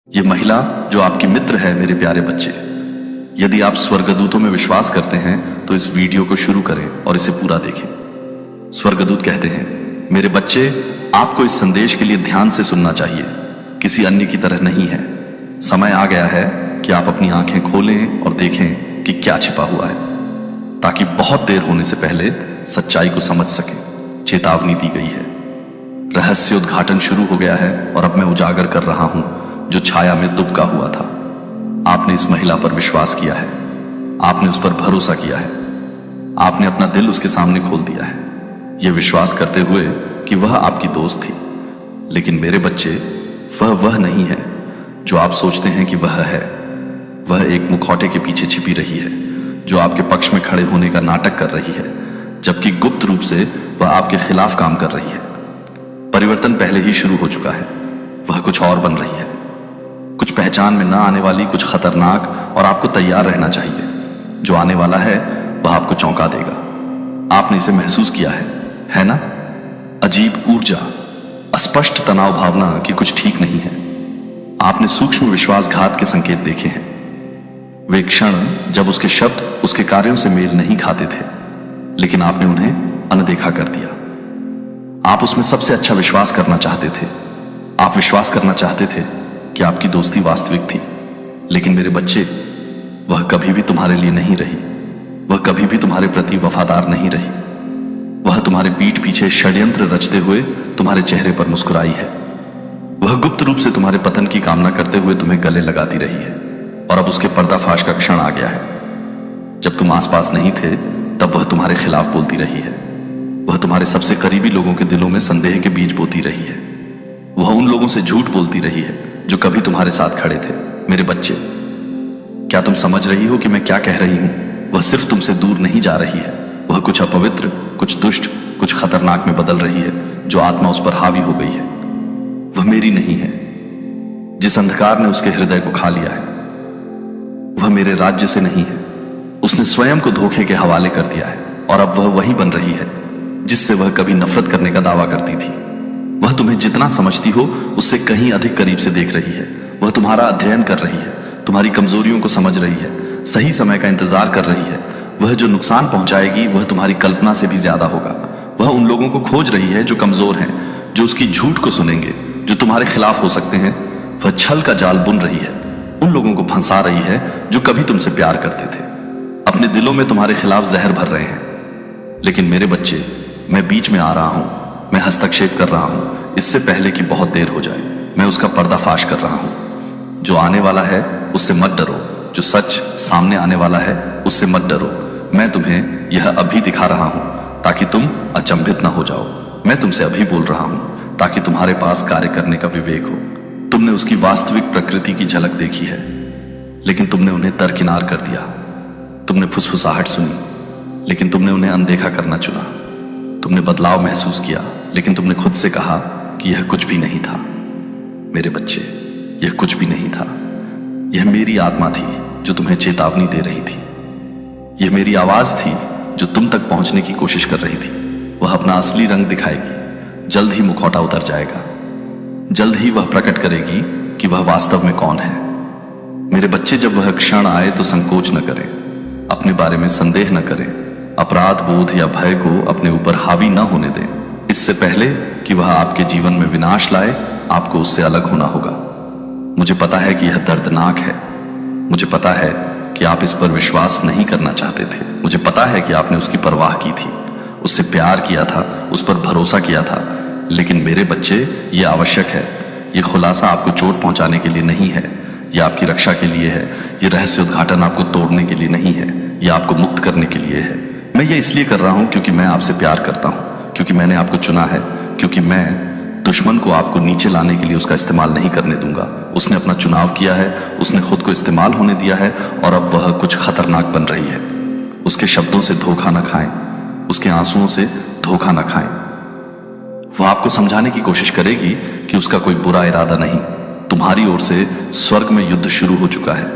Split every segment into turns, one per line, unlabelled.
ये महिला जो आपकी मित्र है मेरे प्यारे बच्चे, यदि आप स्वर्गदूतों में विश्वास करते हैं तो इस वीडियो को शुरू करें और इसे पूरा देखें। स्वर्गदूत कहते हैं, मेरे बच्चे, आपको इस संदेश के लिए ध्यान से सुनना चाहिए, किसी अन्य की तरह नहीं है। समय आ गया है कि आप अपनी आंखें खोलें और देखें कि क्या छिपा हुआ है, ताकि बहुत देर होने से पहले सच्चाई को समझ सकें। चेतावनी दी गई है। रहस्य उद्घाटन शुरू हो गया है और अब मैं उजागर कर रहा हूं जो छाया में दुबका हुआ था। आपने इस महिला पर विश्वास किया है, आपने उस पर भरोसा किया है, आपने अपना दिल उसके सामने खोल दिया है, यह विश्वास करते हुए कि वह आपकी दोस्त थी। लेकिन मेरे बच्चे, वह नहीं है जो आप सोचते हैं कि वह है। वह एक मुखौटे के पीछे छिपी रही है जो आपके पक्ष में खड़े होने का नाटक कर रही है, जबकि गुप्त रूप से वह आपके खिलाफ काम कर रही है। परिवर्तन पहले ही शुरू हो चुका है, वह कुछ और बन रही है, कुछ पहचान में ना आने वाली, कुछ खतरनाक, और आपको तैयार रहना चाहिए। जो आने वाला है वह आपको चौंका देगा। आपने इसे महसूस किया है ना? अजीब ऊर्जा, अस्पष्ट तनाव भावना कि कुछ ठीक नहीं है। आपने सूक्ष्म विश्वासघात के संकेत देखे हैं, वे क्षण जब उसके शब्द उसके कार्यों से मेल नहीं खाते थे, लेकिन आपने उन्हें अनदेखा कर दिया। आप उसमें सबसे अच्छा विश्वास करना चाहते थे। आप विश्वास करना चाहते थे कि आपकी दोस्ती वास्तविक थी। लेकिन मेरे बच्चे, वह कभी भी तुम्हारे लिए नहीं रही। वह कभी भी तुम्हारे प्रति वफादार नहीं रही। वह तुम्हारे पीठ पीछे षड्यंत्र रचते हुए तुम्हारे चेहरे पर मुस्कुराई है। वह गुप्त रूप से तुम्हारे पतन की कामना करते हुए तुम्हें गले लगाती रही है। और अब उसके पर्दाफाश का क्षण आ गया है। जब तुम आसपास नहीं थे तब वह तुम्हारे खिलाफ बोलती रही है। वह तुम्हारे सबसे करीबी लोगों के दिलों में संदेह के बीज बोती रही है। वह उन लोगों से झूठ बोलती रही है जो कभी तुम्हारे साथ खड़े थे। मेरे बच्चे, क्या तुम समझ रही हो कि मैं क्या कह रही हूं? वह सिर्फ तुमसे दूर नहीं जा रही है, वह कुछ अपवित्र, कुछ दुष्ट, कुछ खतरनाक में बदल रही है। जो आत्मा उस पर हावी हो गई है वह मेरी नहीं है। जिस अंधकार ने उसके हृदय को खा लिया है वह मेरे राज्य से नहीं है। उसने स्वयं को धोखे के हवाले कर दिया है और अब वह वही बन रही है जिससे वह कभी नफरत करने का दावा करती थी। वह तुम्हें जितना समझती हो उससे कहीं अधिक करीब से देख रही है। वह तुम्हारा अध्ययन कर रही है, तुम्हारी कमजोरियों को समझ रही है, सही समय का इंतजार कर रही है। वह जो नुकसान पहुंचाएगी वह तुम्हारी कल्पना से भी ज्यादा होगा। वह उन लोगों को खोज रही है जो कमजोर हैं, जो उसकी झूठ को सुनेंगे, जो तुम्हारे खिलाफ हो सकते हैं। वह छल का जाल बुन रही है, उन लोगों को फंसा रही है जो कभी तुमसे प्यार करते थे, अपने दिलों में तुम्हारे खिलाफ जहर भर रहे हैं। लेकिन मेरे बच्चे, मैं बीच में आ रहा हूं, मैं हस्तक्षेप कर रहा हूं, इससे पहले कि बहुत देर हो जाए। मैं उसका पर्दाफाश कर रहा हूं। जो आने वाला है उससे मत डरो, जो सच सामने आने वाला है उससे मत डरो। मैं तुम्हें यह अभी दिखा रहा हूं ताकि तुम अचंभित ना हो जाओ। मैं तुमसे अभी बोल रहा हूं ताकि तुम्हारे पास कार्य करने का विवेक हो। तुमने उसकी वास्तविक प्रकृति की झलक देखी है, लेकिन तुमने उन्हें दरकिनार कर दिया। तुमने फुसफुसाहट सुनी, लेकिन तुमने उन्हें अनदेखा करना चुना। तुमने बदलाव महसूस किया, लेकिन तुमने खुद से कहा कि यह कुछ भी नहीं था। मेरे बच्चे, यह कुछ भी नहीं था। यह मेरी आत्मा थी जो तुम्हें चेतावनी दे रही थी। यह मेरी आवाज थी जो तुम तक पहुंचने की कोशिश कर रही थी। वह अपना असली रंग दिखाएगी। जल्द ही मुखौटा उतर जाएगा। जल्द ही वह प्रकट करेगी कि वह वास्तव में कौन है। मेरे बच्चे, जब वह क्षण आए तो संकोच न करें, अपने बारे में संदेह न करें, अपराध बोध या भय को अपने ऊपर हावी न होने दें। इससे पहले कि वह आपके जीवन में विनाश लाए, आपको उससे अलग होना होगा। मुझे पता है कि यह दर्दनाक है। मुझे पता है कि आप इस पर विश्वास नहीं करना चाहते थे। मुझे पता है कि आपने उसकी परवाह की थी, उससे प्यार किया था, उस पर भरोसा किया था। लेकिन मेरे बच्चे, यह आवश्यक है। यह खुलासा आपको चोट पहुंचाने के लिए नहीं है, यह आपकी रक्षा के लिए है। यह रहस्य उद्घाटन आपको तोड़ने के लिए नहीं है, यह आपको मुक्त करने के लिए है। मैं ये इसलिए कर रहा हूं क्योंकि मैं आपसे प्यार करता हूं, क्योंकि मैंने आपको चुना है, क्योंकि मैं दुश्मन को आपको नीचे लाने के लिए उसका इस्तेमाल नहीं करने दूंगा। उसने अपना चुनाव किया है, उसने खुद को इस्तेमाल होने दिया है और अब वह कुछ खतरनाक बन रही है। उसके शब्दों से धोखा न खाएं, उसके आंसुओं से धोखा न खाएं। वह आपको समझाने की कोशिश करेगी कि उसका कोई बुरा इरादा नहीं। तुम्हारी ओर से स्वर्ग में युद्ध शुरू हो चुका है।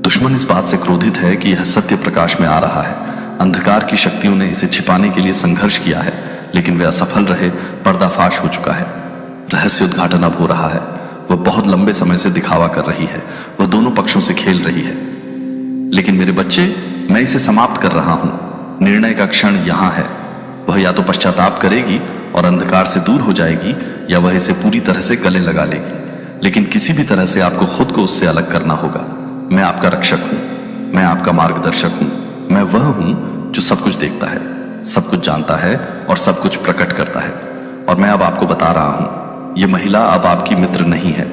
दुश्मन इस बात से क्रोधित है कि यह सत्य प्रकाश में आ रहा है। अंधकार की शक्तियों ने इसे छिपाने के लिए संघर्ष किया है, लेकिन वे असफल रहे। पर्दाफाश हो चुका है। रहस्य उद्घाटन अब हो रहा है। वह बहुत लंबे समय से दिखावा कर रही है, वह दोनों पक्षों से खेल रही है। लेकिन मेरे बच्चे, मैं इसे समाप्त कर रहा हूं। निर्णय का क्षण यहां है। वह या तो पश्चाताप करेगी और अंधकार से दूर हो जाएगी, या वह इसे पूरी तरह से गले लगा लेगी। लेकिन किसी भी तरह से आपको खुद को उससे अलग करना होगा। मैं आपका रक्षक हूं, मैं आपका मार्गदर्शक हूं, मैं वह हूं जो सब कुछ देखता है, सब कुछ जानता है और सब कुछ प्रकट करता है। और मैं अब आपको बता रहा हूं, यह महिला अब आपकी मित्र नहीं है,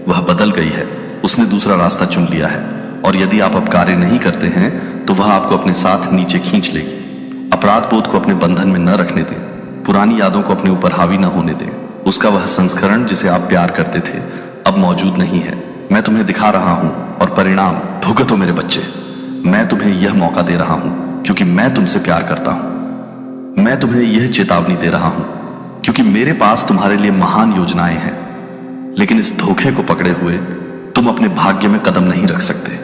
वह बदल गई है। उसने दूसरा रास्ता चुन लिया है, और यदि आप अब कार्य नहीं करते हैं तो वह आपको अपने साथ नीचे खींच लेगी। अपराध बोध को अपने बंधन में न रखने दें, पुरानी यादों को अपने ऊपर हावी न होने दें। उसका वह संस्करण जिसे आप प्यार करते थे अब मौजूद नहीं है। मैं तुम्हें दिखा रहा हूं और परिणाम भुगतो मेरे बच्चे। मैं तुम्हें यह मौका दे रहा हूं क्योंकि मैं तुमसे प्यार करता हूं। मैं तुम्हें यह चेतावनी दे रहा हूं क्योंकि मेरे पास तुम्हारे लिए महान योजनाएं हैं। लेकिन इस धोखे को पकड़े हुए तुम अपने भाग्य में कदम नहीं रख सकते।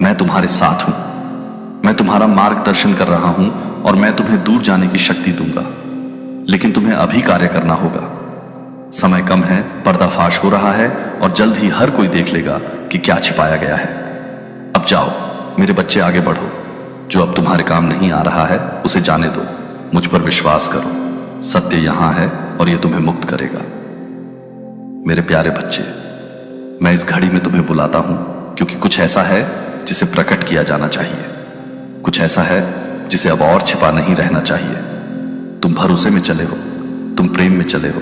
मैं तुम्हारे साथ हूं, मैं तुम्हारा मार्गदर्शन कर रहा हूं और मैं तुम्हें दूर जाने की शक्ति दूंगा। लेकिन तुम्हें अभी कार्य करना होगा। समय कम है, पर्दाफाश हो रहा है और जल्द ही हर कोई देख लेगा कि क्या छिपाया गया है। अब जाओ मेरे बच्चे, आगे बढ़ो। जो अब तुम्हारे काम नहीं आ रहा है उसे जाने दो। मुझ पर विश्वास करो, सत्य यहां है और यह तुम्हें मुक्त करेगा। मेरे प्यारे बच्चे, मैं इस घड़ी में तुम्हें बुलाता हूं क्योंकि कुछ ऐसा है जिसे प्रकट किया जाना चाहिए। कुछ ऐसा है जिसे अब और छिपा नहीं रहना चाहिए। तुम भरोसे में चले हो, तुम प्रेम में चले हो।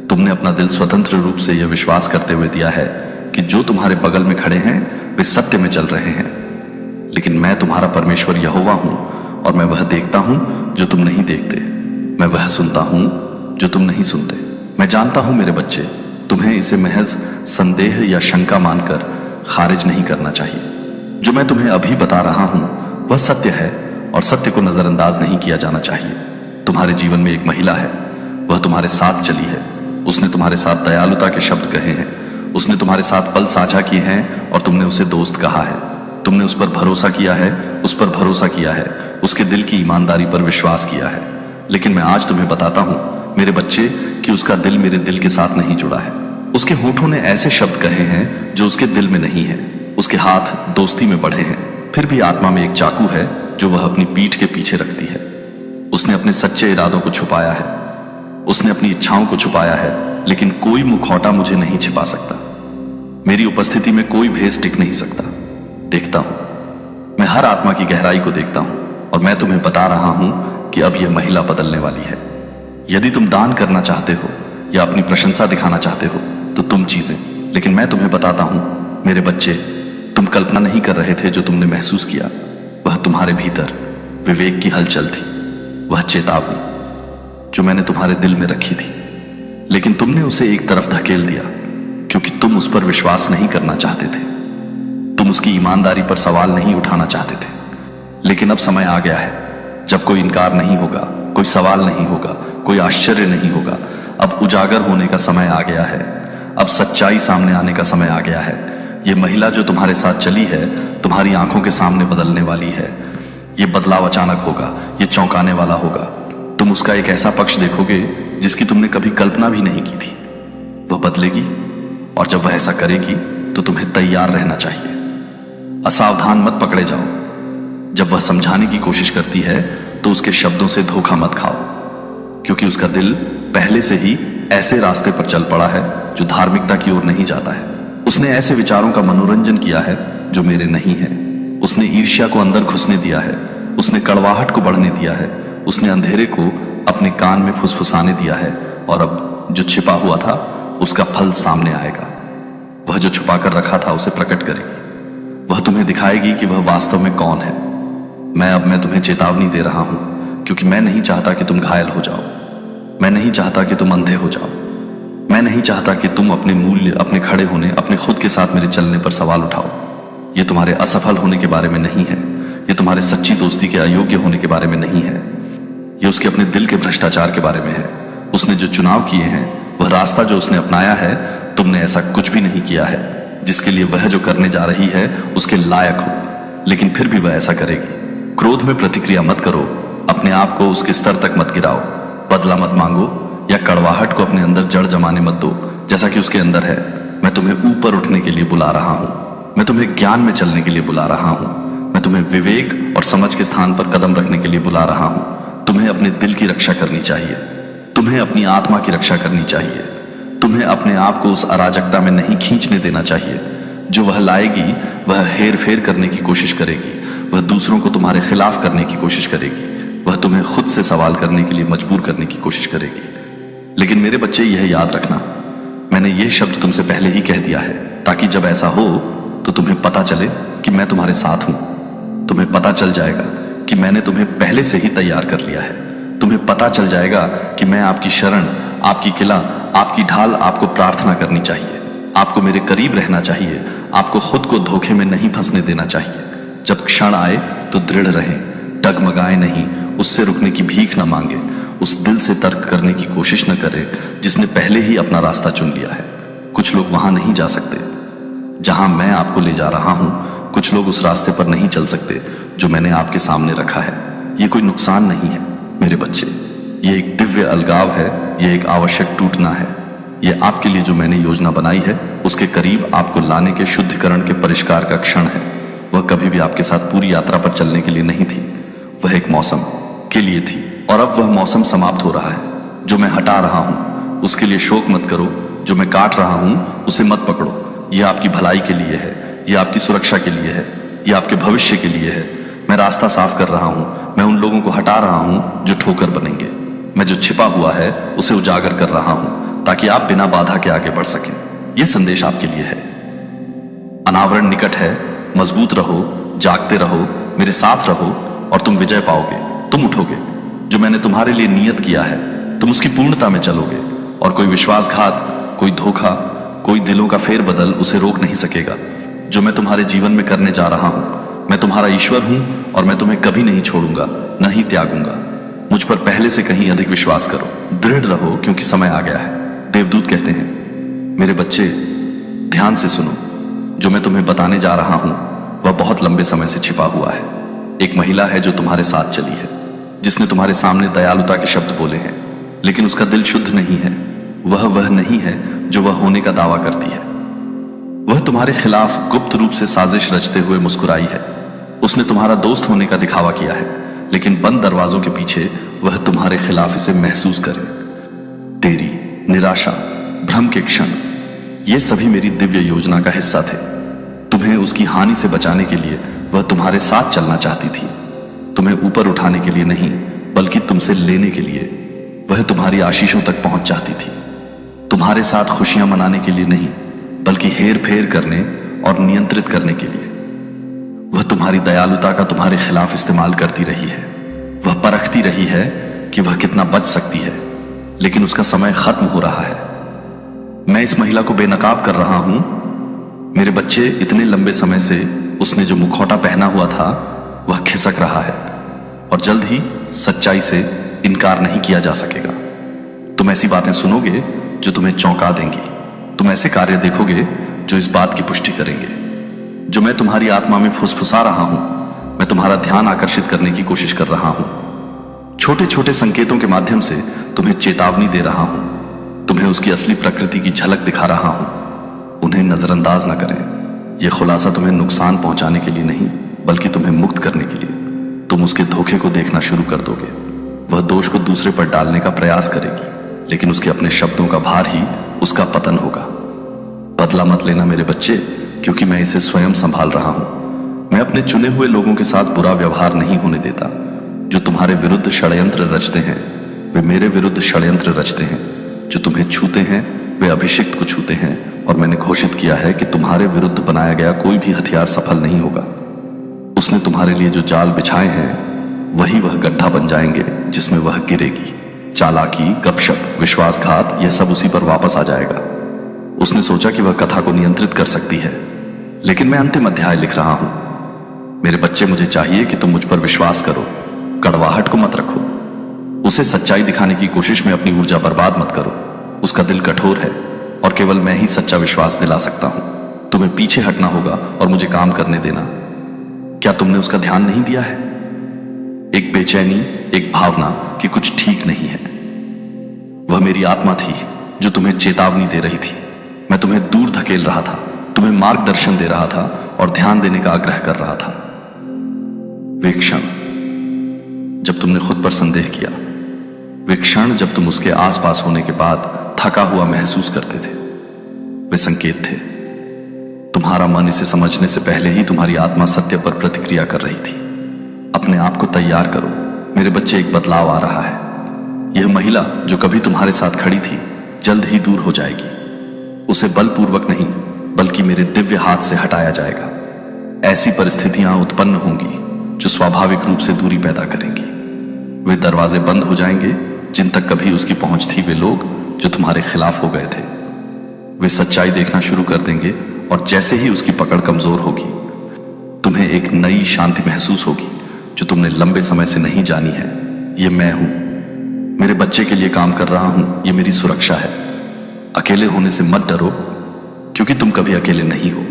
तुमने अपना दिल स्वतंत्र रूप से यह विश्वास करते हुए दिया है कि जो तुम्हारे बगल में खड़े हैं वे सत्य में चल रहे हैं। लेकिन मैं तुम्हारा परमेश्वर यहोवा हूं और मैं वह देखता हूं जो तुम नहीं देखते, मैं वह सुनता हूं जो तुम नहीं सुनते। मैं जानता हूं मेरे बच्चे, तुम्हें इसे महज संदेह या शंका मानकर खारिज नहीं करना चाहिए। जो मैं तुम्हें अभी बता रहा हूं वह सत्य है और सत्य को नजरअंदाज नहीं किया जाना चाहिए। तुम्हारे जीवन में एक महिला है, वह तुम्हारे साथ चली है। उसने तुम्हारे साथ दयालुता के शब्द कहे हैं, उसने तुम्हारे साथ पल साझा किए हैं और तुमने उसे दोस्त कहा है। तुमने उस पर भरोसा किया है, उस पर भरोसा किया है, उसके दिल की ईमानदारी पर विश्वास किया है। लेकिन मैं आज तुम्हें बताता हूं मेरे बच्चे कि उसका दिल मेरे दिल के साथ नहीं जुड़ा है। उसके होठों ने ऐसे शब्द कहे हैं जो उसके दिल में नहीं है। उसके हाथ दोस्ती में बढ़े हैं, फिर भी आत्मा में एक चाकू है जो वह अपनी पीठ के पीछे रखती है। उसने अपने सच्चे इरादों को छुपाया है, उसने अपनी इच्छाओं को छुपाया है, लेकिन कोई मुखौटा मुझे नहीं छिपा सकता। मेरी उपस्थिति में कोई भेस टिक नहीं सकता। देखता हूं, मैं हर आत्मा की गहराई को देखता हूं और मैं तुम्हें बता रहा हूं कि अब यह महिला बदलने वाली है। यदि तुम दान करना चाहते हो या अपनी प्रशंसा दिखाना चाहते हो तो तुम चीजें, लेकिन मैं तुम्हें बताता हूं मेरे बच्चे, तुम कल्पना नहीं कर रहे थे जो तुमने महसूस किया। वह तुम्हारे भीतर विवेक की हलचल थी, वह चेतावनी जो मैंने तुम्हारे दिल में रखी थी। लेकिन तुमने उसे एक तरफ धकेल दिया क्योंकि तुम उस पर विश्वास नहीं करना चाहते थे। तुम उसकी ईमानदारी पर सवाल नहीं उठाना चाहते थे। लेकिन अब समय आ गया है जब कोई इनकार नहीं होगा, कोई सवाल नहीं होगा, कोई आश्चर्य नहीं होगा। अब उजागर होने का समय आ गया है, अब सच्चाई सामने आने का समय आ गया है। यह महिला जो तुम्हारे साथ चली है तुम्हारी आंखों के सामने बदलने वाली है। यह बदलाव अचानक होगा, यह चौंकाने वाला होगा। तुम उसका एक ऐसा पक्ष देखोगे जिसकी तुमने कभी कल्पना भी नहीं की थी। वह बदलेगी और जब वह ऐसा करेगी तो तुम्हें तैयार रहना चाहिए। असावधान मत पकड़े जाओ। जब वह समझाने की कोशिश करती है तो उसके शब्दों से धोखा मत खाओ, क्योंकि उसका दिल पहले से ही ऐसे रास्ते पर चल पड़ा है जो धार्मिकता की ओर नहीं जाता है। उसने ऐसे विचारों का मनोरंजन किया है जो मेरे नहीं है। उसने ईर्ष्या को अंदर घुसने दिया है, उसने कड़वाहट को बढ़ने दिया है, उसने अंधेरे को अपने कान में फुसफुसाने दिया है। और अब जो छिपा हुआ था उसका फल सामने आएगा। वह जो छुपा कर रखा था उसे प्रकट करेगी। वह तुम्हें दिखाएगी कि वह वास्तव में कौन है। मैं तुम्हें चेतावनी दे रहा हूं क्योंकि मैं नहीं चाहता कि तुम घायल हो जाओ। मैं नहीं चाहता कि तुम अंधे हो जाओ। मैं नहीं चाहता कि तुम अपने मूल्य, अपने खड़े होने, अपने खुद के साथ मेरे चलने पर सवाल उठाओ। यह तुम्हारे असफल होने के बारे में नहीं है, यह तुम्हारे सच्ची दोस्ती के अयोग्य होने के बारे में नहीं है। यह उसके अपने दिल के भ्रष्टाचार के बारे में है। उसने जो चुनाव किए हैं, वह रास्ता जो उसने अपनाया है, तुमने ऐसा कुछ भी नहीं किया है जिसके लिए वह जो करने जा रही है उसके लायक हो। लेकिन फिर भी वह ऐसा करेगी। क्रोध में प्रतिक्रिया मत करो, अपने आप को उसके स्तर तक मत गिराओ, बदला मत मांगो या कड़वाहट को अपने अंदर जड़ जमाने मत दो जैसा कि उसके अंदर है। मैं तुम्हें ऊपर उठने के लिए बुला रहा हूं। मैं तुम्हें ज्ञान में चलने के लिए बुला रहा हूं। मैं तुम्हें विवेक और समझ के स्थान पर कदम रखने के लिए बुला रहा हूं। तुम्हें अपने दिल की रक्षा करनी चाहिए। तुम्हें अपनी आत्मा की रक्षा करनी चाहिए। तुम्हें अपने आप को उस अराजकता में नहीं खींचने देना चाहिए। जो वह लाएगी वह हेर फेर करने की कोशिश करेगी। वह दूसरों को तुम्हारे खिलाफ करने की कोशिश करेगी। वह तुम्हें खुद से सवाल करने के लिए मजबूर करने की कोशिश करेगी। लेकिन मेरे बच्चे, यह याद रखना, मैंने यह शब्द तुमसे पहले ही कह दिया है, ताकि जब ऐसा हो तो तुम्हें पता चले कि मैं तुम्हारे साथ हूं। तुम्हें पता चल जाएगा कि मैंने तुम्हें पहले से ही तैयार कर लिया है। तुम्हें पता चल जाएगा कि मैं आपकी शरण, आपकी किला, आपकी ढाल, आपको प्रार्थना करनी चाहिए। आपको मेरे करीब रहना चाहिए। आपको खुद को धोखे में नहीं फंसने देना चाहिए। जब क्षण आए तो दृढ़ रहें, डगमगाए नहीं, उससे रुकने की भीख न मांगे, उस दिल से तर्क करने की कोशिश न करें जिसने पहले ही अपना रास्ता चुन लिया है। कुछ लोग वहां नहीं जा सकते जहां मैं आपको ले जा रहा हूं। कुछ लोग उस रास्ते पर नहीं चल सकते जो मैंने आपके सामने रखा है। यह कोई नुकसान नहीं है मेरे बच्चे, यह एक दिव्य अलगाव है, यह एक आवश्यक टूटना है। यह आपके लिए जो मैंने योजना बनाई है उसके करीब आपको लाने के शुद्धिकरण के परिष्कार का क्षण है। वह कभी भी आपके साथ पूरी यात्रा पर चलने के लिए नहीं थी, वह एक मौसम के लिए थी। और अब वह मौसम समाप्त हो रहा है। जो मैं हटा रहा हूं उसके लिए शोक मत करो। जो मैं काट रहा हूं उसे मत पकड़ो। यह आपकी भलाई के लिए है, यह आपकी सुरक्षा के लिए है, यह आपके भविष्य के लिए है। मैं रास्ता साफ कर रहा हूं। मैं उन लोगों को हटा रहा हूं जो ठोकर बनेंगे। मैं जो छिपा हुआ है उसे उजागर कर रहा हूं ताकि आप बिना बाधा के आगे बढ़ सकें। यह संदेश आपके लिए है। अनावरण निकट है। मजबूत रहो, जागते रहो, मेरे साथ रहो और तुम विजय पाओगे। तुम उठोगे। जो मैंने तुम्हारे लिए नियत किया है तुम उसकी पूर्णता में चलोगे और कोई विश्वासघात, कोई धोखा, कोई दिलों का फेरबदल उसे रोक नहीं सकेगा। जो मैं तुम्हारे जीवन में करने जा रहा हूं, मैं तुम्हारा ईश्वर हूं और मैं तुम्हें कभी नहीं छोड़ूंगा, न ही त्यागूंगा। मुझ पर पहले से कहीं अधिक विश्वास करो। दृढ़ रहो क्योंकि समय आ गया है। देवदूत कहते हैं, मेरे बच्चे ध्यान से सुनो। जो मैं तुम्हें बताने जा रहा हूं वह बहुत लंबे समय से छिपा हुआ है। एक महिला है जो तुम्हारे साथ चली है, जिसने तुम्हारे सामने दयालुता के शब्द बोले हैं, लेकिन उसका दिल शुद्ध नहीं है। वह नहीं है जो वह होने का दावा करती है। वह तुम्हारे खिलाफ गुप्त रूप से साजिश रचते हुए मुस्कुराई है। उसने तुम्हारा दोस्त होने का दिखावा किया है, लेकिन बंद दरवाजों के पीछे वह तुम्हारे खिलाफ इसे महसूस करे। तेरी निराशा, भ्रम के क्षण, ये सभी मेरी दिव्य योजना का हिस्सा थे। तुम्हें उसकी हानि से बचाने के लिए वह तुम्हारे साथ चलना चाहती थी। तुम्हें ऊपर उठाने के लिए नहीं, बल्कि तुमसे लेने के लिए। वह तुम्हारी आशीषों तक पहुंच चाहती थी। तुम्हारे साथ खुशियां मनाने के लिए नहीं, बल्कि हेर फेर करने और नियंत्रित करने के लिए। वह तुम्हारी दयालुता का तुम्हारे खिलाफ इस्तेमाल करती रही है। वह परखती रही है कि वह कितना बच सकती है, लेकिन उसका समय खत्म हो रहा है। मैं इस महिला को बेनकाब कर रहा हूं। मेरे बच्चे, इतने लंबे समय से उसने जो मुखौटा पहना हुआ था वह खिसक रहा है और जल्द ही सच्चाई से इनकार नहीं किया जा सकेगा। तुम ऐसी बातें सुनोगे जो तुम्हें चौंका देंगी। तुम ऐसे कार्य देखोगे जो इस बात की पुष्टि करेंगे। जो मैं तुम्हारी आत्मा में फुसफुसा रहा हूं, मैं तुम्हारा ध्यान आकर्षित करने की कोशिश कर रहा हूं। छोटे छोटे संकेतों के माध्यम से तुम्हें चेतावनी दे रहा हूं। तुम्हें उसकी असली प्रकृति की झलक दिखा रहा हूं। उन्हें नजरअंदाज न करें। यह खुलासा तुम्हें नुकसान पहुंचाने के लिए नहीं, बल्कि तुम्हें मुक्त करने के लिए। तुम उसके धोखे को देखना शुरू कर दोगे। वह दोष को दूसरे पर डालने का प्रयास करेगी, लेकिन उसके अपने शब्दों का भार ही उसका पतन होगा। बदला मत लेना मेरे बच्चे, क्योंकि मैं इसे स्वयं संभाल रहा हूं। मैं अपने चुने हुए लोगों के साथ बुरा व्यवहार नहीं होने देता। जो तुम्हारे विरुद्ध षड्यंत्र रचते हैं वे मेरे विरुद्ध षड्यंत्र रचते हैं। जो तुम्हें छूते हैं वे अभिषिक्त को छूते हैं, और मैंने घोषित किया है कि तुम्हारे विरुद्ध बनाया गया कोई भी हथियार सफल नहीं होगा। उसने तुम्हारे लिए जो जाल बिछाए हैं वही वह गड्ढा बन जाएंगे जिसमें वह गिरेगी। चालाकी, गपशप, विश्वासघात, यह सब उसी पर वापस आ जाएगा। उसने सोचा कि वह कथा को नियंत्रित कर सकती है, लेकिन मैं अंतिम अध्याय लिख रहा हूं। मेरे बच्चे, मुझे चाहिए कि तुम मुझ पर विश्वास करो। कड़वाहट को मत रखो। उसे सच्चाई दिखाने की कोशिश में अपनी ऊर्जा बर्बाद मत करो। उसका दिल कठोर है और केवल मैं ही सच्चा विश्वास दिला सकता हूं। तुम्हें पीछे हटना होगा और मुझे काम करने देना। क्या तुमने उसका ध्यान नहीं दिया है? एक बेचैनी, एक भावना कि कुछ ठीक नहीं है। वह मेरी आत्मा थी जो तुम्हें चेतावनी दे रही थी। मैं तुम्हें दूर धकेल रहा था, तुम्हें मार्गदर्शन दे रहा था और ध्यान देने का आग्रह कर रहा था। वे क्षण जब तुमने खुद पर संदेह किया, वे क्षण जब तुम उसके आसपास होने के बाद थका हुआ महसूस करते थे, वे संकेत थे। तुम्हारा मन इसे समझने से पहले ही तुम्हारी आत्मा सत्य पर प्रतिक्रिया कर रही थी। अपने आप को तैयार करो मेरे बच्चे, एक बदलाव आ रहा है। यह महिला जो कभी तुम्हारे साथ खड़ी थी जल्द ही दूर हो जाएगी। उसे बलपूर्वक नहीं बल्कि मेरे दिव्य हाथ से हटाया जाएगा। ऐसी परिस्थितियां उत्पन्न होंगी जो स्वाभाविक रूप से दूरी पैदा करेंगी। वे दरवाजे बंद हो जाएंगे जिन तक कभी उसकी पहुंच थी। वे लोग जो तुम्हारे खिलाफ हो गए थे वे सच्चाई देखना शुरू कर देंगे और जैसे ही उसकी पकड़ कमजोर होगी तुम्हें एक नई शांति महसूस होगी जो तुमने लंबे समय से नहीं जानी है। ये मैं हूं, मेरे बच्चे के लिए काम कर रहा हूं, ये मेरी सुरक्षा है। अकेले होने से मत डरो क्योंकि तुम कभी अकेले नहीं हो।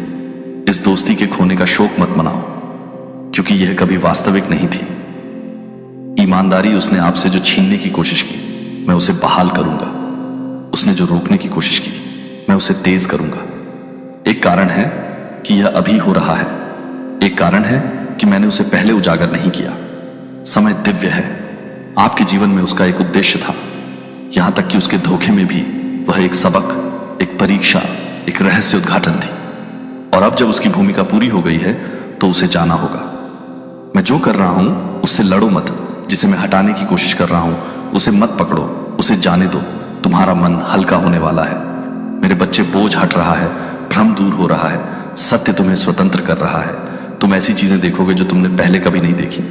इस दोस्ती के खोने का शोक मत मनाओ क्योंकि यह कभी वास्तविक नहीं थी। ईमानदारी उसने आपसे जो छीनने की कोशिश की मैं उसे बहाल करूंगा। उसने जो रोकने की कोशिश की मैं उसे तेज करूंगा। एक कारण है कि यह अभी हो रहा है, एक कारण है कि मैंने उसे पहले उजागर नहीं किया। समय दिव्य है, आपके जीवन में उसका एक उद्देश्य था, यहां तक कि उसके धोखे में भी वह एक सबक, एक परीक्षा, एक रहस्य उद्घाटन थी। और अब जब उसकी भूमिका पूरी हो गई है तो उसे जाना होगा। मैं जो कर रहा हूं उससे लड़ो मत। जिसे मैं हटाने की कोशिश कर रहा हूं उसे मत पकड़ो, उसे जाने दो। तुम्हारा मन हल्का होने वाला है मेरे बच्चे। बोझ हट रहा है, भ्रम दूर हो रहा है, सत्य तुम्हें स्वतंत्र कर रहा है। तुम ऐसी चीजें देखोगे जो तुमने पहले कभी नहीं देखी।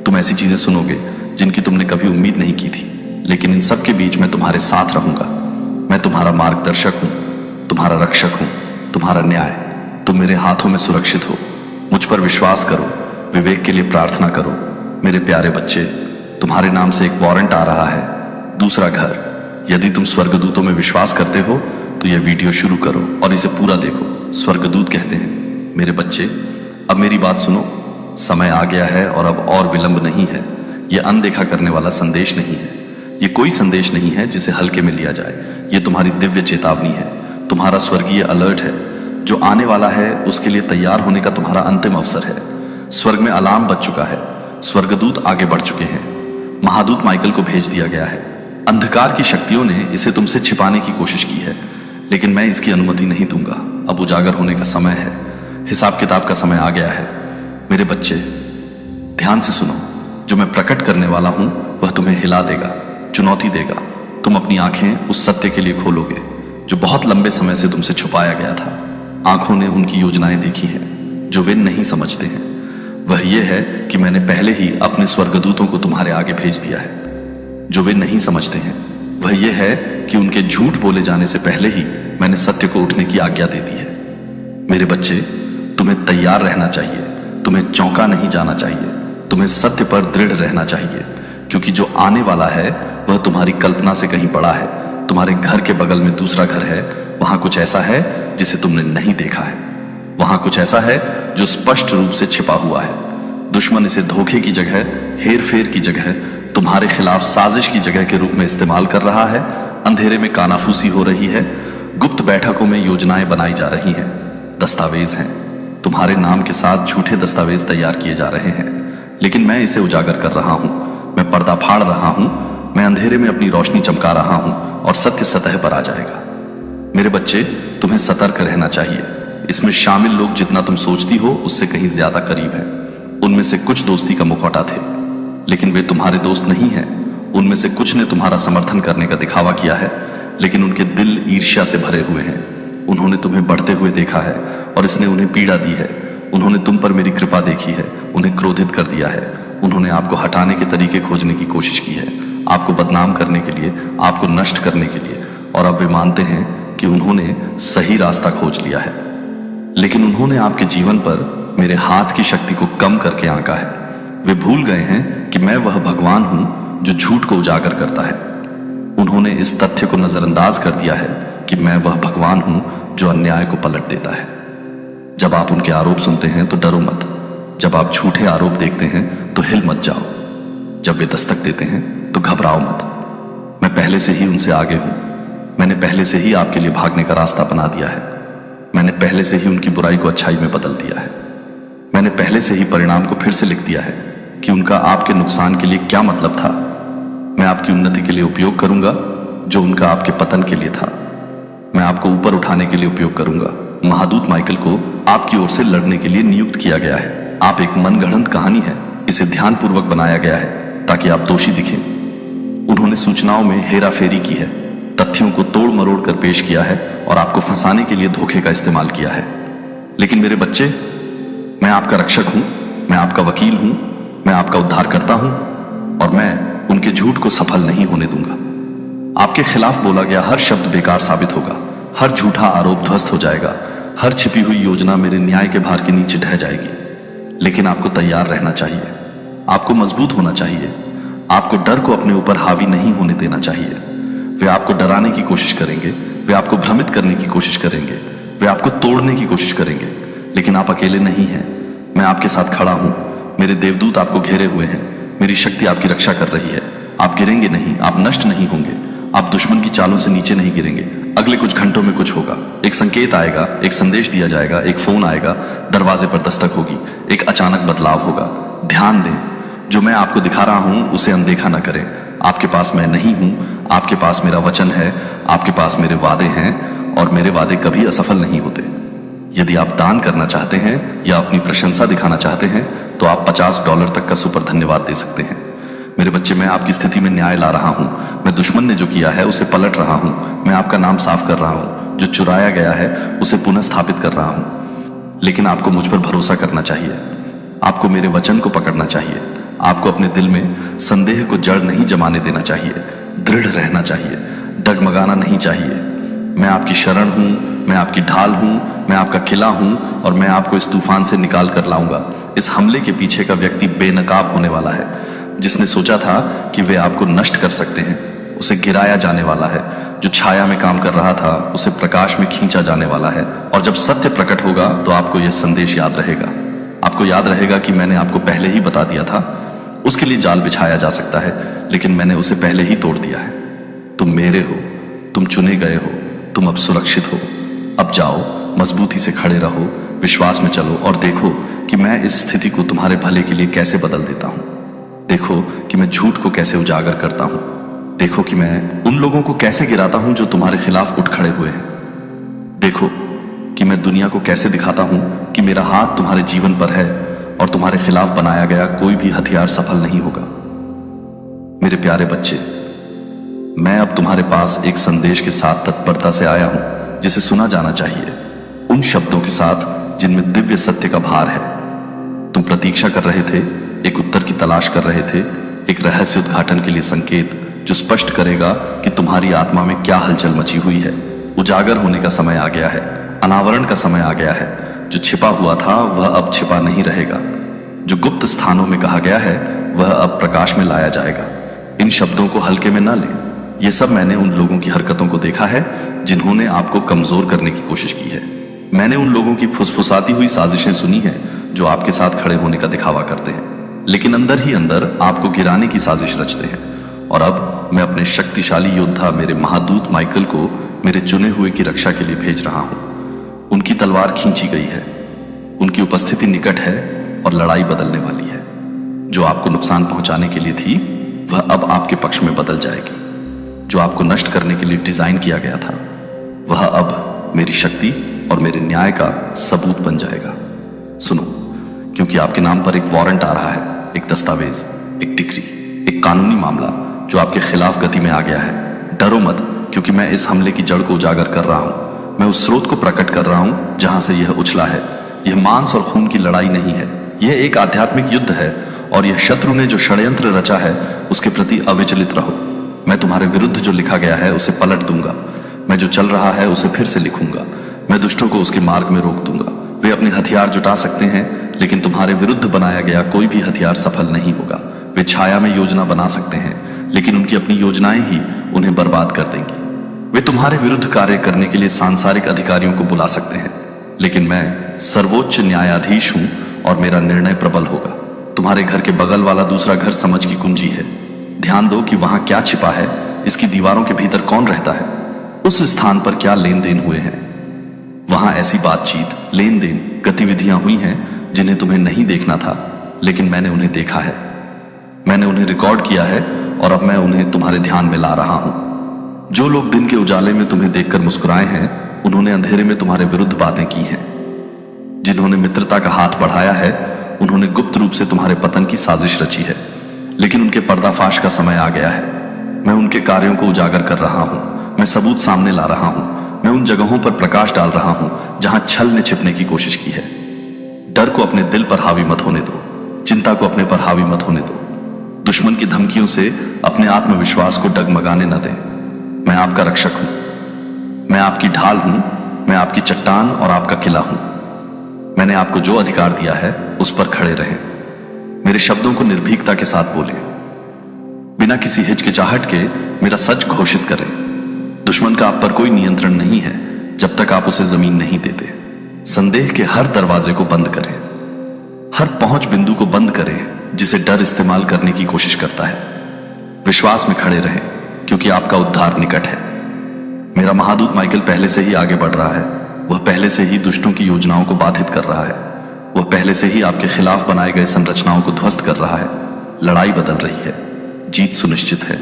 तुम ऐसी चीजें सुनोगे जिनकी तुमने कभी उम्मीद नहीं की थी। लेकिन इन सब के बीच मैं तुम्हारे साथ रहूंगा। मैं तुम्हारा मार्गदर्शक हूं, तुम्हारा रक्षक हूं, तुम्हारा न्याय। तुम मेरे हाथों में सुरक्षित हो। मुझ पर विश्वास करो, विवेक के लिए प्रार्थना करो। मेरे प्यारे बच्चे, तुम्हारे नाम से एक वारंट आ रहा है, दूसरा घर। यदि तुम स्वर्गदूतों में विश्वास करते हो तो यह वीडियो शुरू करो और इसे पूरा देखो। स्वर्गदूत कहते हैं, मेरे बच्चे अब मेरी बात सुनो। समय आ गया है और अब और विलंब नहीं है। यह अनदेखा करने वाला संदेश नहीं है। यह कोई संदेश नहीं है जिसे हल्के में लिया जाए। यह तुम्हारी दिव्य चेतावनी है, तुम्हारा स्वर्गीय अलर्ट है। जो आने वाला है उसके लिए तैयार होने का तुम्हारा अंतिम अवसर है। स्वर्ग में अलार्म बज चुका है, स्वर्गदूत आगे बढ़ चुके हैं। महादूत माइकल को भेज दिया गया है। अंधकार की शक्तियों ने इसे तुमसे छिपाने की कोशिश की है, लेकिन मैं इसकी अनुमति नहीं दूंगा। अब उजागर होने का समय है, हिसाब किताब का समय आ गया है। मेरे बच्चे ध्यान से सुनो, जो मैं प्रकट करने वाला हूं वह तुम्हें हिला देगा, चुनौती देगा। तुम अपनी आंखें उस सत्य के लिए खोलोगे जो बहुत लंबे समय से तुमसे छुपाया गया था। आंखों ने उनकी योजनाएं देखी हैं जो वे नहीं समझते हैं। वह यह है कि मैंने पहले ही अपने स्वर्गदूतों को तुम्हारे आगे भेज दिया है। जो वे नहीं समझते हैं वह यह है कि उनके झूठ बोले जाने से पहले ही मैंने सत्य को उठने की आज्ञा दे दी है। मेरे बच्चे, तुम्हें तैयार रहना चाहिए, तुम्हें चौंका नहीं जाना चाहिए, तुम्हें सत्य पर दृढ़ रहना चाहिए, क्योंकि जो आने वाला है वह तुम्हारी कल्पना से कहीं बड़ा है। तुम्हारे घर के बगल में दूसरा घर है, वहां कुछ ऐसा है जिसे तुमने नहीं देखा है। वहां कुछ ऐसा है जो स्पष्ट रूप से छिपा हुआ है। दुश्मन इसे धोखे की जगह, हेर फेर की जगह, तुम्हारे खिलाफ साजिश की जगह के रूप में इस्तेमाल कर रहा है। अंधेरे में कानाफूसी हो रही है, गुप्त बैठकों में योजनाएं बनाई जा रही हैं, दस्तावेज हैं, तुम्हारे नाम के साथ झूठे दस्तावेज तैयार किए जा रहे हैं। लेकिन मैं इसे उजागर कर रहा हूं, मैं पर्दा फाड़ रहा हूं, मैं अंधेरे में अपनी रोशनी चमका रहा हूं और सत्य सतह पर आ जाएगा। मेरे बच्चे, तुम्हें सतर्क रहना चाहिए। इसमें शामिल लोग जितना तुम सोचती हो उससे कहीं ज्यादा करीब हैं। उनमें से कुछ दोस्ती का मुखौटा थे, लेकिन वे तुम्हारे दोस्त नहीं हैं। उनमें से कुछ ने तुम्हारा समर्थन करने का दिखावा किया है, लेकिन उनके दिल ईर्ष्या से भरे हुए हैं। उन्होंने तुम्हें बढ़ते हुए देखा है और इसने उन्हें पीड़ा दी है। उन्होंने तुम पर मेरी कृपा देखी है, उन्हें क्रोधित कर दिया है। उन्होंने आपको हटाने के तरीके खोजने की कोशिश की है, आपको बदनाम करने के लिए, आपको नष्ट करने के लिए। और अब वे मानते हैं कि उन्होंने सही रास्ता खोज लिया है, लेकिन उन्होंने आपके जीवन पर मेरे हाथ की शक्ति को कम करके आंका है। वे भूल गए हैं कि मैं वह भगवान हूं जो झूठ को उजागर करता है। उन्होंने इस तथ्य को नजरअंदाज कर दिया है कि मैं वह भगवान हूं जो अन्याय को पलट देता है। जब आप उनके आरोप सुनते हैं तो डरो मत। जब आप झूठे आरोप देखते हैं तो हिल मत जाओ। जब वे दस्तक देते हैं तो घबराओ मत। मैं पहले से ही उनसे आगे हूं। मैंने पहले से ही आपके लिए भागने का रास्ता बना दिया है। मैंने पहले से ही उनकी बुराई को अच्छाई में बदल दिया है। मैंने पहले से ही परिणाम को फिर से लिख दिया है कि उनका आपके नुकसान के लिए क्या मतलब था। मैं आपकी उन्नति के लिए उपयोग करूंगा जो उनका आपके पतन के लिए था। मैं आपको ऊपर उठाने के लिए उपयोग करूंगा। महादूत माइकल को आपकी ओर से लड़ने के लिए नियुक्त किया गया है। आप एक मनगढ़ंत कहानी है, इसे ध्यानपूर्वक बनाया गया है ताकि आप दोषी दिखें। उन्होंने सूचनाओं में हेराफेरी की है, तथ्यों को तोड़ मरोड़ कर पेश किया है और आपको फंसाने के लिए धोखे का इस्तेमाल किया है। लेकिन मेरे बच्चे, मैं आपका रक्षक हूं, मैं आपका वकील हूं, मैं आपका उद्धारकर्ता हूं और मैं उनके झूठ को सफल नहीं होने दूंगा। आपके खिलाफ बोला गया हर शब्द बेकार साबित होगा, हर झूठा आरोप ध्वस्त हो जाएगा, हर छिपी हुई योजना मेरे न्याय के भार के नीचे ढह जाएगी। लेकिन आपको तैयार रहना चाहिए, आपको मजबूत होना चाहिए, आपको डर को अपने ऊपर हावी नहीं होने देना चाहिए। वे आपको डराने की कोशिश करेंगे, वे आपको भ्रमित करने की कोशिश करेंगे, वे आपको तोड़ने की कोशिश करेंगे, लेकिन आप अकेले नहीं हैं। मैं आपके साथ खड़ा हूं, मेरे देवदूत आपको घेरे हुए हैं, मेरी शक्ति आपकी रक्षा कर रही है। आप गिरेंगे नहीं, आप नष्ट नहीं होंगे, आप दुश्मन की चालों से नीचे नहीं गिरेंगे। अगले कुछ घंटों में कुछ होगा, एक संकेत आएगा, एक संदेश दिया जाएगा, एक फोन आएगा, दरवाजे पर दस्तक होगी, एक अचानक बदलाव होगा। ध्यान दें, जो मैं आपको दिखा रहा हूं उसे अनदेखा न करें। आपके पास मैं नहीं हूं, आपके पास मेरा वचन है, आपके पास मेरे वादे हैं और मेरे वादे कभी असफल नहीं होते। यदि आप दान करना चाहते हैं या अपनी प्रशंसा दिखाना चाहते हैं तो आप $50 तक का सुपर धन्यवाद दे सकते हैं। मेरे बच्चे, मैं आपकी स्थिति में न्याय ला रहा हूं। मैं दुश्मन ने जो किया है उसे पलट रहा हूं। मैं आपका नाम साफ कर रहा हूं। जो चुराया गया है उसे पुनः स्थापित कर रहा हूं। लेकिन आपको मुझ पर भरोसा करना चाहिए, आपको मेरे वचन को पकड़ना चाहिए, आपको अपने दिल में संदेह को जड़ नहीं जमाने देना चाहिए, दृढ़ रहना चाहिए, डगमगाना नहीं चाहिए। मैं आपकी शरण हूं, मैं आपकी ढाल हूं, मैं आपका किला हूं और मैं आपको इस तूफान से निकाल कर लाऊंगा। इस हमले के पीछे का व्यक्ति बेनकाब होने वाला है। जिसने सोचा था कि वे आपको नष्ट कर सकते हैं उसे गिराया जाने वाला है। जो छाया में काम कर रहा था उसे प्रकाश में खींचा जाने वाला है। और जब सत्य प्रकट होगा तो आपको यह संदेश याद रहेगा। आपको याद रहेगा कि मैंने आपको पहले ही बता दिया था। उसके लिए जाल बिछाया जा सकता है लेकिन मैंने उसे पहले ही तोड़ दिया है। तुम मेरे हो, तुम चुने गए हो, तुम अब सुरक्षित हो। अब जाओ, मजबूती से खड़े रहो, विश्वास में चलो और देखो कि मैं इस स्थिति को तुम्हारे भले के लिए कैसे बदल देता हूं। देखो कि मैं झूठ को कैसे उजागर करता हूं। देखो कि मैं उन लोगों को कैसे गिराता हूं जो तुम्हारे खिलाफ उठ खड़े हुए हैं। देखो कि मैं दुनिया को कैसे दिखाता हूं कि मेरा हाथ तुम्हारे जीवन पर है और तुम्हारे खिलाफ बनाया गया कोई भी हथियार सफल नहीं होगा। मेरे प्यारे बच्चे, मैं अब तुम्हारे पास एक संदेश के साथ तत्परता से आया हूं जिसे सुना जाना चाहिए, उन शब्दों के साथ जिनमें दिव्य सत्य का भार है। तुम प्रतीक्षा कर रहे थे, एक उत्तर की तलाश कर रहे थे, एक रहस्य उद्घाटन के लिए संकेत जो स्पष्ट करेगा कि तुम्हारी आत्मा में क्या हलचल मची हुई है। उजागर होने का समय आ गया है, अनावरण का समय आ गया है। जो छिपा हुआ था वह अब छिपा नहीं रहेगा। जो गुप्त स्थानों में कहा गया है वह अब प्रकाश में लाया जाएगा। इन शब्दों को हल्के में न लें। यह सब मैंने उन लोगों की हरकतों को देखा है जिन्होंने आपको कमजोर करने की कोशिश की है। मैंने उन लोगों की फुसफुसाती हुई साजिशें सुनी हैं जो आपके साथ खड़े होने का दिखावा करते हैं लेकिन अंदर ही अंदर आपको गिराने की साजिश रचते हैं। और अब मैं अपने शक्तिशाली योद्धा मेरे महादूत माइकल को मेरे चुने हुए की रक्षा के लिए भेज रहा हूं। उनकी तलवार खींची गई है, उनकी उपस्थिति निकट है और लड़ाई बदलने वाली है। जो आपको नुकसान पहुंचाने के लिए थी वह अब आपके पक्ष में बदल जाएगी। जो आपको नष्ट करने के लिए डिजाइन किया गया था वह अब मेरी शक्ति और मेरे न्याय का सबूत बन जाएगा। सुनो, क्योंकि आपके नाम पर एक वारंट आ रहा है, एक दस्तावेज, एक डिक्री, एक कानूनी मामला जो आपके खिलाफ गति में आ गया है। डरो मत, क्योंकि मैं इस हमले की जड़ को उजागर कर रहा हूं। मैं उस स्रोत को प्रकट कर रहा हूं जहां से यह उछला है। यह मांस और खून की लड़ाई नहीं है, यह एक आध्यात्मिक युद्ध है और यह शत्रु ने जो षड्यंत्र रचा है उसके प्रति अविचलित रहो। मैं तुम्हारे विरुद्ध जो लिखा गया है उसे पलट दूंगा। मैं जो चल रहा है उसे फिर से लिखूंगा। मैं दुष्टों को उसके मार्ग में रोक दूंगा। वे अपने हथियार जुटा सकते हैं लेकिन तुम्हारे विरुद्ध बनाया गया कोई भी हथियार सफल नहीं होगा। वे छाया में योजना बना सकते हैं लेकिन उनकी अपनी योजनाएं ही उन्हें बर्बाद कर देंगी। वे तुम्हारे विरुद्ध कार्य करने के लिए सांसारिक अधिकारियों को बुला सकते हैं लेकिन मैं सर्वोच्च न्यायाधीश हूं और मेरा निर्णय प्रबल होगा। तुम्हारे घर के बगल वाला दूसरा घर समझ की कुंजी है। ध्यान दो कि वहां क्या छिपा है, इसकी दीवारों के भीतर कौन रहता है। उस स्थान पर क्या लेन देन हुए हैं। वहां ऐसी बातचीत, लेन देन, गतिविधियां हुई हैं जिन्हें तुम्हें नहीं देखना था, लेकिन मैंने उन्हें देखा है। मैंने उन्हें रिकॉर्ड किया है और अब मैं उन्हें तुम्हारे ध्यान में ला रहा हूं। जो लोग दिन के उजाले में तुम्हें देखकर मुस्कुराए हैं, उन्होंने अंधेरे में तुम्हारे विरुद्ध बातें की हैं। जिन्होंने मित्रता का हाथ बढ़ाया है, उन्होंने गुप्त रूप से तुम्हारे पतन की साजिश रची है, लेकिन उनके पर्दाफाश का समय आ गया है। मैं उनके कार्यों को उजागर कर रहा हूं, मैं सबूत सामने ला रहा हूं, मैं उन जगहों पर प्रकाश डाल रहा हूं जहां छल ने छिपने की कोशिश की है। डर को अपने दिल पर हावी मत होने दो, चिंता को अपने पर हावी मत होने दो, दुश्मन की धमकियों से अपने आत्मविश्वास को डगमगाने न दें। मैं आपका रक्षक हूं, मैं आपकी ढाल हूं, मैं आपकी चट्टान और आपका किला हूं। मैंने आपको जो अधिकार दिया है उस पर खड़े रहें। मेरे शब्दों को निर्भीकता के साथ बोलें, बिना किसी हिचकिचाहट के मेरा सच घोषित करें। दुश्मन का आप पर कोई नियंत्रण नहीं है जब तक आप उसे जमीन नहीं देते। संदेह के हर दरवाजे को बंद करें, हर पहुंच बिंदु को बंद करें जिसे डर इस्तेमाल करने की कोशिश करता है। विश्वास में खड़े रहें क्योंकि आपका उद्धार निकट है। मेरा महादूत माइकल पहले से ही आगे बढ़ रहा है। वह पहले से ही दुष्टों की योजनाओं को बाधित कर रहा है। वह पहले से ही आपके खिलाफ बनाए गए संरचनाओं को ध्वस्त कर रहा है। लड़ाई बदल रही है, जीत सुनिश्चित है।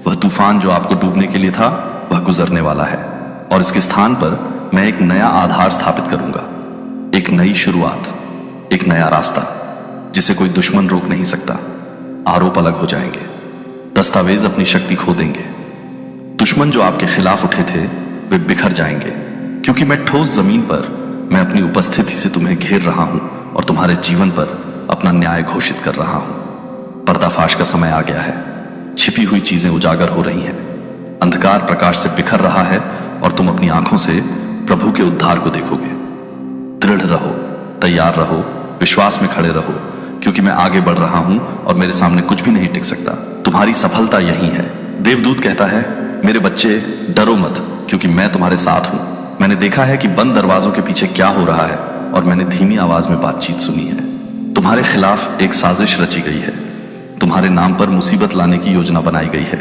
वह तूफान जो आपको डूबने के लिए था, वह गुजरने वाला है और इसके स्थान पर मैं एक नया आधार स्थापित करूंगा, एक नई शुरुआत, एक नया रास्ता जिसे कोई दुश्मन रोक नहीं सकता। आरोप अलग हो जाएंगे, दस्तावेज अपनी शक्ति खो देंगे। दुश्मन जो आपके खिलाफ उठे थे वे बिखर जाएंगे, क्योंकि मैं ठोस जमीन पर मैं अपनी उपस्थिति से तुम्हें घेर रहा हूं और तुम्हारे जीवन पर अपना न्याय घोषित कर रहा हूं। पर्दाफाश का समय आ गया है। छिपी हुई चीजें उजागर हो रही हैं, अंधकार प्रकाश से बिखर रहा है और तुम अपनी आंखों से प्रभु के उद्धार को देखोगे। दृढ़ रहो, तैयार रहो, विश्वास में खड़े रहो, क्योंकि मैं आगे बढ़ रहा हूं और मेरे सामने कुछ भी नहीं टिक सकता। तुम्हारी सफलता यही है। देवदूत कहता है, मेरे बच्चे डरो मत, क्योंकि मैं तुम्हारे साथ हूं। मैंने देखा है कि बंद दरवाजों के पीछे क्या हो रहा है और मैंने धीमी आवाज में बातचीत सुनी है। तुम्हारे खिलाफ एक साजिश रची गई है, तुम्हारे नाम पर मुसीबत लाने की योजना बनाई गई है।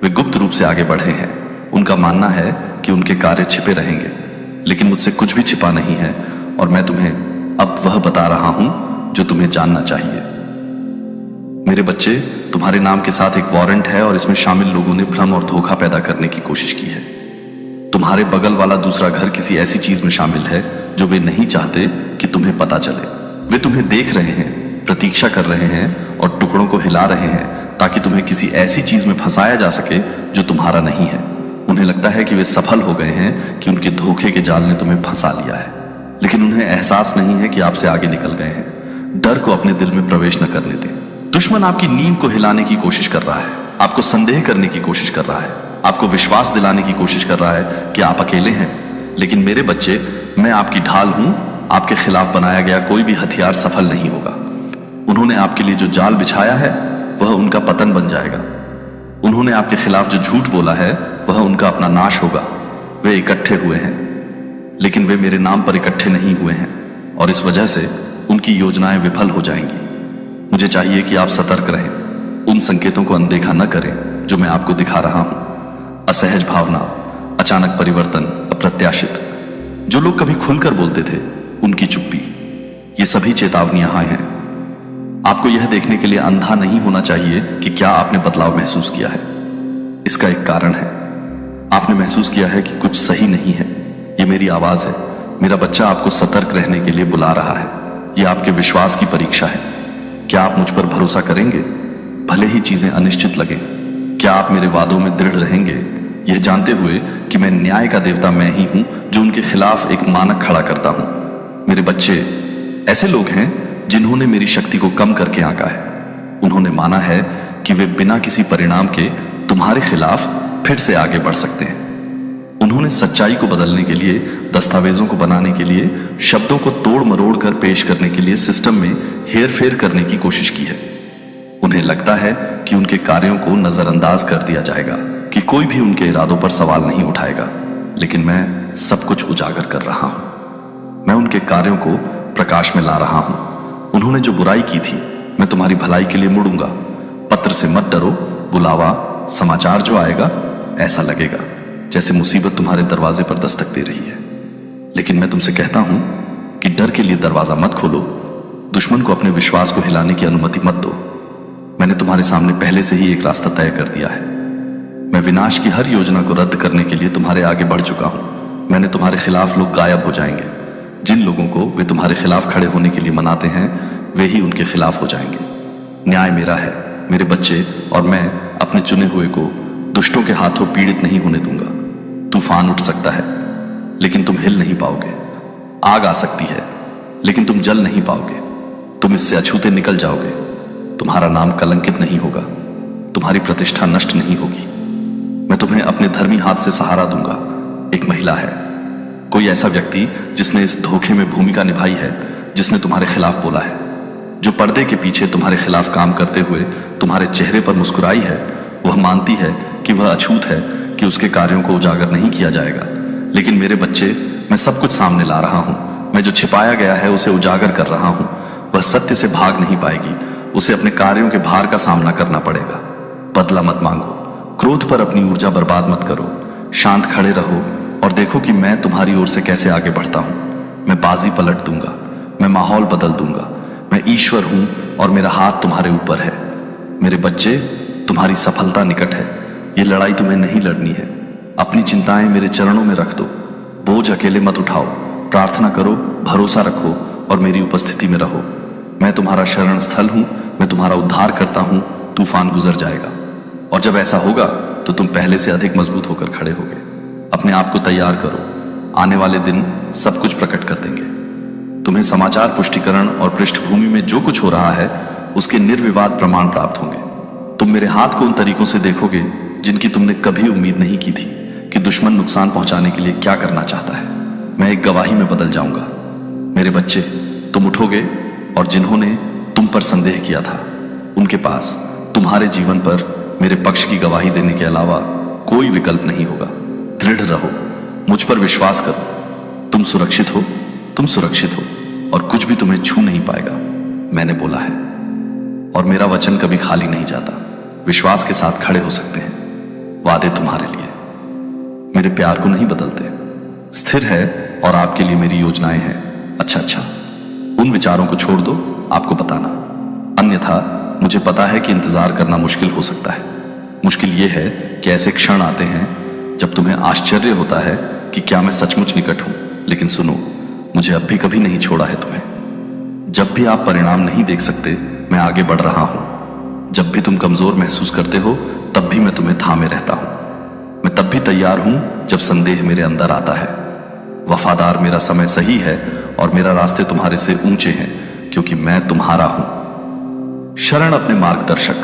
वे गुप्त रूप से आगे बढ़े हैं। उनका मानना है कि उनके कार्य छिपे रहेंगे, लेकिन मुझसे कुछ भी छिपा नहीं है और मैं तुम्हें अब वह बता रहा हूं जो तुम्हें जानना चाहिए। मेरे बच्चे, तुम्हारे नाम के साथ एक वारंट है और इसमें शामिल लोगों ने भ्रम और धोखा पैदा करने की कोशिश की है। तुम्हारे बगल वाला दूसरा घर किसी ऐसी चीज में शामिल है जो वे नहीं चाहते कि तुम्हें पता चले। वे तुम्हें देख रहे हैं, प्रतीक्षा कर रहे हैं और टुकड़ों को हिला रहे हैं ताकि तुम्हें किसी ऐसी चीज में फंसाया जा सके जो तुम्हारा नहीं है। उन्हें लगता है कि वे सफल हो गए हैं, कि उनके धोखे के जाल ने तुम्हें फंसा लिया है, लेकिन उन्हें एहसास नहीं है कि आपसे आगे निकल गए हैं। डर को अपने दिल में प्रवेश न करने दें। दुश्मन आपकी नींव को हिलाने की कोशिश कर रहा है, आपको संदेह करने की कोशिश कर रहा है, आपको विश्वास दिलाने की कोशिश कर रहा है कि आप अकेले हैं। लेकिन मेरे बच्चे, मैं आपकी ढाल हूं। आपके खिलाफ बनाया गया कोई भी हथियार सफल नहीं होगा। उन्होंने आपके लिए जो जाल बिछाया है वह उनका पतन बन जाएगा। उन्होंने आपके खिलाफ जो झूठ बोला है वह उनका अपना नाश होगा। वे इकट्ठे हुए हैं, लेकिन वे मेरे नाम पर इकट्ठे नहीं हुए हैं और इस वजह से उनकी योजनाएं विफल हो जाएंगी। मुझे चाहिए कि आप सतर्क रहें, उन संकेतों को अनदेखा न करें जो मैं आपको दिखा रहा हूं। असहज भावना, अचानक परिवर्तन, अप्रत्याशित। जो लोग कभी खुलकर बोलते थे, उनकी चुप्पी, ये सभी चेतावनियां हैं। आपको यह देखने के लिए अंधा नहीं होना चाहिए कि क्या आपने बदलाव महसूस किया है। इसका एक कारण है, आपने महसूस किया है कि कुछ सही नहीं है। ये मेरी आवाज है। मेरा बच्चा आपको सतर्क रहने के लिए बुला रहा है। यह आपके विश्वास की परीक्षा है। क्या आप मुझ पर भरोसा करेंगे, भले ही चीजें अनिश्चित लगें? क्या आप मेरे वादों में दृढ़ रहेंगे, यह जानते हुए कि मैं न्याय का देवता मैं ही हूं जो उनके खिलाफ एक मानक खड़ा करता हूं? मेरे बच्चे, ऐसे लोग हैं जिन्होंने मेरी शक्ति को कम करके आंका है। उन्होंने माना है कि वे बिना किसी परिणाम के तुम्हारे खिलाफ फिर से आगे बढ़ सकते हैं। उन्होंने सच्चाई को बदलने के लिए, दस्तावेजों को बनाने के लिए, शब्दों को तोड़ मरोड़ कर पेश करने के लिए सिस्टम में हेरफेर करने की कोशिश की है। उन्हें लगता है कि उनके कार्यों को नजरअंदाज कर दिया जाएगा, कि कोई भी उनके इरादों पर सवाल नहीं उठाएगा। लेकिन मैं सब कुछ उजागर कर रहा हूं। मैं उनके कार्यों को प्रकाश में ला रहा हूं। उन्होंने जो बुराई की थी, मैं तुम्हारी भलाई के लिए मुड़ूंगा। पत्र से मत डरो, बुलावा, समाचार जो आएगा, ऐसा लगेगा जैसे मुसीबत तुम्हारे दरवाजे पर दस्तक दे रही है। लेकिन मैं तुमसे कहता हूं कि डर के लिए दरवाजा मत खोलो, दुश्मन को अपने विश्वास को हिलाने की अनुमति मत दो। मैंने तुम्हारे सामने पहले से ही एक रास्ता तय कर दिया है। मैं विनाश की हर योजना को रद्द करने के लिए तुम्हारे आगे बढ़ चुका हूं। मैंने तुम्हारे खिलाफ लोग गायब हो जाएंगे। जिन लोगों को वे तुम्हारे खिलाफ खड़े होने के लिए मनाते हैं, वे ही उनके खिलाफ हो जाएंगे। न्याय मेरा है, मेरे बच्चे, और मैं अपने चुने हुए को दुष्टों के हाथों पीड़ित नहीं होने दूंगा। तूफान उठ सकता है, लेकिन तुम हिल नहीं पाओगे। आग आ सकती है, लेकिन तुम जल नहीं पाओगे। तुम इससे अछूते निकल जाओगे। तुम्हारा नाम कलंकित नहीं होगा, तुम्हारी प्रतिष्ठा नष्ट नहीं होगी। मैं तुम्हें अपने धर्मी हाथ से सहारा दूंगा। एक महिला है, कोई ऐसा व्यक्ति जिसने इस धोखे में भूमिका निभाई है, जिसने तुम्हारे खिलाफ बोला है, जो पर्दे के पीछे तुम्हारे खिलाफ काम करते हुए तुम्हारे चेहरे पर मुस्कुराई है। वह मानती है कि वह अछूत है, कि उसके कार्यों को उजागर नहीं किया जाएगा। लेकिन मेरे बच्चे, मैं सब कुछ सामने ला रहा हूं। मैं जो छिपाया गया है उसे उजागर कर रहा हूं। वह सत्य से भाग नहीं पाएगी, उसे अपने कार्यों के भार का सामना करना पड़ेगा। बदला मत मांगो, क्रोध पर अपनी ऊर्जा बर्बाद मत करो। शांत खड़े रहो और देखो कि मैं तुम्हारी ओर से कैसे आगे बढ़ता हूं। मैं बाजी पलट दूंगा, मैं माहौल बदल दूंगा। मैं ईश्वर हूं और मेरा हाथ तुम्हारे ऊपर है। मेरे बच्चे, तुम्हारी सफलता निकट है। ये लड़ाई तुम्हें नहीं लड़नी है। अपनी चिंताएं मेरे चरणों में रख दो। बोझ अकेले मत उठाओ। प्रार्थना करो, भरोसा रखो और मेरी उपस्थिति में रहो। मैं तुम्हारा शरण स्थल हूं, मैं तुम्हारा उद्धार करता हूं। तूफान गुजर जाएगा, और जब ऐसा होगा तो तुम पहले से अधिक मजबूत होकर खड़े होगे। अपने आप को तैयार करो, आने वाले दिन सब कुछ प्रकट कर देंगे। तुम्हें समाचार पुष्टिकरण और पृष्ठभूमि में जो कुछ हो रहा है उसके निर्विवाद प्रमाण प्राप्त होंगे। तुम मेरे हाथ को उन तरीकों से देखोगे जिनकी तुमने कभी उम्मीद नहीं की थी, कि दुश्मन नुकसान पहुंचाने के लिए क्या करना चाहता है। मैं एक गवाही में बदल जाऊंगा। मेरे बच्चे, तुम उठोगे और जिन्होंने तुम पर संदेह किया था, उनके पास तुम्हारे जीवन पर मेरे पक्ष की गवाही देने के अलावा कोई विकल्प नहीं होगा। दृढ़ रहो, मुझ पर विश्वास करो। तुम सुरक्षित हो, तुम सुरक्षित हो, और कुछ भी तुम्हें छू नहीं पाएगा। मैंने बोला है, और मेरा वचन कभी खाली नहीं जाता। विश्वास के साथ खड़े हो सकते हैं। वादे तुम्हारे लिए, मेरे प्यार को नहीं बदलते। स्थिर है और आपके लिए मेरी योजनाएं हैं। अच्छा, उन विचारों को छोड़ दो, आपको बताना। अन्यथा मुझे पता है कि इंतजार करना मुश्किल हो सकता है। मुश्किल यह है कि ऐसे क्षण आते हैं जब तुम्हें आश्चर्य होता है कि क्या मैं सचमुच निकट हूं। लेकिन सुनो, मुझे अब भी कभी नहीं छोड़ा है तुम्हें। जब भी आप परिणाम नहीं देख सकते, मैं आगे बढ़ रहा हूं। जब भी तुम कमजोर महसूस करते हो, तब भी मैं तुम्हें थामे रहता हूं। मैं तब भी तैयार हूं जब संदेह मेरे अंदर आता है। वफादार, मेरा समय सही है और मेरा रास्ते तुम्हारे से ऊंचे हैं, क्योंकि मैं तुम्हारा हूं। शरण अपने मार्गदर्शक,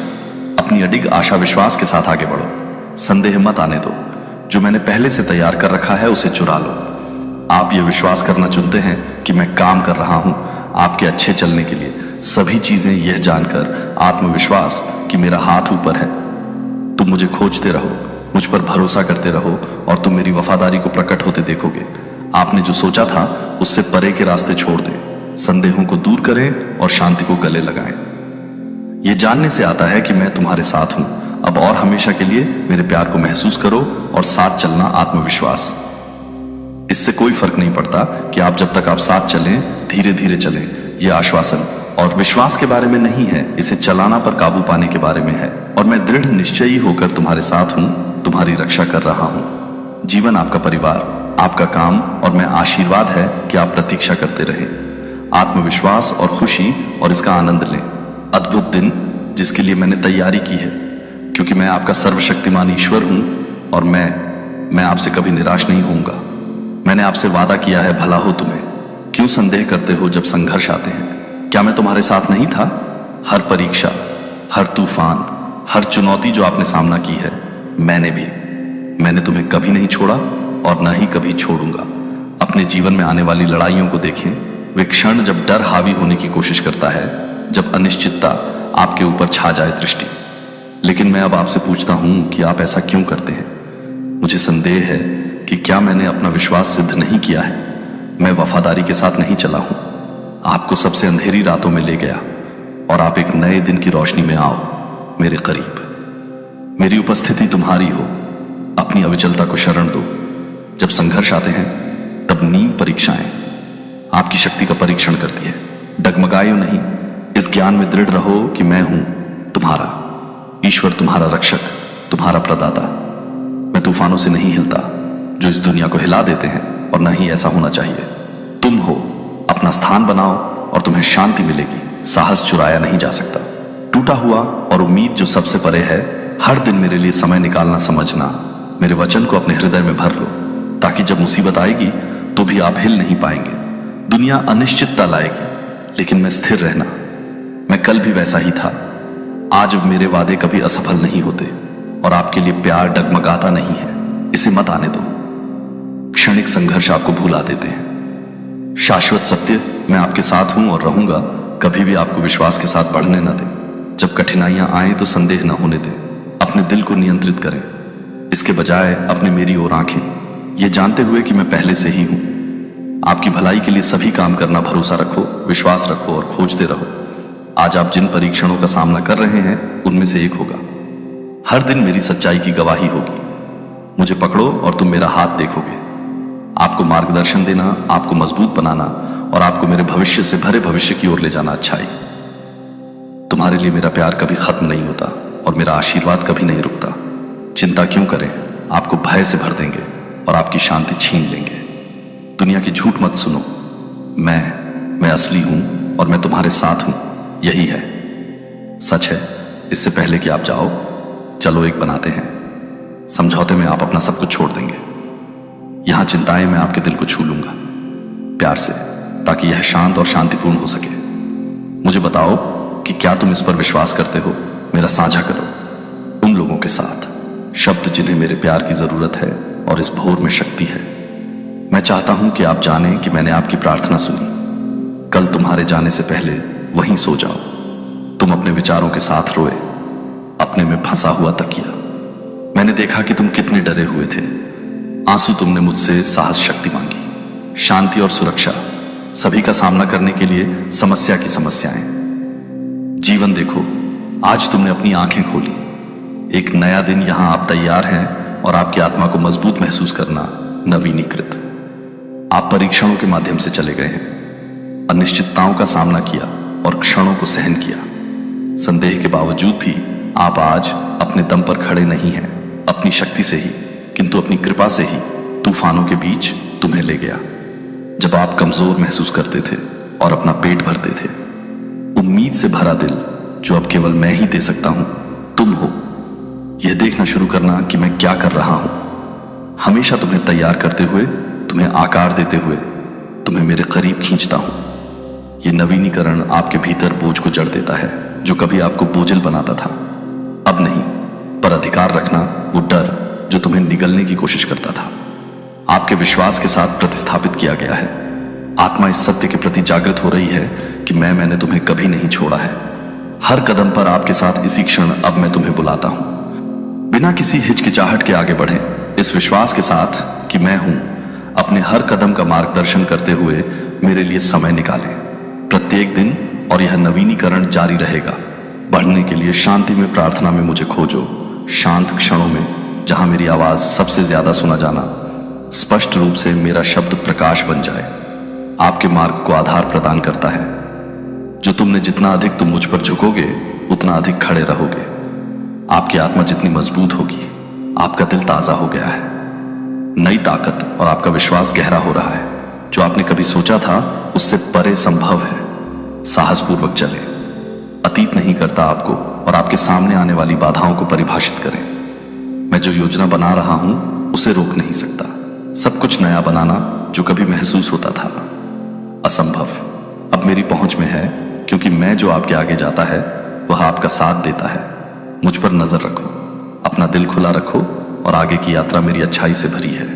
अपनी अडिग आशा विश्वास के साथ आगे बढ़ो। संदेह मत आने दो। जो मैंने पहले से तैयार कर रखा है उसे चुरा लो। आप ये विश्वास करना चुनते हैं कि मैं काम कर रहा हूं आपके अच्छे चलने के लिए। सभी चीजें यह जानकर आत्मविश्वास कि मेरा हाथ ऊपर है। तुम मुझे खोजते रहो, मुझ पर भरोसा करते रहो, और तुम मेरी वफादारी को प्रकट होते देखोगे। आपने जो सोचा था उससे परे के रास्ते छोड़ दें, संदेहों को दूर करें और शांति को गले लगाएं। यह जानने से आता है कि मैं तुम्हारे साथ हूं। अब और हमेशा के लिए मेरे प्यार को महसूस करो और साथ चलना आत्मविश्वास। इससे कोई फर्क नहीं पड़ता कि आप जब तक आप साथ चलें, धीरे धीरे चलें। यह आश्वासन और विश्वास के बारे में नहीं है, इसे चलाना पर काबू पाने के बारे में है। और मैं दृढ़ निश्चयी होकर तुम्हारे साथ हूं, तुम्हारी रक्षा कर रहा हूं। जीवन आपका परिवार, आपका काम, और मैं आशीर्वाद है कि आप प्रतीक्षा करते रहें। आत्मविश्वास और खुशी और इसका आनंद लें। अद्भुत दिन जिसके लिए मैंने तैयारी की है, क्योंकि मैं आपका सर्वशक्तिमान ईश्वर हूं और मैं आपसे कभी निराश नहीं होऊंगा। मैंने आपसे वादा किया है भला हो तुम्हें। क्यों संदेह करते हो जब संघर्ष आते हैं? क्या मैं तुम्हारे साथ नहीं था? हर परीक्षा, हर तूफान, हर चुनौती जो आपने सामना की है, मैंने तुम्हें कभी नहीं छोड़ा और न ही कभी छोड़ूंगा। अपने जीवन में आने वाली लड़ाइयों को देखें। वे क्षण जब डर हावी होने की कोशिश करता है, जब अनिश्चितता आपके ऊपर छा जाए दृष्टि। लेकिन मैं अब आपसे पूछता हूं कि आप ऐसा क्यों करते हैं? मुझे संदेह है कि क्या मैंने अपना विश्वास सिद्ध नहीं किया है। मैं वफादारी के साथ नहीं चला हूं। आपको सबसे अंधेरी रातों में ले गया और आप एक नए दिन की रोशनी में आओ मेरे करीब। मेरी उपस्थिति तुम्हारी हो, अपनी अविचलता को शरण दो। जब संघर्ष आते हैं तब नींव परीक्षाएं आपकी शक्ति का परीक्षण करती है। डगमगायो नहीं, इस ज्ञान में दृढ़ रहो कि मैं हूं तुम्हारा ईश्वर, तुम्हारा रक्षक, तुम्हारा प्रदाता। मैं तूफानों से नहीं हिलता जो इस दुनिया को हिला देते हैं, और न ही ऐसा होना चाहिए। तुम हो, अपना स्थान बनाओ और तुम्हें शांति मिलेगी। साहस चुराया नहीं जा सकता। टूटा हुआ और उम्मीद जो सबसे परे है, हर दिन मेरे लिए समय निकालना समझना। मेरे वचन को अपने हृदय में भर लो, ताकि जब मुसीबत आएगी तो भी आप हिल नहीं पाएंगे। दुनिया अनिश्चितता लाएगी, लेकिन मैं स्थिर रहना। मैं कल भी वैसा ही था। आज मेरे वादे कभी असफल नहीं होते, और आपके लिए प्यार डगमगाता नहीं है। इसे मत आने दो। क्षणिक संघर्ष आपको भुला देते हैं। शाश्वत सत्य, मैं आपके साथ हूं और रहूंगा। कभी भी आपको विश्वास के साथ बढ़ने न दें। जब कठिनाइयां आए तो संदेह न होने दें। अपने दिल को नियंत्रित करें, इसके बजाय अपने मेरी ओर आंखें, ये जानते हुए कि मैं पहले से ही हूं। आपकी भलाई के लिए सभी काम करना। भरोसा रखो, विश्वास रखो और खोजते रहो। आज आप जिन परीक्षणों का सामना कर रहे हैं, उनमें से एक होगा। हर दिन मेरी सच्चाई की गवाही होगी। मुझे पकड़ो और तुम मेरा हाथ देखोगे। आपको मार्गदर्शन देना, आपको मजबूत बनाना और आपको मेरे भविष्य से भरे भविष्य की ओर ले जाना अच्छाई। तुम्हारे लिए मेरा प्यार कभी खत्म नहीं होता और मेरा आशीर्वाद कभी नहीं रुकता। चिंता क्यों करें, आपको भय से भर देंगे और आपकी शांति छीन लेंगे। दुनिया की झूठ मत सुनो। मैं असली हूं और मैं तुम्हारे साथ हूं। यही है सच है। इससे पहले कि आप जाओ, चलो एक बनाते हैं। समझौते में आप अपना सब कुछ छोड़ देंगे। यहां चिंताएं मैं आपके दिल को छू लूंगा प्यार से, ताकि यह शांत और शांतिपूर्ण हो सके। मुझे बताओ कि क्या तुम इस पर विश्वास करते हो। मेरा साझा करो उन लोगों के साथ शब्द जिन्हें मेरे प्यार की जरूरत है और इस भोर में शक्ति है। मैं चाहता हूं कि आप जानें कि मैंने आपकी प्रार्थना सुनी। कल तुम्हारे जाने से पहले वहीं सो जाओ। तुम अपने विचारों के साथ रोए, अपने में फंसा हुआ तकिया। मैंने देखा कि तुम कितने डरे हुए थे। आंसू तुमने मुझसे साहस शक्ति मांगी, शांति और सुरक्षा, सभी का सामना करने के लिए समस्या की समस्याएं। जीवन देखो, आज तुमने अपनी आंखें खोली। एक नया दिन यहां आप तैयार हैं और आपकी आत्मा को मजबूत महसूस करना नवीनीकृत। आप परीक्षणों के माध्यम से चले गए हैं, अनिश्चितताओं का सामना किया और क्षणों को सहन किया। संदेह के बावजूद भी आप आज अपने दम पर खड़े नहीं हैं, अपनी शक्ति से ही, किंतु अपनी कृपा से ही तूफानों के बीच तुम्हें ले गया। जब आप कमजोर महसूस करते थे और अपना पेट भरते थे, उम्मीद से भरा दिल जो अब केवल मैं ही दे सकता हूं, तुम हो। यह देखना शुरू करना कि मैं क्या कर रहा हूं, हमेशा तुम्हें तैयार करते हुए, तुम्हें आकार देते हुए, तुम्हें मेरे करीब खींचता हूं। यह नवीनीकरण आपके भीतर बोझ को जड़ देता है, जो कभी आपको बोझिल बनाता था। अब नहीं, पर अधिकार रखना वो डर जो तुम्हें निगलने की कोशिश करता था, आपके विश्वास के साथ प्रतिस्थापित किया गया है। आत्मा इस सत्य के प्रति जागृत हो रही है कि मैंने तुम्हें कभी नहीं छोड़ा है। हर कदम पर आपके साथ इसी क्षण अब मैं तुम्हें बुलाता हूं। बिना किसी हिचकिचाहट के आगे बढ़ें, इस विश्वास के साथ कि मैं हूं। अपने हर कदम का मार्गदर्शन करते हुए मेरे लिए समय निकालें प्रत्येक दिन, और यह नवीनीकरण जारी रहेगा। बढ़ने के लिए शांति में, प्रार्थना में मुझे खोजो। शांत क्षणों में, जहां मेरी आवाज सबसे ज्यादा सुना जाना, स्पष्ट रूप से मेरा शब्द प्रकाश बन जाए, आपके मार्ग को आधार प्रदान करता है। जो तुमने जितना अधिक तुम मुझ पर झुकोगे, उतना अधिक खड़े रहोगे। आपकी आत्मा जितनी मजबूत होगी, आपका दिल ताजा हो गया है। नई ताकत और आपका विश्वास गहरा हो रहा है। जो आपने कभी सोचा था उससे परे संभव है। साहसपूर्वक चले। अतीत नहीं करता आपको और आपके सामने आने वाली बाधाओं को परिभाषित करें। मैं जो योजना बना रहा हूं उसे रोक नहीं सकता। सब कुछ नया बनाना जो कभी महसूस होता था असंभव, अब मेरी पहुंच में है, क्योंकि मैं जो आपके आगे जाता है वह आपका साथ देता है। मुझ पर नजर रखो, अपना दिल खुला रखो और आगे की यात्रा मेरी अच्छाई से भरी है।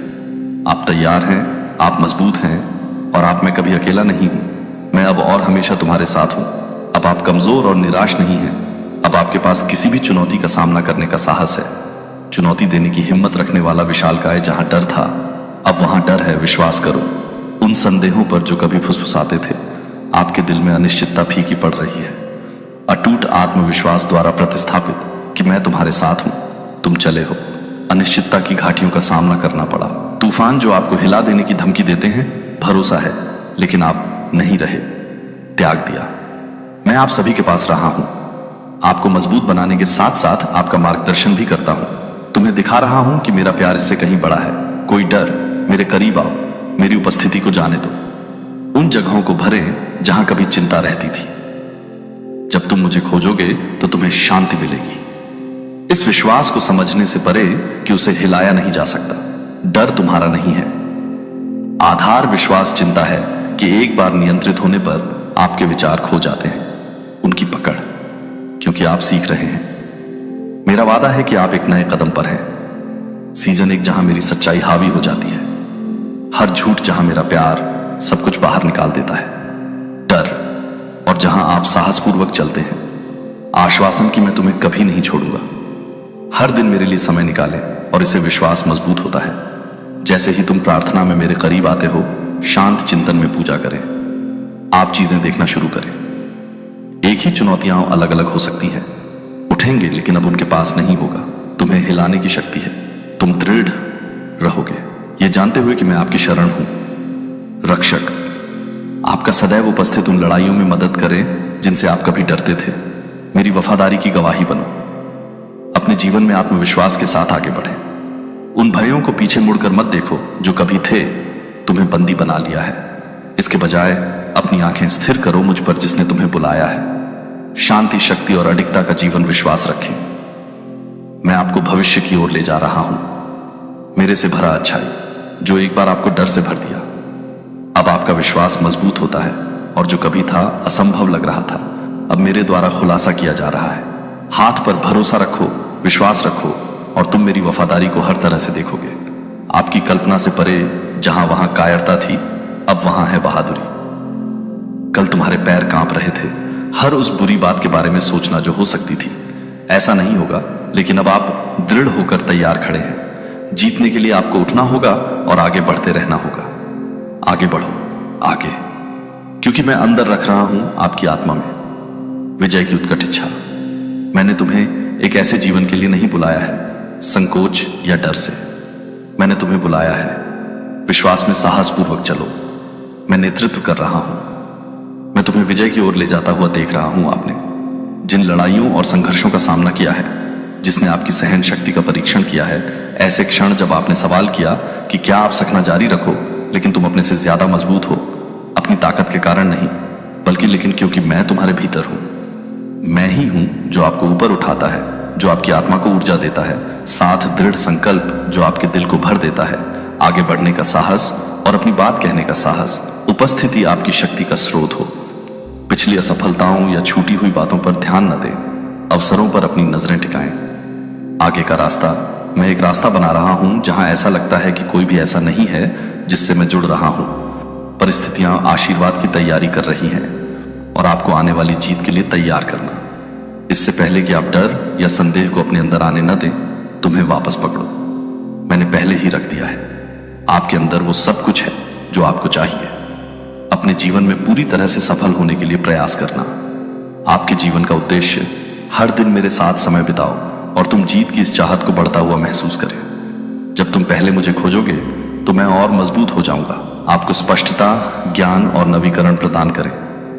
आप तैयार हैं, आप मजबूत हैं और आप में कभी अकेला नहीं हूं। मैं अब और हमेशा तुम्हारे साथ हूं। अब आप कमजोर और निराश नहीं हैं। अब आपके पास किसी भी चुनौती का सामना करने का साहस है। चुनौती देने की हिम्मत रखने वाला विशालकाय जहां डर था, अब वहां डर है। विश्वास करो उन संदेहों पर जो कभी फुसफुसाते थे। आपके दिल में अनिश्चितता फीकी पड़ रही है। अटूट आत्मविश्वास द्वारा प्रतिस्थापित कि मैं तुम्हारे साथ हूं। तुम चले हो, अनिश्चितता की घाटियों का सामना करना पड़ा। तूफान जो आपको हिला देने की धमकी देते हैं, भरोसा है, लेकिन आप नहीं रहे, त्याग दिया। मैं आप सभी के पास रहा हूं, आपको मजबूत बनाने के साथ साथ आपका मार्गदर्शन भी करता हूं। तुम्हें दिखा रहा हूं कि मेरा प्यार इससे कहीं बड़ा है। कोई डर, मेरे करीब आओ, मेरी उपस्थिति को जाने दो। उन जगहों को भरें जहां कभी चिंता रहती थी। जब तुम मुझे खोजोगे तो तुम्हें शांति मिलेगी। इस विश्वास को समझने से परे कि उसे हिलाया नहीं जा सकता। डर तुम्हारा नहीं है, आधार विश्वास चिंता है कि एक बार नियंत्रित होने पर आपके विचार खो जाते हैं उनकी पकड़, क्योंकि आप सीख रहे हैं। मेरा वादा है कि आप एक नए कदम पर हैं। सीजन 1 जहां मेरी सच्चाई हावी हो जाती है, हर झूठ जहां मेरा प्यार सब कुछ बाहर निकाल देता है, डर, और जहां आप साहसपूर्वक चलते हैं, आश्वासन कि मैं तुम्हें कभी नहीं छोड़ूंगा। हर दिन मेरे लिए समय निकालें और इसे विश्वास मजबूत होता है। जैसे ही तुम प्रार्थना में मेरे करीब आते हो, शांत चिंतन में पूजा करें, आप चीजें देखना शुरू करें। एक ही चुनौतियां अलग अलग हो सकती हैं, उठेंगे, लेकिन अब उनके पास नहीं होगा। तुम्हें हिलाने की शक्ति है, तुम दृढ़ रहोगे, ये जानते हुए कि मैं आपकी शरण हूं, रक्षक, आपका सदैव उपस्थित उन लड़ाइयों में मदद करें जिनसे आप कभी डरते थे। मेरी वफादारी की गवाही बनो। अपने जीवन में आत्मविश्वास के साथ आगे बढ़ें। उन भयों को पीछे मुड़कर मत देखो जो कभी थे, तुम्हें बंदी बना लिया है। इसके बजाय अपनी आंखें स्थिर करो मुझ पर जिसने तुम्हें बुलाया है। शांति, शक्ति और अडिगता का जीवन विश्वास रखें। मैं आपको भविष्य की ओर ले जा रहा हूं, मेरे से भरा अच्छाई जो एक बार आपको डर से भर दिया। अब आपका विश्वास मजबूत होता है और जो कभी था असंभव लग रहा था, अब मेरे द्वारा खुलासा किया जा रहा है। हाथ पर भरोसा रखो, विश्वास रखो, और तुम मेरी वफादारी को हर तरह से देखोगे। आपकी कल्पना से परे जहां वहां कायरता थी, अब वहां है बहादुरी। कल तुम्हारे पैर कांप रहे थे हर उस बुरी बात के बारे में सोचना जो हो सकती थी। ऐसा नहीं होगा, लेकिन अब आप दृढ़ होकर तैयार खड़े हैं। जीतने के लिए आपको उठना होगा और आगे बढ़ते रहना होगा। आगे बढ़ो, आगे, क्योंकि मैं अंदर रख रहा हूं आपकी आत्मा में विजय की उत्कट इच्छा। मैंने तुम्हें एक ऐसे जीवन के लिए नहीं बुलाया है संकोच या डर से। मैंने तुम्हें बुलाया है विश्वास में। साहसपूर्वक चलो, मैं नेतृत्व कर रहा हूं। मैं तुम्हें विजय की ओर ले जाता हुआ देख रहा हूं। आपने जिन लड़ाइयों और संघर्षों का सामना किया है, जिसने आपकी सहन शक्ति का परीक्षण किया है, ऐसे क्षण जब आपने सवाल किया कि क्या आप सकना जारी रखो, लेकिन तुम अपने से ज्यादा मजबूत हो, अपनी ताकत के कारण नहीं, बल्कि लेकिन क्योंकि मैं तुम्हारे भीतर हूं। मैं ही हूं जो आपको ऊपर उठाता है, जो आपकी आत्मा को ऊर्जा देता है, साथ दृढ़ संकल्प जो आपके दिल को भर देता है, आगे बढ़ने का साहस और अपनी बात कहने का साहस, उपस्थिति आपकी शक्ति का स्रोत हो। पिछली असफलताओं या छूटी हुई बातों पर ध्यान न दें, अवसरों पर अपनी नजरें टिकाएं। आगे का रास्ता, मैं एक रास्ता बना रहा हूं जहां ऐसा लगता है कि कोई भी ऐसा नहीं है जिससे मैं जुड़ रहा हूं। परिस्थितियां आशीर्वाद की तैयारी कर रही हैं और आपको आने वाली जीत के लिए तैयार करना। इससे पहले कि आप डर या संदेह को अपने अंदर आने न दें, तुम्हें वापस पकड़ो। मैंने पहले ही रख दिया है। आपके अंदर वो सब कुछ है जो आपको चाहिए। अपने जीवन में पूरी तरह से सफल होने के लिए प्रयास करना। आपके जीवन का उद्देश्य हर दिन मेरे साथ समय बिताओ और तुम जीत की इस चाहत को बढ़ता हुआ महसूस करें। जब तुम पहले मुझे खोजोगे तो मैं और मजबूत हो जाऊंगा। आपको स्पष्टता, ज्ञान और नवीकरण प्रदान करें।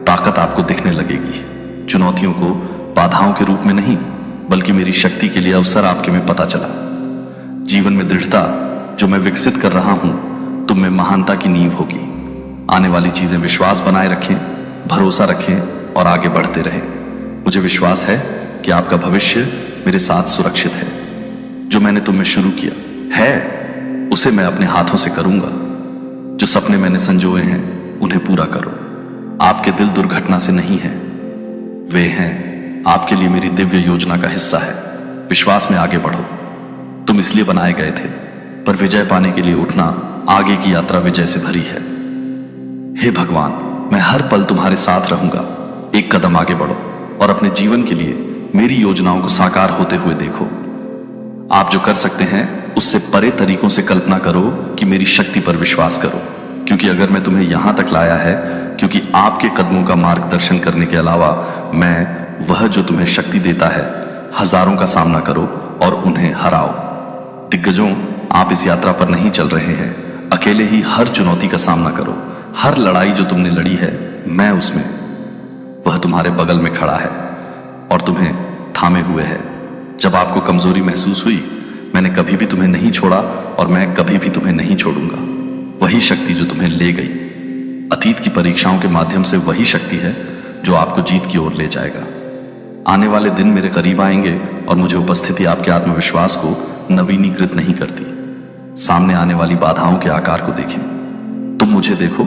ताकत आपको दिखने लगेगी। चुनौतियों को बाधाओं के रूप में नहीं, बल्कि मेरी शक्ति के लिए अवसर आपके में पता चला। जीवन में दृढ़ता जो मैं विकसित कर रहा हूं, तुम में महानता की नींव होगी। आने वाली चीजें विश्वास बनाए रखें, भरोसा रखें और आगे बढ़ते रहें। मुझे विश्वास है कि आपका भविष्य मेरे साथ सुरक्षित है। जो मैंने तुम में शुरू किया है, उसे मैं अपने हाथों से करूंगा। जो सपने मैंने संजोए हैं, उन्हें पूरा करो। आपके दिल दुर्घटना से नहीं है, वे हैं आपके लिए मेरी दिव्य योजना का हिस्सा है। विश्वास में आगे बढ़ो। तुम इसलिए बनाए गए थे, पर विजय पाने के लिए उठना, आगे की यात्रा विजय से भरी है। हे भगवान, मैं हर पल तुम्हारे साथ रहूंगा। एक कदम आगे बढ़ो और अपने जीवन के लिए मेरी योजनाओं को साकार होते हुए देखो। आप जो कर सकते हैं उससे परे तरीकों से कल्पना करो कि मेरी शक्ति पर विश्वास करो। क्योंकि अगर मैं तुम्हें यहां तक लाया है, क्योंकि आपके कदमों का मार्गदर्शन करने के अलावा मैं वह जो तुम्हें शक्ति देता है, हजारों का सामना करो और उन्हें हराओ। दिग्गजों, आप इस यात्रा पर नहीं चल रहे हैं। अकेले ही हर चुनौती का सामना करो। हर लड़ाई जो तुमने लड़ी है, मैं उसमें, वह तुम्हारे बगल में खड़ा है और तुम्हें थामे हुए है। जब आपको कमजोरी महसूस हुई, मैंने कभी भी तुम्हें नहीं छोड़ा और मैं कभी भी तुम्हें नहीं छोड़ूंगा। वही शक्ति जो तुम्हें ले गई अतीत की परीक्षाओं के माध्यम से, वही शक्ति है जो आपको जीत की ओर ले जाएगा। आने वाले दिन मेरे करीब आएंगे और मुझे उपस्थिति आपके आत्मविश्वास को नवीनीकृत नहीं करती। सामने आने वाली बाधाओं के आकार को देखें। तुम मुझे देखो,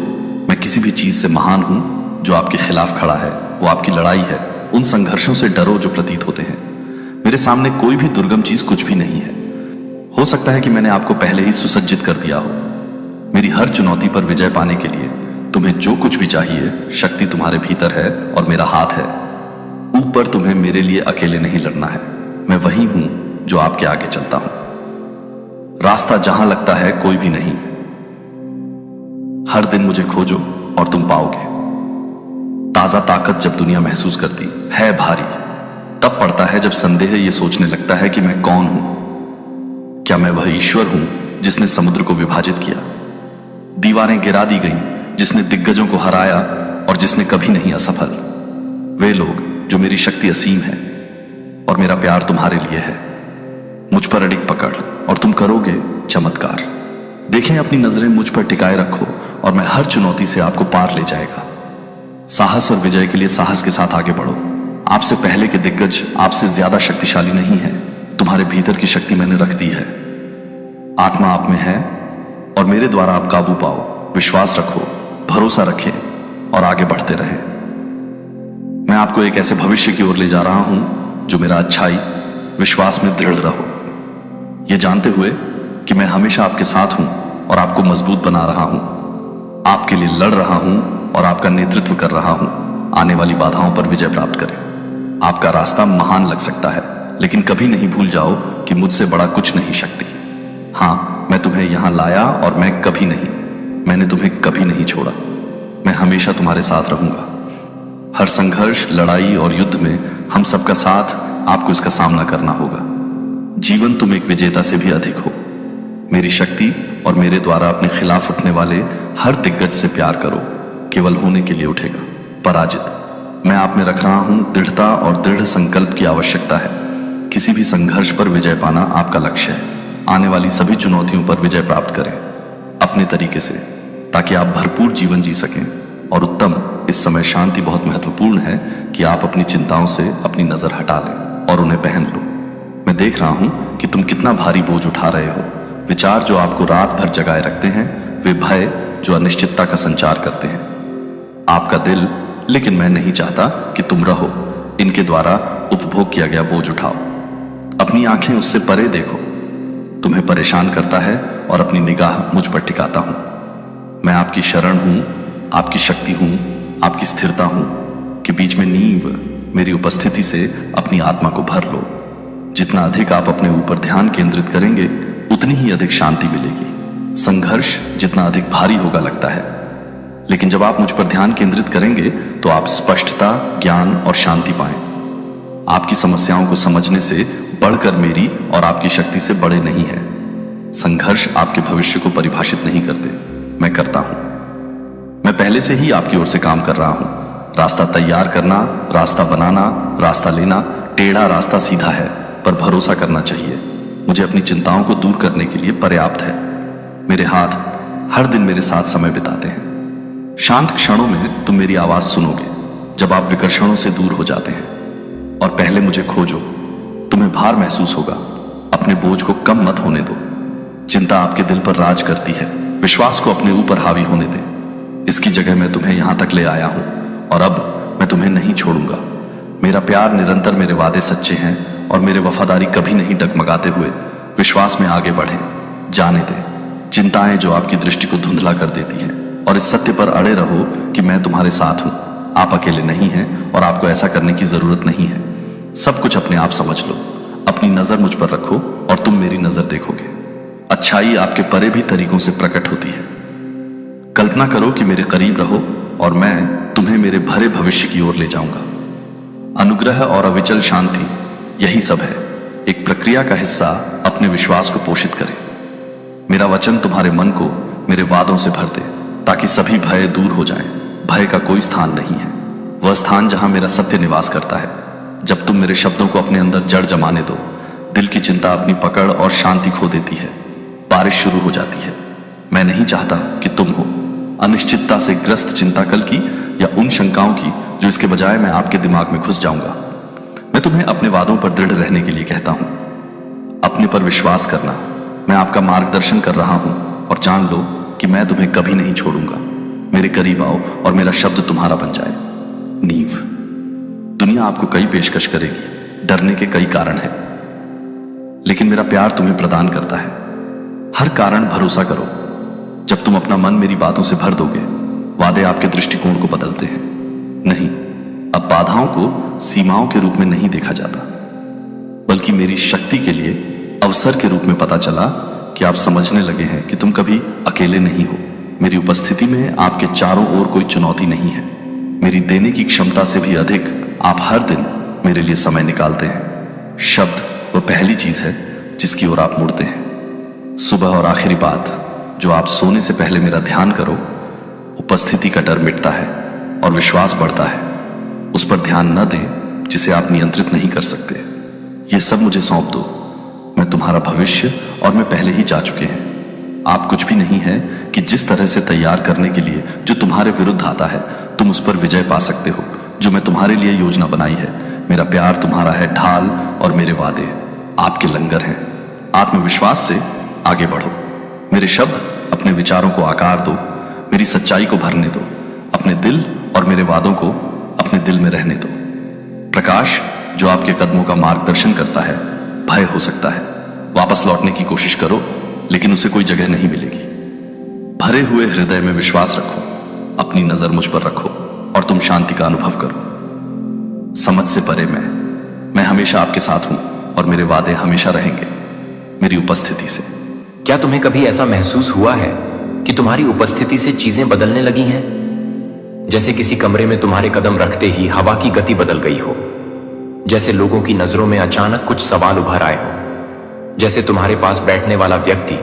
मैं किसी भी चीज से महान हूं जो आपके खिलाफ खड़ा है। वो आपकी लड़ाई है। उन संघर्षों से डरो जो प्रतीत होते हैं। मेरे सामने कोई भी दुर्गम चीज कुछ भी नहीं है। हो सकता है कि मैंने आपको पहले ही सुसज्जित कर दिया हो। मेरी हर चुनौती पर विजय पाने के लिए तुम्हें जो कुछ भी चाहिए, शक्ति तुम्हारे भीतर है और मेरा हाथ है। ऊपर तुम्हें मेरे लिए अकेले नहीं लड़ना है। मैं वही हूं जो आपके आगे चलता हूं। रास्ता जहां लगता है कोई भी नहीं। हर दिन मुझे खोजो और तुम पाओगे। ताजा ताकत जब दुनिया महसूस करती है भारी, तब पड़ता है जब संदेह ये सोचने लगता है कि मैं कौन हूं। क्या मैं वह ईश्वर हूं जिसने समुद्र को विभाजित किया, दीवारें गिरा दी गईं, जिसने दिग्गजों को हराया और जिसने कभी नहीं असफल। वे लोग जो मेरी शक्ति असीम है और मेरा प्यार तुम्हारे लिए है। मुझ पर अडिग पकड़ और तुम करोगे चमत्कार। देखें, अपनी नजरें मुझ पर टिकाए रखो और मैं हर चुनौती से आपको पार ले जाएगा। साहस और विजय के लिए साहस के साथ आगे बढ़ो। आपसे पहले के दिग्गज आपसे ज्यादा शक्तिशाली नहीं है। तुम्हारे भीतर की शक्ति मैंने रख दी है। आत्मा आप में है और मेरे द्वारा आप काबू पाओ। विश्वास रखो, भरोसा रखें और आगे बढ़ते रहें। मैं आपको एक ऐसे भविष्य की ओर ले जा रहा हूं जो मेरा अच्छाई, विश्वास में दृढ़ रहो, यह जानते हुए कि मैं हमेशा आपके साथ हूं और आपको मजबूत बना रहा हूं। आपके लिए लड़ रहा हूं और आपका नेतृत्व कर रहा हूं। आने वाली बाधाओं पर विजय प्राप्त करें। आपका रास्ता महान लग सकता है, लेकिन कभी नहीं भूल जाओ कि मुझसे बड़ा कुछ नहीं शक्ति। हां, मैं तुम्हें यहां लाया और मैंने तुम्हें कभी नहीं छोड़ा। मैं हमेशा तुम्हारे साथ रहूंगा। हर संघर्ष, लड़ाई और युद्ध में हम सबका साथ, आपको इसका सामना करना होगा। जीवन तुम एक विजेता से भी अधिक हो। मेरी शक्ति और मेरे द्वारा अपने खिलाफ उठने वाले हर दिग्गज से प्यार करो। केवल होने के लिए उठेगा, पराजित। मैं आप में रख रहा हूं दृढ़ता और दृढ़ संकल्प की आवश्यकता है। किसी भी संघर्ष पर विजय पाना आपका लक्ष्य है। आने वाली सभी चुनौतियों पर विजय प्राप्त करें अपने तरीके से, ताकि आप भरपूर जीवन जी सकें और उत्तम। इस समय शांति बहुत महत्वपूर्ण है कि आप अपनी चिंताओं से अपनी नजर हटा लें और उन्हें पहन लो। मैं देख रहा हूं कि तुम कितना भारी बोझ उठा रहे हो। विचार जो आपको रात भर जगाए रखते हैं, वे भय जो अनिश्चितता का संचार करते हैं। आपका दिल, लेकिन मैं नहीं चाहता कि तुम रहो। इनके द्वारा उपभोग किया गया बोझ उठाओ। अपनी आंखें उससे परे देखो। तुम्हें परेशान करता है और अपनी निगाह मुझ पर टिकाता हूं। मैं आपकी शरण हूं, आपकी शक्ति हूं, आपकी स्थिरता हूं कि बीच में नींव मेरी उपस्थिति से अपनी आत्मा को भर लो। जितना अधिक आप अपने ऊपर ध्यान केंद्रित करेंगे, उतनी ही अधिक शांति मिलेगी। संघर्ष जितना अधिक भारी होगा लगता है, लेकिन जब आप मुझ पर ध्यान केंद्रित करेंगे तो आप स्पष्टता, ज्ञान और शांति पाएं। आपकी समस्याओं को समझने से बढ़कर मेरी और आपकी शक्ति से बड़े नहीं है। संघर्ष आपके भविष्य को परिभाषित नहीं करते, मैं करता हूं। मैं पहले से ही आपकी ओर से काम कर रहा हूं। रास्ता तैयार करना, रास्ता बनाना, रास्ता लेना। टेढ़ा रास्ता सीधा है, पर भरोसा करना चाहिए। मुझे अपनी चिंताओं को दूर करने के लिए पर्याप्त है। मेरे हाथ हर दिन मेरे साथ समय बिताते हैं। शांत क्षणों में तुम मेरी आवाज सुनोगे, जब आप विकर्षणों से दूर हो जाते हैं। और पहले मुझे खोजो। तुम्हें भार महसूस होगा, अपने बोझ को कम मत होने दो। चिंता आपके दिल पर राज करती है। विश्वास को अपने ऊपर हावी होने दें। इसकी जगह मैं तुम्हें यहां तक ले आया हूं और अब मैं तुम्हें नहीं छोड़ूंगा। मेरा प्यार निरंतर, मेरे वादे सच्चे हैं और मेरे वफादारी कभी नहीं डगमगाते हुए विश्वास में आगे बढ़ें। जाने दें चिंताएं जो आपकी दृष्टि को धुंधला कर देती हैं, और इस सत्य पर अड़े रहो कि मैं तुम्हारे साथ हूं। आप अकेले नहीं हैं और आपको ऐसा करने की जरूरत नहीं है। सब कुछ अपने आप समझ लो। अपनी नजर मुझ पर रखो और तुम मेरी नजर देखोगे। अच्छाई आपके परे भी तरीकों से प्रकट होती है। कल्पना करो कि मेरे करीब रहो और मैं तुम्हें मेरे भरे भविष्य की ओर ले जाऊंगा। अनुग्रह और अविचल शांति, यही सब है। एक एक प्रक्रिया का हिस्सा अपने विश्वास को पोषित करें। मेरा वचन तुम्हारे मन को मेरे वादों से भर दे, ताकि सभी भय दूर हो जाएं। भय का कोई स्थान नहीं है, वह स्थान जहां मेरा सत्य निवास करता है। जब तुम मेरे शब्दों को अपने अंदर जड़ जमाने दो, दिल की चिंता अपनी पकड़ और शांति खो देती है। बारिश शुरू हो जाती है। मैं नहीं चाहता कि तुम हो अनिश्चितता से ग्रस्त चिंता कल की या उन शंकाओं की जो इसके बजाय मैं आपके दिमाग में घुस जाऊंगा। मैं तुम्हें अपने वादों पर दृढ़ रहने के लिए कहता हूं। अपने पर विश्वास करना। मैं आपका मार्गदर्शन कर रहा हूं और जान लो कि मैं तुम्हें कभी नहीं छोड़ूंगा। मेरे करीब आओ और मेरा शब्द तुम्हारा बन जाए। नींव। दुनिया आपको कई पेशकश करेगी, डरने के कई कारण हैं, लेकिन मेरा प्यार तुम्हें प्रदान करता है। हर कारण भरोसा करो। जब तुम अपना मन मेरी बातों से भर दोगे, वादे आपके दृष्टिकोण को बदलते हैं। नहीं, अब बाधाओं को सीमाओं के रूप में नहीं देखा जाता, बल्कि मेरी शक्ति के लिए अवसर के रूप में पता चला कि आप समझने लगे हैं कि तुम कभी अकेले नहीं हो। मेरी उपस्थिति में आपके चारों ओर कोई चुनौती नहीं है। मेरी देने की क्षमता से भी अधिक आप हर दिन मेरे लिए समय निकालते हैं। शब्द वह पहली चीज है जिसकी ओर आप मुड़ते हैं। सुबह और आखिरी बात जो आप सोने से पहले मेरा ध्यान करो, उपस्थिति का डर मिटता है और विश्वास बढ़ता है। उस पर ध्यान न दें जिसे आप नियंत्रित नहीं कर सकते। यह सब मुझे सौंप दो। मैं तुम्हारा भविष्य और मैं पहले ही जा चुके हैं। आप कुछ भी नहीं है कि जिस तरह से तैयार करने के लिए जो तुम्हारे विरुद्ध आता है, तुम उस पर विजय पा सकते हो। जो मैं तुम्हारे लिए योजना बनाई है। मेरा प्यार तुम्हारा है ढाल और मेरे वादे आपके लंगर हैं। आत्मविश्वास से आगे बढ़ो। मेरे शब्द अपने विचारों को आकार दो। मेरी सच्चाई को भरने दो। अपने दिल और मेरे वादों को अपने दिल में रहने दो। प्रकाश जो आपके कदमों का मार्गदर्शन करता है, भय हो सकता है। वापस लौटने की कोशिश करो, लेकिन उसे कोई जगह नहीं मिलेगी। भरे हुए हृदय में विश्वास रखो। अपनी नजर मुझ पर रखो और तुम शांति का अनुभव करो। समझ से परे मैं हमेशा आपके साथ हूं और मेरे वादे हमेशा रहेंगे मेरी उपस्थिति से।
क्या तुम्हें कभी ऐसा महसूस हुआ है कि तुम्हारी उपस्थिति से चीजें बदलने लगी हैं? जैसे किसी कमरे में तुम्हारे कदम रखते ही हवा की गति बदल गई हो, जैसे लोगों की नजरों में अचानक कुछ सवाल उभर आए हो, जैसे तुम्हारे पास बैठने वाला व्यक्ति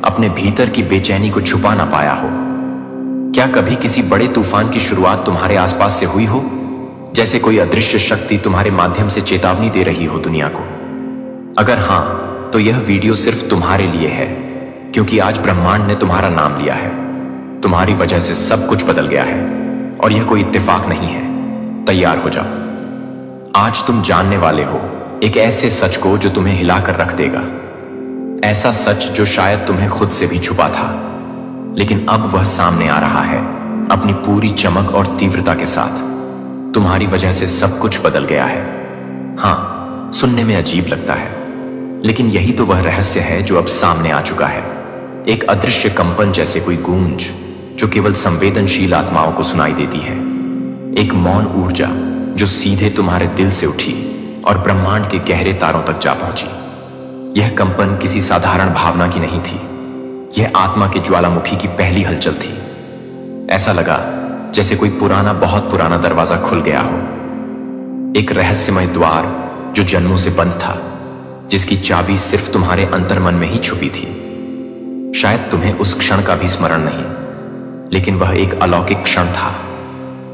अपने भीतर की बेचैनी को छुपा ना पाया हो। क्या कभी किसी बड़े तूफान की शुरुआत तुम्हारे आसपास से हुई हो, जैसे कोई अदृश्य शक्ति तुम्हारे माध्यम से चेतावनी दे रही हो दुनिया को? अगर हां, तो यह वीडियो सिर्फ तुम्हारे लिए है, क्योंकि आज ब्रह्मांड ने तुम्हारा नाम लिया है। तुम्हारी वजह से सब कुछ बदल गया है और यह कोई इत्तेफाक नहीं है। तैयार हो जाओ। आज तुम जानने वाले हो एक ऐसे सच को जो तुम्हें हिलाकर रख देगा। ऐसा सच जो शायद तुम्हें खुद से भी छुपा था, लेकिन अब वह सामने आ रहा है अपनी पूरी चमक और तीव्रता के साथ। तुम्हारी वजह से सब कुछ बदल गया है। हां, सुनने में अजीब लगता है, लेकिन यही तो वह रहस्य है जो अब सामने आ चुका है। एक अदृश्य कंपन जैसे कोई गूंज जो केवल संवेदनशील आत्माओं को सुनाई देती है। एक मौन ऊर्जा जो सीधे तुम्हारे दिल से उठी और ब्रह्मांड के गहरे तारों तक जा पहुंची। यह कंपन किसी साधारण भावना की नहीं थी। यह आत्मा के ज्वालामुखी की पहली हलचल थी। ऐसा लगा जैसे कोई पुराना, बहुत पुराना दरवाजा खुल गया हो। एक रहस्यमय द्वार जो जन्मों से बंद था, जिसकी चाबी सिर्फ तुम्हारे अंतर्मन में ही छुपी थी। शायद तुम्हें उस क्षण का भी स्मरण नहीं, लेकिन वह एक अलौकिक क्षण था।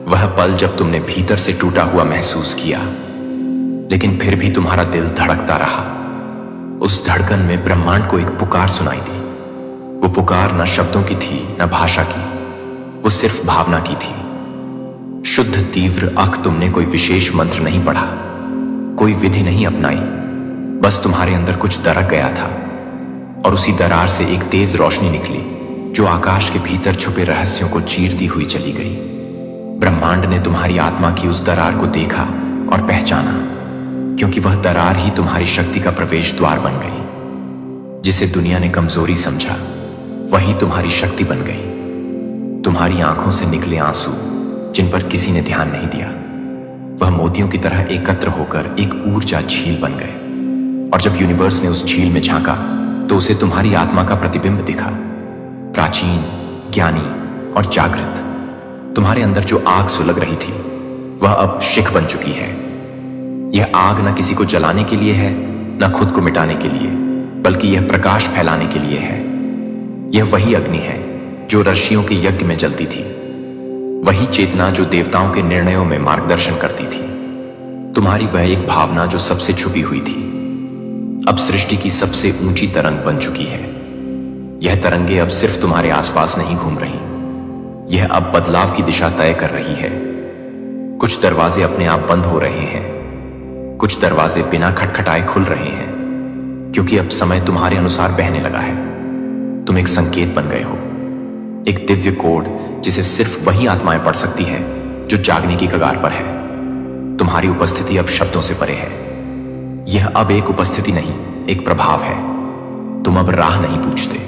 वह पल जब तुमने भीतर से टूटा हुआ महसूस किया, लेकिन फिर भी तुम्हारा दिल धड़कता रहा। उस धड़कन में ब्रह्मांड को एक पुकार सुनाई दी। वो पुकार न शब्दों की थी, न भाषा की, वो सिर्फ भावना की थी। शुद्ध तीव्र अख। तुमने कोई विशेष मंत्र नहीं पढ़ा, कोई विधि नहीं अपनाई, बस तुम्हारे अंदर कुछ दरक गया था और उसी दरार से एक तेज रोशनी निकली जो आकाश के भीतर छुपे रहस्यों को चीरती हुई चली गई। ब्रह्मांड ने तुम्हारी आत्मा की उस दरार को देखा और पहचाना, क्योंकि वह दरार ही तुम्हारी शक्ति का प्रवेश द्वार बन गई। जिसे दुनिया ने कमजोरी समझा, वही तुम्हारी शक्ति बन गई। तुम्हारी आंखों से निकले आंसू जिन पर किसी ने ध्यान नहीं दिया, वह मोतियों की तरह एकत्र होकर एक ऊर्जा झील बन गए। और जब यूनिवर्स ने उस झील में झांका तो उसे तुम्हारी आत्मा का प्रतिबिंब दिखा, प्राचीन, ज्ञानी और जागृत। तुम्हारे अंदर जो आग सुलग रही थी, वह अब शिख बन चुकी है। यह आग न किसी को जलाने के लिए है, न खुद को मिटाने के लिए, बल्कि यह प्रकाश फैलाने के लिए है। यह वही अग्नि है जो ऋषियों के यज्ञ में जलती थी, वही चेतना जो देवताओं के निर्णयों में मार्गदर्शन करती थी। तुम्हारी वह एक भावना जो सबसे छुपी हुई थी, अब सृष्टि की सबसे ऊंची तरंग बन चुकी है। यह तरंगे अब सिर्फ तुम्हारे आसपास नहीं घूम रही, यह अब बदलाव की दिशा तय कर रही है। कुछ दरवाजे अपने आप बंद हो रहे हैं, कुछ दरवाजे बिना खटखटाए खुल रहे हैं, क्योंकि अब समय तुम्हारे अनुसार बहने लगा है। तुम एक संकेत बन गए हो, एक दिव्य कोड जिसे सिर्फ वही आत्माएं पढ़ सकती है जो जागने की कगार पर है। तुम्हारी उपस्थिति अब शब्दों से परे है। यह अब एक उपस्थिति नहीं, एक प्रभाव है। तुम अब राह नहीं पूछते,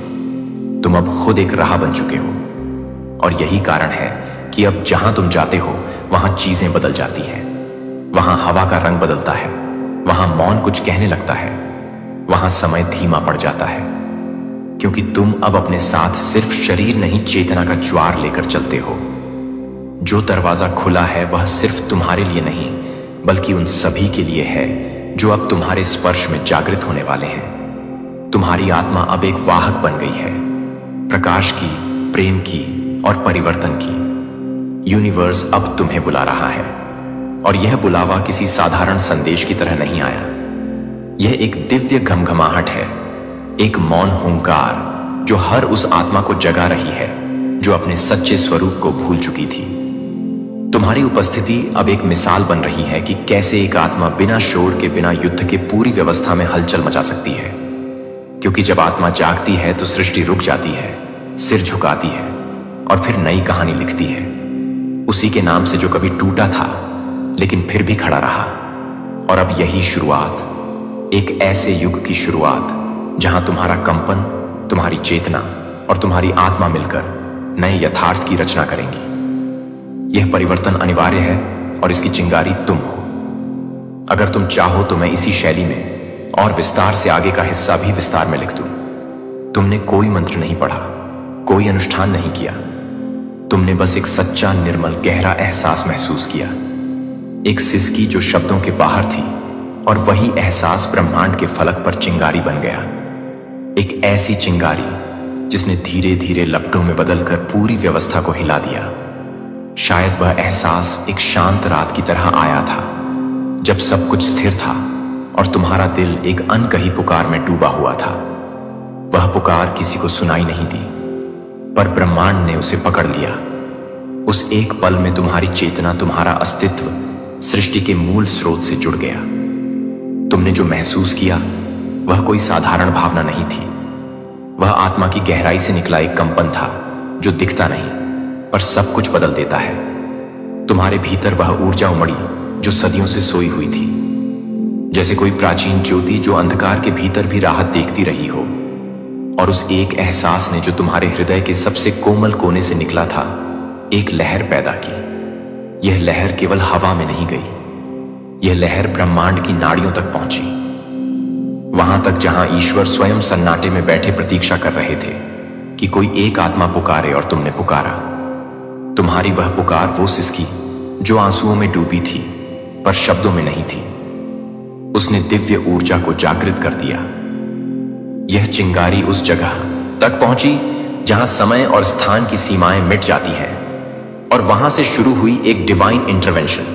तुम अब खुद एक राह बन चुके हो। और यही कारण है कि अब जहां तुम जाते हो वहां चीजें बदल जाती हैं। वहां हवा का रंग बदलता है, वहां मौन कुछ कहने लगता है, वहां समय धीमा पड़ जाता है, क्योंकि तुम अब अपने साथ सिर्फ शरीर नहीं, चेतना का ज्वार लेकर चलते हो। जो दरवाजा खुला है वह सिर्फ तुम्हारे लिए नहीं, बल्कि उन सभी के लिए है जो अब तुम्हारे स्पर्श में जागृत होने वाले हैं। तुम्हारी आत्मा अब एक वाहक बन गई है, प्रकाश की, प्रेम की और परिवर्तन की। यूनिवर्स अब तुम्हें बुला रहा है, और यह बुलावा किसी साधारण संदेश की तरह नहीं आया। यह एक दिव्य घमघमाहट है, एक मौन हुंकार जो हर उस आत्मा को जगा रही है जो अपने सच्चे स्वरूप को भूल चुकी थी। तुम्हारी उपस्थिति अब एक मिसाल बन रही है कि कैसे एक आत्मा बिना शोर के, बिना युद्ध के पूरी व्यवस्था में हलचल मचा सकती है। क्योंकि जब आत्मा जागती है तो सृष्टि रुक जाती है, सिर झुकाती है और फिर नई कहानी लिखती है, उसी के नाम से जो कभी टूटा था लेकिन फिर भी खड़ा रहा। और अब यही शुरुआत, एक ऐसे युग की शुरुआत जहां तुम्हारा कंपन, तुम्हारी चेतना और तुम्हारी आत्मा मिलकर नए यथार्थ की रचना करेंगी। यह परिवर्तन अनिवार्य है और इसकी चिंगारी तुम हो। अगर तुम चाहो तो मैं इसी शैली में और विस्तार से आगे का हिस्सा भी विस्तार में लिख दूं। तुमने कोई मंत्र नहीं पढ़ा, कोई अनुष्ठान नहीं किया, तुमने बस एक सच्चा, निर्मल, गहरा एहसास महसूस किया। एक सिसकी जो शब्दों के बाहर थी, और वही एहसास ब्रह्मांड के फलक पर चिंगारी बन गया। एक ऐसी चिंगारी जिसने धीरे धीरे लपटों में बदलकर पूरी व्यवस्था को हिला दिया। शायद वह एहसास एक शांत रात की तरह आया था, जब सब कुछ स्थिर था और तुम्हारा दिल एक अनकही पुकार में डूबा हुआ था। वह पुकार किसी को सुनाई नहीं दी, पर ब्रह्मांड ने उसे पकड़ लिया। उस एक पल में तुम्हारी चेतना, तुम्हारा अस्तित्व सृष्टि के मूल स्रोत से जुड़ गया। तुमने जो महसूस किया वह कोई साधारण भावना नहीं थी, वह आत्मा की गहराई से निकला एक कंपन था जो दिखता नहीं पर सब कुछ बदल देता है। तुम्हारे भीतर वह ऊर्जा उमड़ी जो सदियों से सोई हुई थी, जैसे कोई प्राचीन ज्योति जो अंधकार के भीतर भी राहत देखती रही हो। और उस एक एहसास ने जो तुम्हारे हृदय के सबसे कोमल कोने से निकला था, एक लहर पैदा की। यह लहर केवल हवा में नहीं गई, यह लहर ब्रह्मांड की नाड़ियों तक पहुंची, वहां तक जहां ईश्वर स्वयं सन्नाटे में बैठे प्रतीक्षा कर रहे थे कि कोई एक आत्मा पुकारे, और तुमने पुकारा। तुम्हारी वह पुकार वो सिसकी जो आंसुओं में डूबी थी पर शब्दों में नहीं थी, उसने दिव्य ऊर्जा को जागृत कर दिया। यह चिंगारी उस जगह तक पहुंची जहां समय और स्थान की सीमाएं मिट जाती हैं, और वहां से शुरू हुई एक डिवाइन इंटरवेंशन,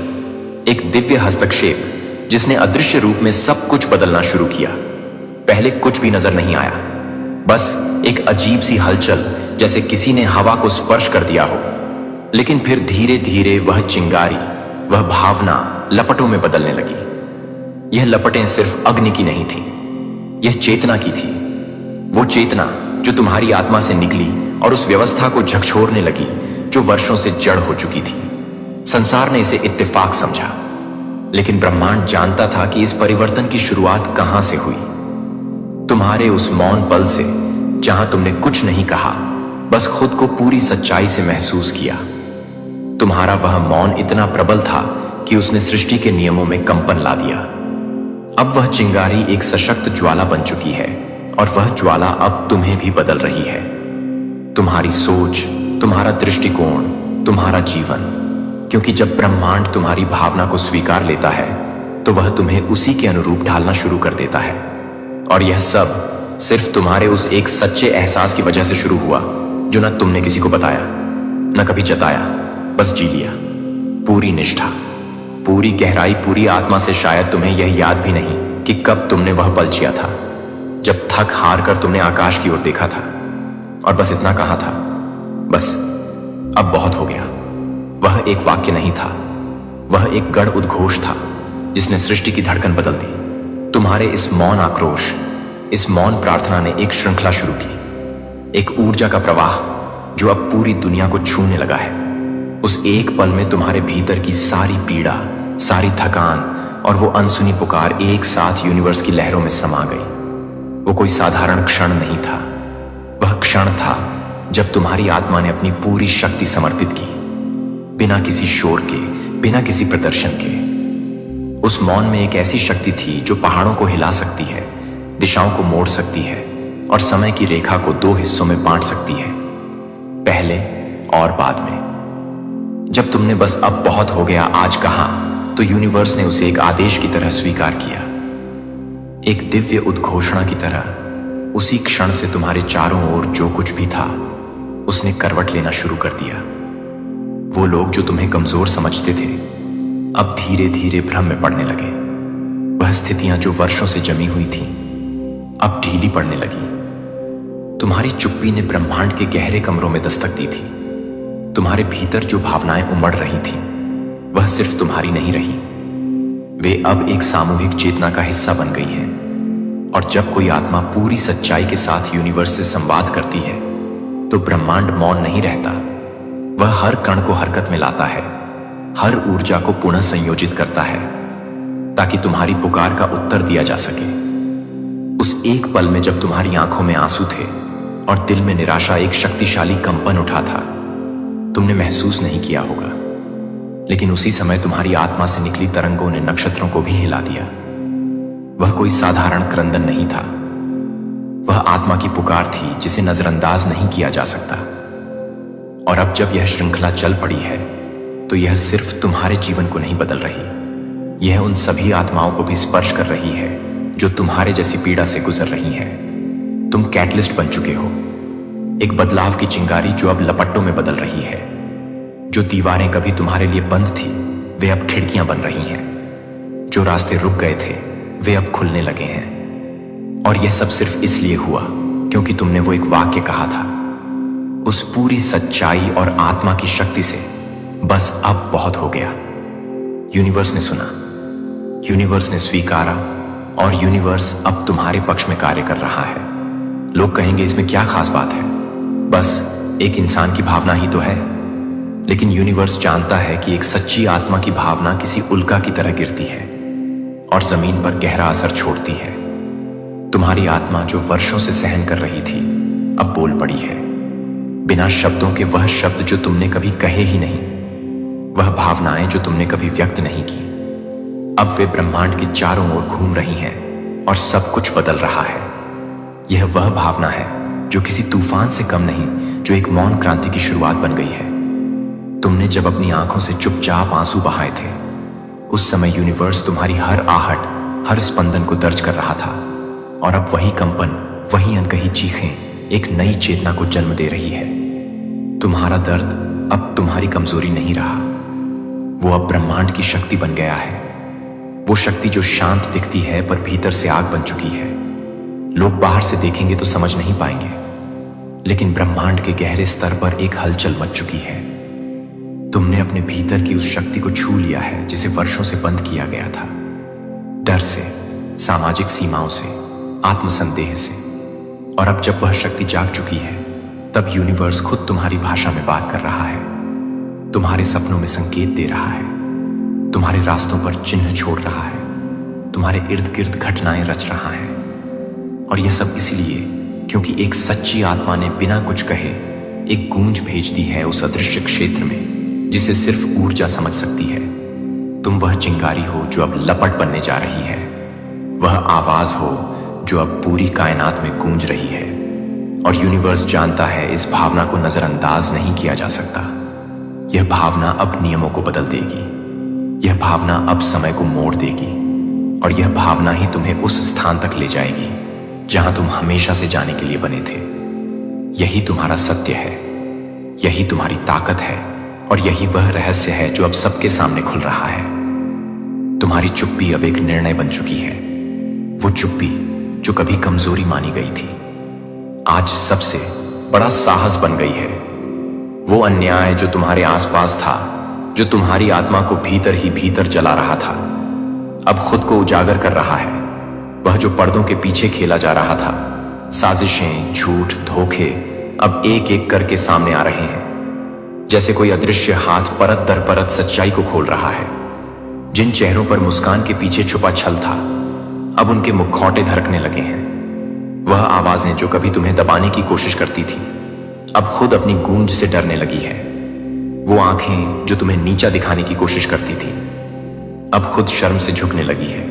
एक दिव्य हस्तक्षेप जिसने अदृश्य रूप में सब कुछ बदलना शुरू किया। पहले कुछ भी नजर नहीं आया, बस एक अजीब सी हलचल, जैसे किसी ने हवा को स्पर्श कर दिया हो। लेकिन फिर धीरे धीरे वह चिंगारी, वह भावना लपटों में बदलने लगी। यह लपटें सिर्फ अग्नि की नहीं थी, यह चेतना की थी। वो चेतना जो तुम्हारी आत्मा से निकली और उस व्यवस्था को झकझोरने लगी जो वर्षों से जड़ हो चुकी थी। संसार ने इसे इत्तेफाक समझा, लेकिन ब्रह्मांड जानता था कि इस परिवर्तन की शुरुआत कहां से हुई। तुम्हारे उस मौन पल से, जहां तुमने कुछ नहीं कहा, बस खुद को पूरी सच्चाई से महसूस किया। तुम्हारा वह मौन इतना प्रबल था कि उसने सृष्टि के नियमों में कंपन ला दिया। अब वह चिंगारी एक सशक्त ज्वाला बन चुकी है, और वह ज्वाला अब तुम्हें भी बदल रही है। तुम्हारी सोच, तुम्हारा दृष्टिकोण, तुम्हारा जीवन। क्योंकि जब ब्रह्मांड तुम्हारी भावना को स्वीकार लेता है तो वह तुम्हें उसी के अनुरूप ढालना शुरू कर देता है। और यह सब सिर्फ तुम्हारे उस एक सच्चे एहसास की वजह से शुरू हुआ जो न तुमने किसी को बताया, न कभी जताया, बस जी लिया। पूरी निष्ठा, पूरी गहराई, पूरी आत्मा से। शायद तुम्हें यह याद भी नहीं कि कब तुमने वह पल जिया था जब थक हार कर तुमने आकाश की ओर देखा था और बस इतना कहा था, बस अब बहुत हो गया। वह एक वाक्य नहीं था, वह एक गढ़ उद्घोष था जिसने सृष्टि की धड़कन बदल दी। तुम्हारे इस मौन आक्रोश, इस मौन प्रार्थना ने एक श्रृंखला शुरू की, एक ऊर्जा का प्रवाह जो अब पूरी दुनिया को छूने लगा है। उस एक पल में तुम्हारे भीतर की सारी पीड़ा, सारी थकान और वो अनसुनी पुकार एक साथ यूनिवर्स की लहरों में समा गई। वो कोई साधारण क्षण नहीं था, वह क्षण था जब तुम्हारी आत्मा ने अपनी पूरी शक्ति समर्पित की, बिना किसी शोर के, बिना किसी प्रदर्शन के। उस मौन में एक ऐसी शक्ति थी जो पहाड़ों को हिला सकती है, दिशाओं को मोड़ सकती है और समय की रेखा को दो हिस्सों में बांट सकती है, पहले और बाद में। जब तुमने बस अब बहुत हो गया आज कहा, तो यूनिवर्स ने उसे एक आदेश की तरह स्वीकार किया, एक दिव्य उद्घोषणा की तरह। उसी क्षण से तुम्हारे चारों ओर जो कुछ भी था उसने करवट लेना शुरू कर दिया। वो लोग जो तुम्हें कमजोर समझते थे अब धीरे धीरे भ्रम में पड़ने लगे। वह स्थितियां जो वर्षों से जमी हुई थीं अब ढीली पड़ने लगी। तुम्हारी चुप्पी ने ब्रह्मांड के गहरे कमरों में दस्तक दी थी। तुम्हारे भीतर जो भावनाएं उमड़ रही थीं वह सिर्फ तुम्हारी नहीं रही, वे अब एक सामूहिक चेतना का हिस्सा बन गई हैं। और जब कोई आत्मा पूरी सच्चाई के साथ यूनिवर्स से संवाद करती है तो ब्रह्मांड मौन नहीं रहता, वह हर कण को हरकत में लाता है, हर ऊर्जा को पुनः संयोजित करता है ताकि तुम्हारी पुकार का उत्तर दिया जा सके। उस एक पल में जब तुम्हारी आंखों में आंसू थे और दिल में निराशा एक शक्तिशाली कंपन उठा था, तुमने महसूस नहीं किया होगा, लेकिन उसी समय तुम्हारी आत्मा से निकली तरंगों ने नक्षत्रों को भी हिला दिया। वह कोई साधारण क्रंदन नहीं था, वह आत्मा की पुकार थी जिसे नजरअंदाज नहीं किया जा सकता। और अब जब यह श्रृंखला चल पड़ी है तो यह सिर्फ तुम्हारे जीवन को नहीं बदल रही, यह उन सभी आत्माओं को भी स्पर्श कर रही है जो तुम्हारे जैसी पीड़ा से गुजर रही हैं। तुम कैटलिस्ट बन चुके हो, एक बदलाव की चिंगारी जो अब लपटों में बदल रही है। जो दीवारें कभी तुम्हारे लिए बंद थी वे अब खिड़कियां बन रही हैं, जो रास्ते रुक गए थे वे अब खुलने लगे हैं। और यह सब सिर्फ इसलिए हुआ क्योंकि तुमने वो एक वाक्य कहा था, उस पूरी सच्चाई और आत्मा की शक्ति से, बस अब बहुत हो गया। यूनिवर्स ने सुना, यूनिवर्स ने स्वीकारा और यूनिवर्स अब तुम्हारे पक्ष में कार्य कर रहा है। लोग कहेंगे इसमें क्या खास बात है, बस एक इंसान की भावना ही तो है। लेकिन यूनिवर्स जानता है कि एक सच्ची आत्मा की भावना किसी उल्का की तरह गिरती है और जमीन पर गहरा असर छोड़ती है। तुम्हारी आत्मा जो वर्षों से सहन कर रही थी अब बोल पड़ी है, बिना शब्दों के। वह शब्द जो तुमने कभी कहे ही नहीं, वह भावनाएं जो तुमने कभी व्यक्त नहीं की, अब वे ब्रह्मांड के चारों ओर घूम रही हैं और सब कुछ बदल रहा है। यह वह भावना है जो किसी तूफान से कम नहीं, जो एक मौन क्रांति की शुरुआत बन गई है। तुमने जब अपनी आंखों से चुपचाप आंसू बहाए थे, उस समय यूनिवर्स तुम्हारी हर आहट, हर स्पंदन को दर्ज कर रहा था। और अब वही कंपन, वही अनकही चीखें एक नई चेतना को जन्म दे रही है। तुम्हारा दर्द अब तुम्हारी कमजोरी नहीं रहा, वो अब ब्रह्मांड की शक्ति बन गया है। वो शक्ति जो शांत दिखती है पर भीतर से आग बन चुकी है। लोग बाहर से देखेंगे तो समझ नहीं पाएंगे, लेकिन ब्रह्मांड के गहरे स्तर पर एक हलचल मच चुकी है। तुमने अपने भीतर की उस शक्ति को छू लिया है जिसे वर्षों से बंद किया गया था, डर से, सामाजिक सीमाओं से, आत्मसंदेह से। और अब जब वह शक्ति जाग चुकी है तब यूनिवर्स खुद तुम्हारी भाषा में बात कर रहा है, तुम्हारे सपनों में संकेत दे रहा है, तुम्हारे रास्तों पर चिन्ह छोड़ रहा है, तुम्हारे इर्द गिर्द घटनाएं रच रहा है। और यह सब इसलिए क्योंकि एक सच्ची आत्मा ने बिना कुछ कहे एक गूंज भेज दी है उस अदृश्य क्षेत्र में जिसे सिर्फ ऊर्जा समझ सकती है। तुम वह चिंगारी हो जो अब लपट बनने जा रही है, वह आवाज हो जो अब पूरी कायनात में गूंज रही है। और यूनिवर्स जानता है इस भावना को नजरअंदाज नहीं किया जा सकता। यह भावना अब नियमों को बदल देगी, यह भावना अब समय को मोड़ देगी और यह भावना ही तुम्हें उस स्थान तक ले जाएगी जहां तुम हमेशा से जाने के लिए बने थे। यही तुम्हारा सत्य है, यही तुम्हारी ताकत है और यही वह रहस्य है जो अब सबके सामने खुल रहा है। तुम्हारी चुप्पी अब एक निर्णय बन चुकी है। वो चुप्पी जो कभी कमजोरी मानी गई थी, आज सबसे बड़ा साहस बन गई है। वो अन्याय जो तुम्हारे आसपास था, जो तुम्हारी आत्मा को भीतर ही भीतर जला रहा था, अब खुद को उजागर कर रहा है। वह जो पर्दों के पीछे खेला जा रहा था, साजिशें, झूठ, धोखे अब एक एक करके सामने आ रहे हैं, जैसे कोई अदृश्य हाथ परत दर परत सच्चाई को खोल रहा है। जिन चेहरों पर मुस्कान के पीछे छुपा छल था, अब उनके मुखौटे धड़कने लगे हैं। वह आवाजें जो कभी तुम्हें दबाने की कोशिश करती थी, अब खुद अपनी गूंज से डरने लगी है। वो आंखें जो तुम्हें नीचा दिखाने की कोशिश करती थी, अब खुद शर्म से झुकने लगी है।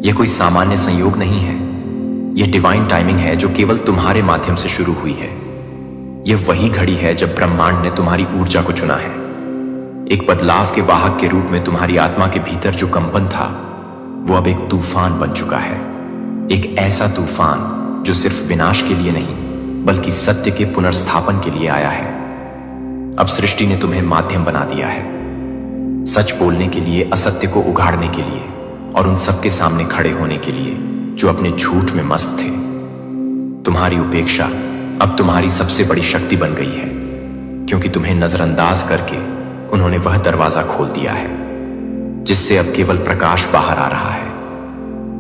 यह कोई सामान्य संयोग नहीं है, यह डिवाइन टाइमिंग है जो केवल तुम्हारे माध्यम से शुरू हुई है। यह वही घड़ी है जब ब्रह्मांड ने तुम्हारी ऊर्जा को चुना है। एक बदलाव के वाहक के रूप में तुम्हारी आत्मा के भीतर जो कंपन था, वो अब एक तूफान बन चुका है। एक ऐसा तूफान जो सिर्फ विनाश के लिए नहीं, बल्कि सत्य के पुनर्स्थापन के लिए आया है। अब सृष्टि ने तुम्हें माध्यम बना दिया है, सच बोलने के लिए, असत्य को उगाड़ने के लिए और उन सबके सामने खड़े होने के लिए जो अपने झूठ में मस्त थे। तुम्हारी उपेक्षा अब तुम्हारी सबसे बड़ी शक्ति बन गई है, क्योंकि तुम्हें नजरअंदाज करके उन्होंने वह दरवाजा खोल दिया है जिससे अब केवल प्रकाश बाहर आ रहा है।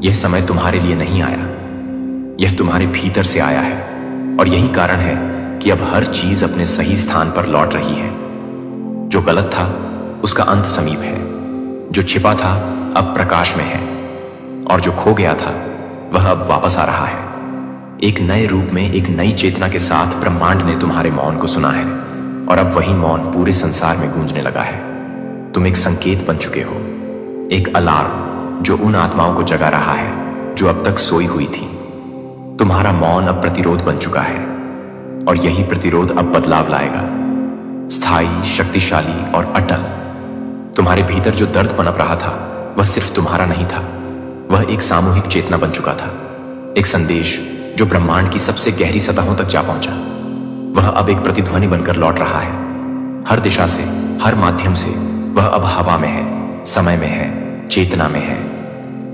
यह समय तुम्हारे लिए नहीं आया, यह तुम्हारे भीतर से आया है और यही कारण है कि अब हर चीज अपने सही स्थान पर लौट रही है। जो गलत था उसका अंत समीप है, जो छिपा था अब प्रकाश में है और जो खो गया था वह अब वापस आ रहा है। एक नए रूप में, एक नई चेतना के साथ ब्रह्मांड ने तुम्हारे मौन को सुना है और अब वही मौन पूरे संसार में गूंजने लगा है। तुम एक संकेत बन चुके हो, एक अलार्म जो उन आत्माओं को जगा रहा है जो अब तक सोई हुई थी। तुम्हारा मौन अब प्रतिरोध बन चुका है और यही प्रतिरोध अब बदलाव लाएगा, स्थायी, शक्तिशाली और अटल। तुम्हारे भीतर जो दर्द पनप रहा था वह सिर्फ तुम्हारा नहीं था, वह एक सामूहिक चेतना बन चुका था, एक संदेश जो ब्रह्मांड की सबसे गहरी सतहों तक जा पहुंचा। वह अब एक प्रतिध्वनि बनकर लौट रहा है, हर दिशा से, हर माध्यम से। वह अब हवा में है, समय में है, चेतना में है।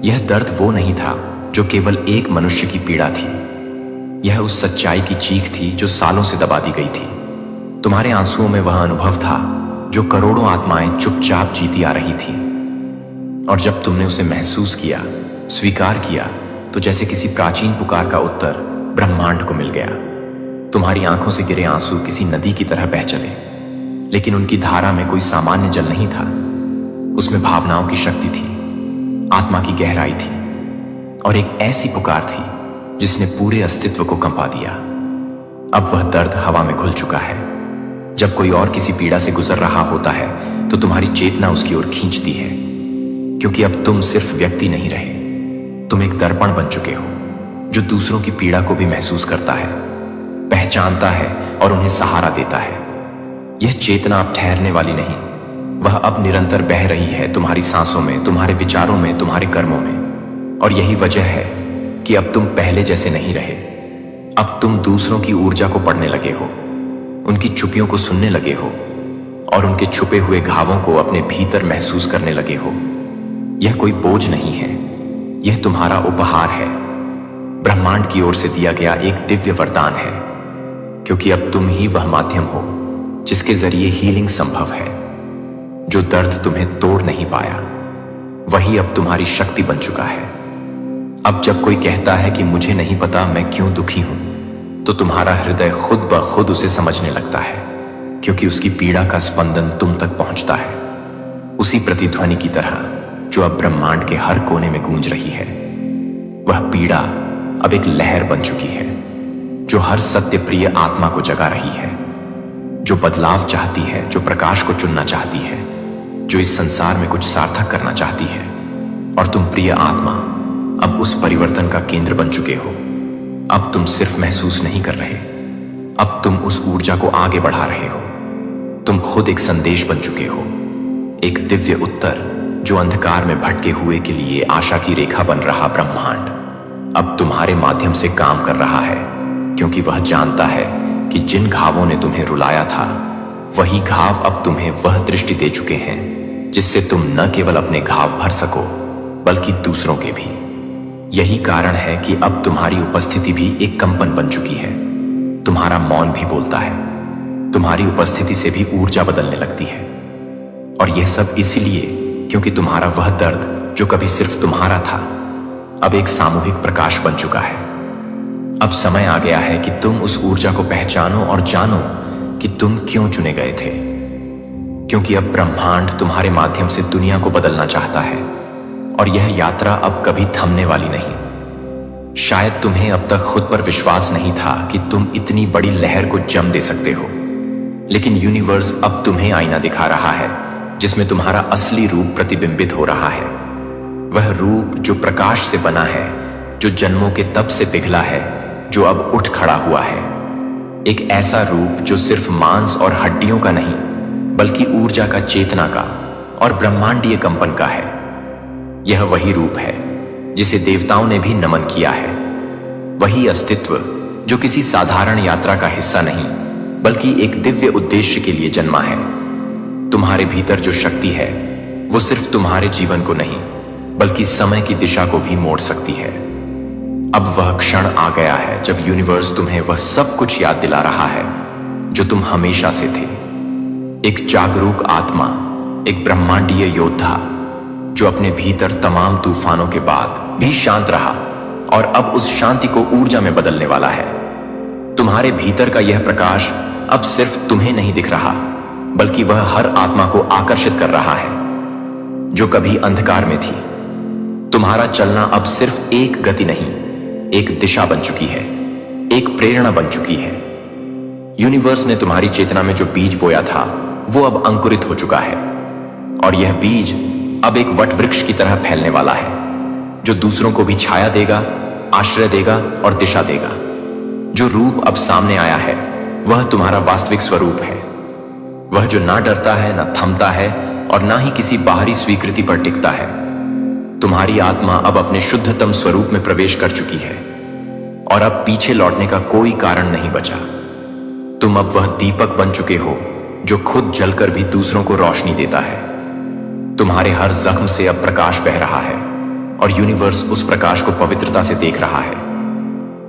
यह दर्द वो नहीं था जो केवल एक मनुष्य की पीड़ा थी, यह उस सच्चाई की चीख थी जो सालों से दबा दी गई थी। तुम्हारे आंसुओं में वह अनुभव था जो करोड़ों आत्माएं चुपचाप जीती आ रही थीं। और जब तुमने उसे महसूस किया, स्वीकार किया, तो जैसे किसी प्राचीन पुकार का उत्तर ब्रह्मांड को मिल गया। तुम्हारी आंखों से गिरे आंसू किसी नदी की तरह बह चले, लेकिन उनकी धारा में कोई सामान्य जल नहीं था। उसमें भावनाओं की शक्ति थी, आत्मा की गहराई थी और एक ऐसी पुकार थी जिसने पूरे अस्तित्व को कंपा दिया। अब वह दर्द हवा में घुल चुका है। जब कोई और किसी पीड़ा से गुजर रहा होता है तो तुम्हारी चेतना उसकी ओर खींचती है, क्योंकि अब तुम सिर्फ व्यक्ति नहीं रहे, तुम एक दर्पण बन चुके हो जो दूसरों की पीड़ा को भी महसूस करता है, पहचानता है और उन्हें सहारा देता है। यह चेतना अब ठहरने वाली नहीं, वह अब निरंतर बह रही है तुम्हारी सांसों में, तुम्हारे विचारों में, तुम्हारे कर्मों में। और यही वजह है कि अब तुम पहले जैसे नहीं रहे। अब तुम दूसरों की ऊर्जा को पढ़ने लगे हो, उनकी चुपियों को सुनने लगे हो और उनके छुपे हुए घावों को अपने भीतर महसूस करने लगे हो। यह कोई बोझ नहीं है, यह तुम्हारा उपहार है, ब्रह्मांड की ओर से दिया गया एक दिव्य वरदान है, क्योंकि अब तुम ही वह माध्यम हो जिसके जरिए हीलिंग संभव है। जो दर्द तुम्हें तोड़ नहीं पाया, वही अब तुम्हारी शक्ति बन चुका है। अब जब कोई कहता है कि मुझे नहीं पता मैं क्यों दुखी हूं, तो तुम्हारा हृदय खुद ब खुद उसे समझने लगता है, क्योंकि उसकी पीड़ा का स्पंदन तुम तक पहुंचता है, उसी प्रतिध्वनि की तरह जो अब ब्रह्मांड के हर कोने में गूंज रही है। वह पीड़ा अब एक लहर बन चुकी है जो हर सत्य प्रिय आत्मा को जगा रही है, जो बदलाव चाहती है, जो प्रकाश को चुनना चाहती है, जो इस संसार में कुछ सार्थक करना चाहती है। और तुम प्रिय आत्मा अब उस परिवर्तन का केंद्र बन चुके हो। अब तुम सिर्फ महसूस नहीं कर रहे, अब तुम उस ऊर्जा को आगे बढ़ा रहे हो। तुम खुद एक संदेश बन चुके हो, एक दिव्य उत्तर जो अंधकार में भटके हुए के लिए आशा की रेखा बन रहा ब्रह्मांड अब तुम्हारे माध्यम से काम कर रहा है, क्योंकि वह जानता है कि जिन घावों ने तुम्हें रुलाया था वही घाव अब तुम्हें वह दृष्टि दे चुके हैं जिससे तुम न केवल अपने घाव भर सको बल्कि दूसरों के भी। यही कारण है कि अब तुम्हारी उपस्थिति भी एक कंपन बन चुकी है। तुम्हारा मौन भी बोलता है। तुम्हारी उपस्थिति से भी ऊर्जा बदलने लगती है। और यह सब इसलिए क्योंकि तुम्हारा वह दर्द जो कभी सिर्फ तुम्हारा था अब एक सामूहिक प्रकाश बन चुका है। अब समय आ गया है कि तुम उस ऊर्जा को पहचानो और जानो कि तुम क्यों चुने गए थे। क्योंकि अब ब्रह्मांड तुम्हारे माध्यम से दुनिया को बदलना चाहता है और यह यात्रा अब कभी थमने वाली नहीं। शायद तुम्हें अब तक खुद पर विश्वास नहीं था कि तुम इतनी बड़ी लहर को जम दे सकते हो, लेकिन यूनिवर्स अब तुम्हें आईना दिखा रहा है जिसमें तुम्हारा असली रूप प्रतिबिंबित हो रहा है। वह रूप जो प्रकाश से बना है, जो जन्मों के तप से पिघला है, जो अब उठ खड़ा हुआ है। एक ऐसा रूप जो सिर्फ मांस और हड्डियों का नहीं बल्कि ऊर्जा का, चेतना का और ब्रह्मांडीय कंपन का है। यह वही रूप है जिसे देवताओं ने भी नमन किया है। वही अस्तित्व जो किसी साधारण यात्रा का हिस्सा नहीं बल्कि एक दिव्य उद्देश्य के लिए जन्मा है। तुम्हारे भीतर जो शक्ति है वो सिर्फ तुम्हारे जीवन को नहीं बल्कि समय की दिशा को भी मोड़ सकती है। अब वह क्षण आ गया है जब यूनिवर्स तुम्हें वह सब कुछ याद दिला रहा है जो तुम हमेशा से थे। एक जागरूक आत्मा, एक ब्रह्मांडीय योद्धा जो अपने भीतर तमाम तूफानों के बाद भी शांत रहा और अब उस शांति को ऊर्जा में बदलने वाला है। तुम्हारे भीतर का यह प्रकाश अब सिर्फ तुम्हें नहीं दिख रहा बल्कि वह हर आत्मा को आकर्षित कर रहा है जो कभी अंधकार में थी। तुम्हारा चलना अब सिर्फ एक गति नहीं, एक दिशा बन चुकी है, एक प्रेरणा बन चुकी है। यूनिवर्स ने तुम्हारी चेतना में जो बीज बोया था वो अब अंकुरित हो चुका है और यह बीज अब एक वट वृक्ष की तरह फैलने वाला है जो दूसरों को भी छाया देगा, आश्रय देगा और दिशा देगा। जो रूप अब सामने आया है वह तुम्हारा वास्तविक स्वरूप है। वह जो ना डरता है, ना थमता है और ना ही किसी बाहरी स्वीकृति पर टिकता है। तुम्हारी आत्मा अब अपने शुद्धतम स्वरूप में प्रवेश कर चुकी है और अब पीछे लौटने का कोई कारण नहीं बचा। तुम अब वह दीपक बन चुके हो जो खुद जलकर भी दूसरों को रोशनी देता है। तुम्हारे हर जख्म से अब प्रकाश बह रहा है और यूनिवर्स उस प्रकाश को पवित्रता से देख रहा है।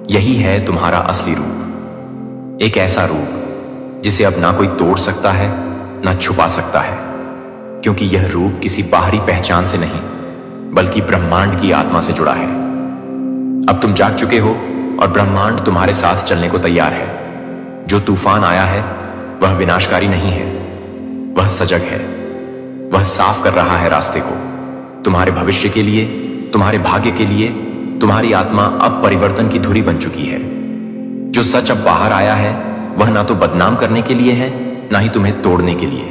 यही है तुम्हारा असली रूप, एक ऐसा रूप जिसे अब ना कोई तोड़ सकता है ना छुपा सकता है, क्योंकि यह रूप किसी बाहरी पहचान से नहीं बल्कि ब्रह्मांड की आत्मा से जुड़ा है। अब तुम जाग चुके हो और ब्रह्मांड तुम्हारे साथ चलने को तैयार है। जो तूफान आया है वह विनाशकारी नहीं है, वह सजग है। वह साफ कर रहा है रास्ते को तुम्हारे भविष्य के लिए, तुम्हारे भाग्य के लिए। तुम्हारी आत्मा अब परिवर्तन की धुरी बन चुकी है। जो सच अब बाहर आया है वह ना तो बदनाम करने के लिए है ना ही तुम्हें तोड़ने के लिए।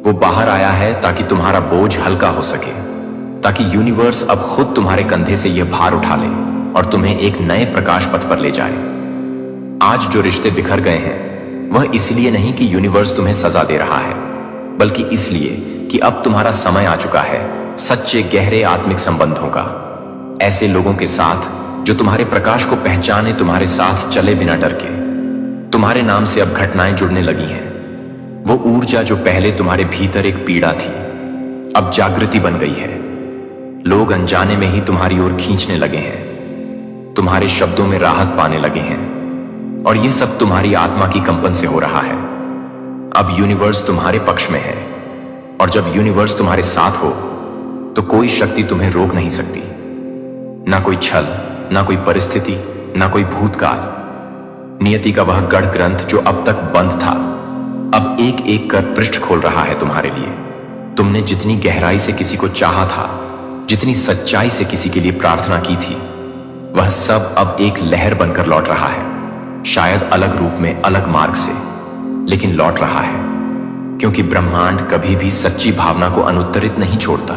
वो बाहर आया है ताकि तुम्हारा बोझ हल्का हो सके, ताकि यूनिवर्स अब खुद तुम्हारे कंधे से यह भार उठा ले और तुम्हें एक नए प्रकाश पथ पर ले जाए। आज जो रिश्ते बिखर गए हैं वह इसलिए नहीं कि यूनिवर्स तुम्हें सजा दे रहा है बल्कि इसलिए कि अब तुम्हारा समय आ चुका है सच्चे गहरे आत्मिक संबंधों का। ऐसे लोगों के साथ जो तुम्हारे प्रकाश को पहचाने, तुम्हारे साथ चले बिना डर के। तुम्हारे नाम से अब घटनाएं जुड़ने लगी हैं। वो ऊर्जा जो पहले तुम्हारे भीतर एक पीड़ा थी अब जागृति बन गई है। लोग अनजाने में ही तुम्हारी ओर खींचने लगे हैं, तुम्हारे शब्दों में राहत पाने लगे हैं और यह सब तुम्हारी आत्मा की कंपन से हो रहा है। अब यूनिवर्स तुम्हारे पक्ष में है और जब यूनिवर्स तुम्हारे साथ हो तो कोई शक्ति तुम्हें रोक नहीं सकती। ना कोई छल, ना कोई परिस्थिति, ना कोई भूतकाल। नियति का वह गढ़ ग्रंथ जो अब तक बंद था अब एक एक कर पृष्ठ खोल रहा है तुम्हारे लिए। तुमने जितनी गहराई से किसी को चाहा था, जितनी सच्चाई से किसी के लिए प्रार्थना की थी, वह सब अब एक लहर बनकर लौट रहा है। शायद अलग रूप में, अलग मार्ग से, लेकिन लौट रहा है। क्योंकि ब्रह्मांड कभी भी सच्ची भावना को अनुत्तरित नहीं छोड़ता।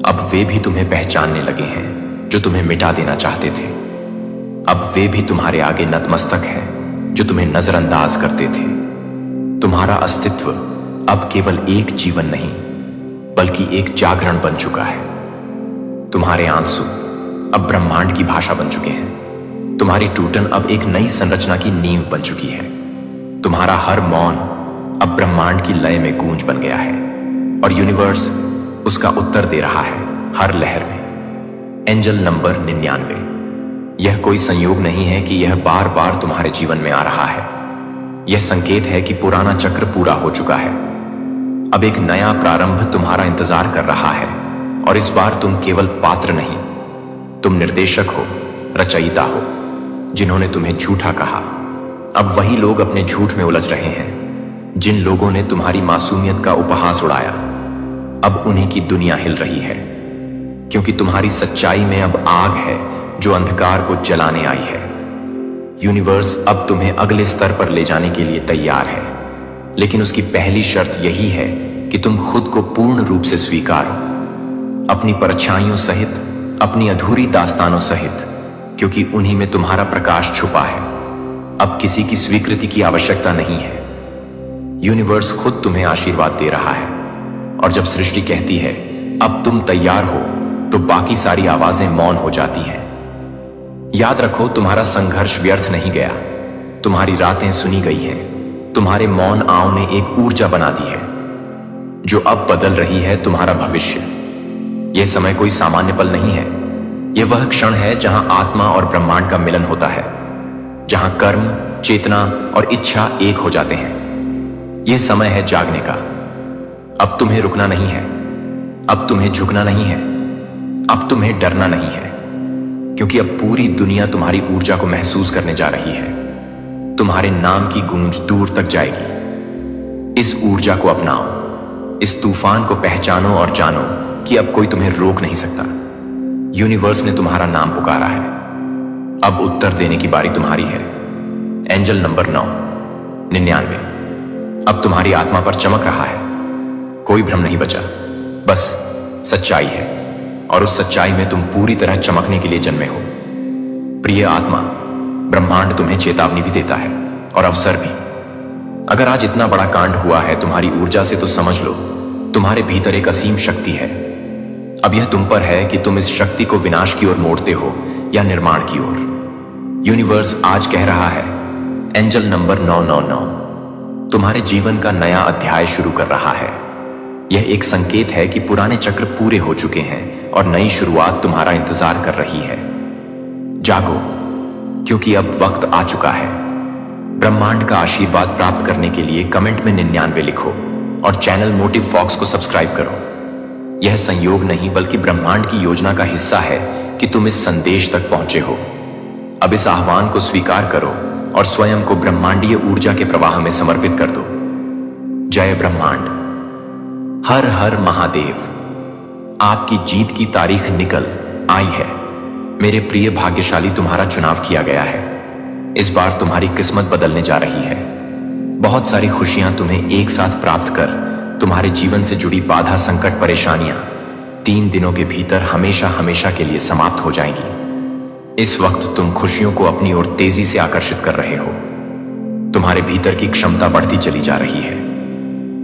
अब वे भी तुम्हें पहचानने लगे हैं जो तुम्हें मिटा देना चाहते थे। अब वे भी तुम्हारे आगे नतमस्तक हैं जो तुम्हें नजरअंदाज करते थे। तुम्हारा अस्तित्व अब केवल एक जीवन नहीं बल्कि एक जागरण बन चुका है। तुम्हारे आंसू अब ब्रह्मांड की भाषा बन चुके हैं। तुम्हारी टूटन अब एक नई संरचना की नींव बन चुकी है। तुम्हारा हर मौन अब ब्रह्मांड की लय में गूंज बन गया है और यूनिवर्स उसका उत्तर दे रहा है हर लहर में। Angel number 99। यह कोई संयोग नहीं है कि यह बार बार तुम्हारे जीवन में आ रहा है। यह संकेत है कि पुराना चक्र पूरा हो चुका है। अब एक नया प्रारंभ तुम्हारा इंतजार कर रहा है और इस बार तुम केवल पात्र नहीं, तुम निर्देशक हो, रचयिता हो। जिन्होंने तुम्हें झूठा कहा, अब वही लोग अपने झूठ में उलझ रहे हैं। जिन लोगों ने तुम्हारी मासूमियत का उपहास उड़ाया, अब उन्हीं की दुनिया हिल रही है, क्योंकि तुम्हारी सच्चाई में अब आग है जो अंधकार को जलाने आई है। यूनिवर्स अब तुम्हें अगले स्तर पर ले जाने के लिए तैयार है, लेकिन उसकी पहली शर्त यही है कि तुम खुद को पूर्ण रूप से स्वीकारो, अपनी परछाइयों सहित, अपनी अधूरी दास्तानों सहित, क्योंकि उन्हीं में तुम्हारा प्रकाश छुपा है। अब किसी की स्वीकृति की आवश्यकता नहीं है। यूनिवर्स खुद तुम्हें आशीर्वाद दे रहा है और जब सृष्टि कहती है अब तुम तैयार हो, तो बाकी सारी आवाजें मौन हो जाती हैं। याद रखो, तुम्हारा संघर्ष व्यर्थ नहीं गया। तुम्हारी रातें सुनी गई हैं। तुम्हारे मौन आव ने एक ऊर्जा बना दी है जो अब बदल रही है तुम्हारा भविष्य। यह समय कोई सामान्य पल नहीं है। यह वह क्षण है जहां आत्मा और ब्रह्मांड का मिलन होता है, जहां कर्म, चेतना और इच्छा एक हो जाते हैं। यह समय है जागने का। अब तुम्हें रुकना नहीं है, अब तुम्हें झुकना नहीं है, अब तुम्हें डरना नहीं है, क्योंकि अब पूरी दुनिया तुम्हारी ऊर्जा को महसूस करने जा रही है। तुम्हारे नाम की गूंज दूर तक जाएगी। इस ऊर्जा को अपनाओ, इस तूफान को पहचानो और जानो कि अब कोई तुम्हें रोक नहीं सकता। यूनिवर्स ने तुम्हारा नाम पुकारा है। अब उत्तर देने की बारी तुम्हारी है। Angel number 99। अब तुम्हारी आत्मा पर चमक रहा है। कोई भ्रम नहीं बचा, बस सच्चाई है, और उस सच्चाई में तुम पूरी तरह चमकने के लिए जन्मे हो। प्रिय आत्मा, ब्रह्मांड तुम्हें चेतावनी भी देता है और अवसर भी। अगर आज इतना बड़ा कांड हुआ है तुम्हारी ऊर्जा से, तो समझ लो तुम्हारे भीतर एक असीम शक्ति है। अब यह तुम पर है कि तुम इस शक्ति को विनाश की ओर मोड़ते हो या निर्माण की ओर। यूनिवर्स आज कह रहा है, एंजल नंबर 999 तुम्हारे जीवन का नया अध्याय शुरू कर रहा है। यह एक संकेत है कि पुराने चक्र पूरे हो चुके हैं और नई शुरुआत तुम्हारा इंतजार कर रही है। जागो, क्योंकि अब वक्त आ चुका है। ब्रह्मांड का आशीर्वाद प्राप्त करने के लिए कमेंट में 99 लिखो और चैनल मोटिव फॉक्स को सब्सक्राइब करो। यह संयोग नहीं, बल्कि ब्रह्मांड की योजना का हिस्सा है कि तुम इस संदेश तक पहुंचे हो। अब इस आह्वान को स्वीकार करो और स्वयं को ब्रह्मांडीय ऊर्जा के प्रवाह में समर्पित कर दो। जय ब्रह्मांड। हर हर महादेव। आपकी जीत की तारीख निकल आई है। मेरे प्रिय भाग्यशाली, तुम्हारा चुनाव किया गया है। इस बार तुम्हारी किस्मत बदलने जा रही है। बहुत सारी खुशियां तुम्हें एक साथ प्राप्त कर तुम्हारे जीवन से जुड़ी बाधा, संकट, परेशानियां 3 दिनों के भीतर हमेशा हमेशा के लिए समाप्त हो जाएंगी। इस वक्त तुम खुशियों को अपनी ओर तेजी से आकर्षित कर रहे हो। तुम्हारे भीतर की क्षमता बढ़ती चली जा रही है।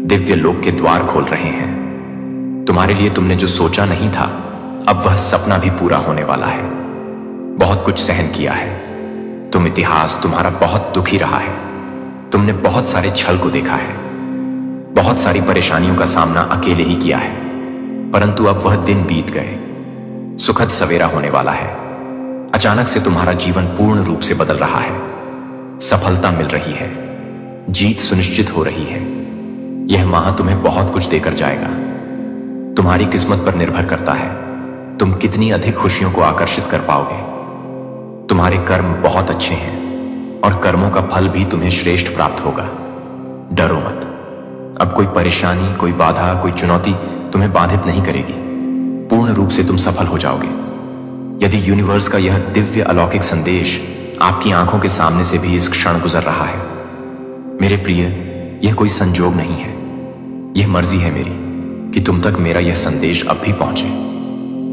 दिव्य लोक के द्वार खोल रहे हैं। तुम्हारे लिए तुमने जो सोचा नहीं था, अब वह सपना भी पूरा होने वाला है। बहुत कुछ सहन किया है तुम। इतिहास तुम्हारा बहुत दुखी रहा है। तुमने बहुत सारे छल को देखा है, बहुत सारी परेशानियों का सामना अकेले ही किया है, परंतु अब वह दिन बीत गए। सुखद सवेरा होने वाला है। अचानक से तुम्हारा जीवन पूर्ण रूप से बदल रहा है। सफलता मिल रही है, जीत सुनिश्चित हो रही है। यह माह तुम्हें बहुत कुछ देकर जाएगा। तुम्हारी किस्मत पर निर्भर करता है तुम कितनी अधिक खुशियों को आकर्षित कर पाओगे। तुम्हारे कर्म बहुत अच्छे हैं और कर्मों का फल भी तुम्हें श्रेष्ठ प्राप्त होगा। डरो मत। अब कोई परेशानी, कोई बाधा, कोई चुनौती तुम्हें बाधित नहीं करेगी। पूर्ण रूप से तुम सफल हो जाओगे। यदि यूनिवर्स का यह दिव्य अलौकिक संदेश आपकी आंखों के सामने से भी इस क्षण गुजर रहा है, मेरे प्रिय, यह कोई संजोग नहीं है। यह मर्जी है मेरी कि तुम तक मेरा यह संदेश अब भी पहुंचे।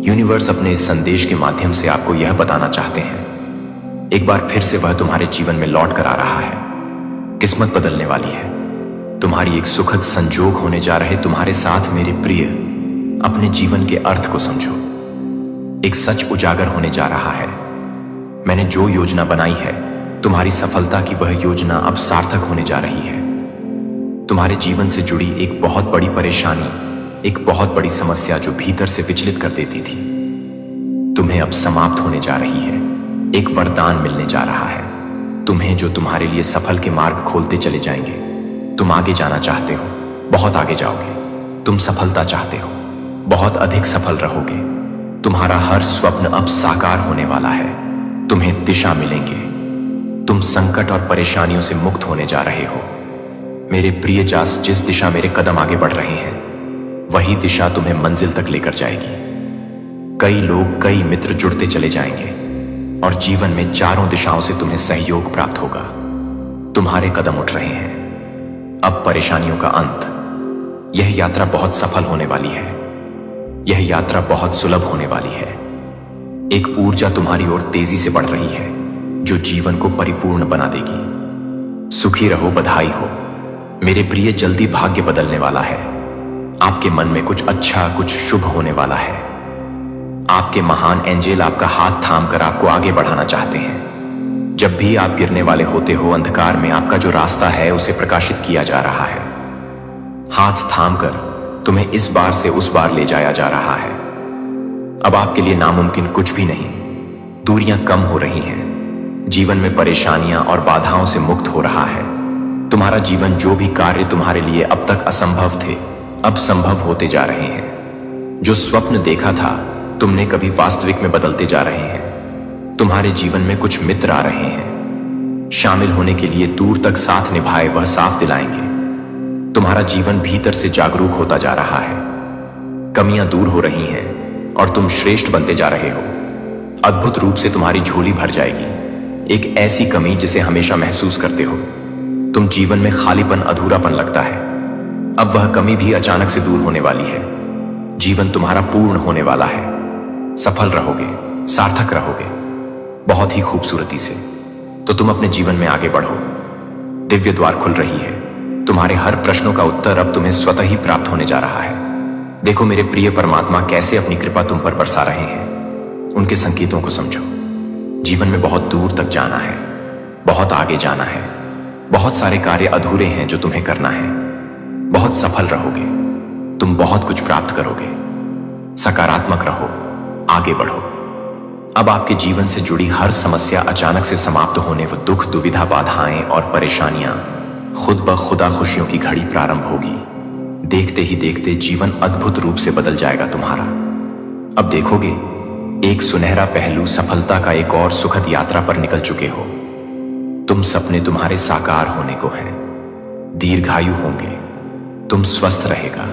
यूनिवर्स अपने इस संदेश के माध्यम से आपको यह बताना चाहते हैं, एक बार फिर से वह तुम्हारे जीवन में लौट कर आ रहा है। किस्मत बदलने वाली है। तुम्हारी एक सुखद संजोग होने जा रहे तुम्हारे साथ मेरे प्रिय अपने जीवन के अर्थ को समझो। एक सच उजागर होने जा रहा है। मैंने जो योजना बनाई है, तुम्हारी सफलता की वह योजना अब सार्थक होने जा रही है। तुम्हारे जीवन से जुड़ी एक बहुत बड़ी परेशानी, एक बहुत बड़ी समस्या जो भीतर से विचलित कर देती थी, तुम्हें अब समाप्त होने जा रही है। एक वरदान मिलने जा रहा है तुम्हें, जो तुम्हारे लिए सफल के मार्ग खोलते चले जाएंगे। तुम आगे जाना चाहते हो, बहुत आगे जाओगे। तुम सफलता चाहते हो, बहुत अधिक सफल रहोगे। तुम्हारा हर स्वप्न अब साकार होने वाला है। तुम्हें दिशा मिलेंगे। तुम संकट और परेशानियों से मुक्त होने जा रहे हो। मेरे प्रिय जास, जिस दिशा मेरे कदम आगे बढ़ रहे हैं, वही दिशा तुम्हें मंजिल तक लेकर जाएगी। कई लोग, कई मित्र जुड़ते चले जाएंगे और जीवन में चारों दिशाओं से तुम्हें सहयोग प्राप्त होगा। तुम्हारे कदम उठ रहे हैं। अब परेशानियों का अंत। यह यात्रा बहुत सफल होने वाली है। यह यात्रा बहुत सुलभ होने वाली है। एक ऊर्जा तुम्हारी ओर तेजी से बढ़ रही है जो जीवन को परिपूर्ण बना देगी। सुखी रहो, बधाई हो मेरे प्रिय। जल्दी भाग्य बदलने वाला है। आपके मन में कुछ अच्छा, कुछ शुभ होने वाला है। आपके महान एंजेल आपका हाथ थामकर आपको आगे बढ़ाना चाहते हैं। जब भी आप गिरने वाले होते हो, अंधकार में आपका जो रास्ता है उसे प्रकाशित किया जा रहा है। हाथ थामकर तुम्हें इस बार से उस बार ले जाया जा रहा है। अब आपके लिए नामुमकिन कुछ भी नहीं। दूरियां कम हो रही हैं। जीवन में परेशानियां और बाधाओं से मुक्त हो रहा है। तुम्हारा जीवन, जो भी कार्य तुम्हारे लिए अब तक असंभव थे, अब संभव होते जा रहे हैं। जो स्वप्न देखा था, तुमने कभी वास्तविक में बदलते जा रहे हैं। तुम्हारे जीवन में कुछ मित्र आ रहे हैं। शामिल होने के लिए दूर तक साथ निभाए वह साथ दिलाएंगे। तुम्हारा जीवन भीतर से जागरूक होता जा रहा है। कमियां दूर हो रही हैं और तुम श्रेष्ठ बनते जा रहे हो। अद्भुत रूप से तुम्हारी झोली भर जाएगी। एक ऐसी कमी जिसे हमेशा महसूस करते हो। तुम जीवन में खालीपन, अधूरापन लगता है। अब वह कमी भी अचानक से दूर होने वाली है। जीवन तुम्हारा पूर्ण होने वाला है। सफल रहोगे, सार्थक रहोगे, बहुत ही खूबसूरती से। तो तुम अपने जीवन में आगे बढ़ो। दिव्य द्वार खुल रही है। तुम्हारे हर प्रश्नों का उत्तर अब तुम्हें स्वतः ही प्राप्त होने जा रहा है। देखो मेरे प्रिय परमात्मा कैसे अपनी कृपा तुम पर बरसा रहे हैं। उनके संकेतों को समझो। जीवन में बहुत दूर तक जाना है, बहुत आगे जाना है। बहुत सारे कार्य अधूरे हैं जो तुम्हें करना है। बहुत सफल रहोगे। तुम बहुत कुछ प्राप्त करोगे। सकारात्मक रहो, आगे बढ़ो। अब आपके जीवन से जुड़ी हर समस्या अचानक से समाप्त होने व दुख, दुविधा, बाधाएं और परेशानियां खुद ब खुदा खुशियों की घड़ी प्रारंभ होगी। देखते ही देखते जीवन अद्भुत रूप से बदल जाएगा तुम्हारा। अब देखोगे, एक सुनहरा पहलू सफलता का एक और सुखद यात्रा पर निकल चुके हो। तुम सपने तुम्हारे साकार होने को हैं। दीर्घायु होंगे। तुम स्वस्थ रहेगा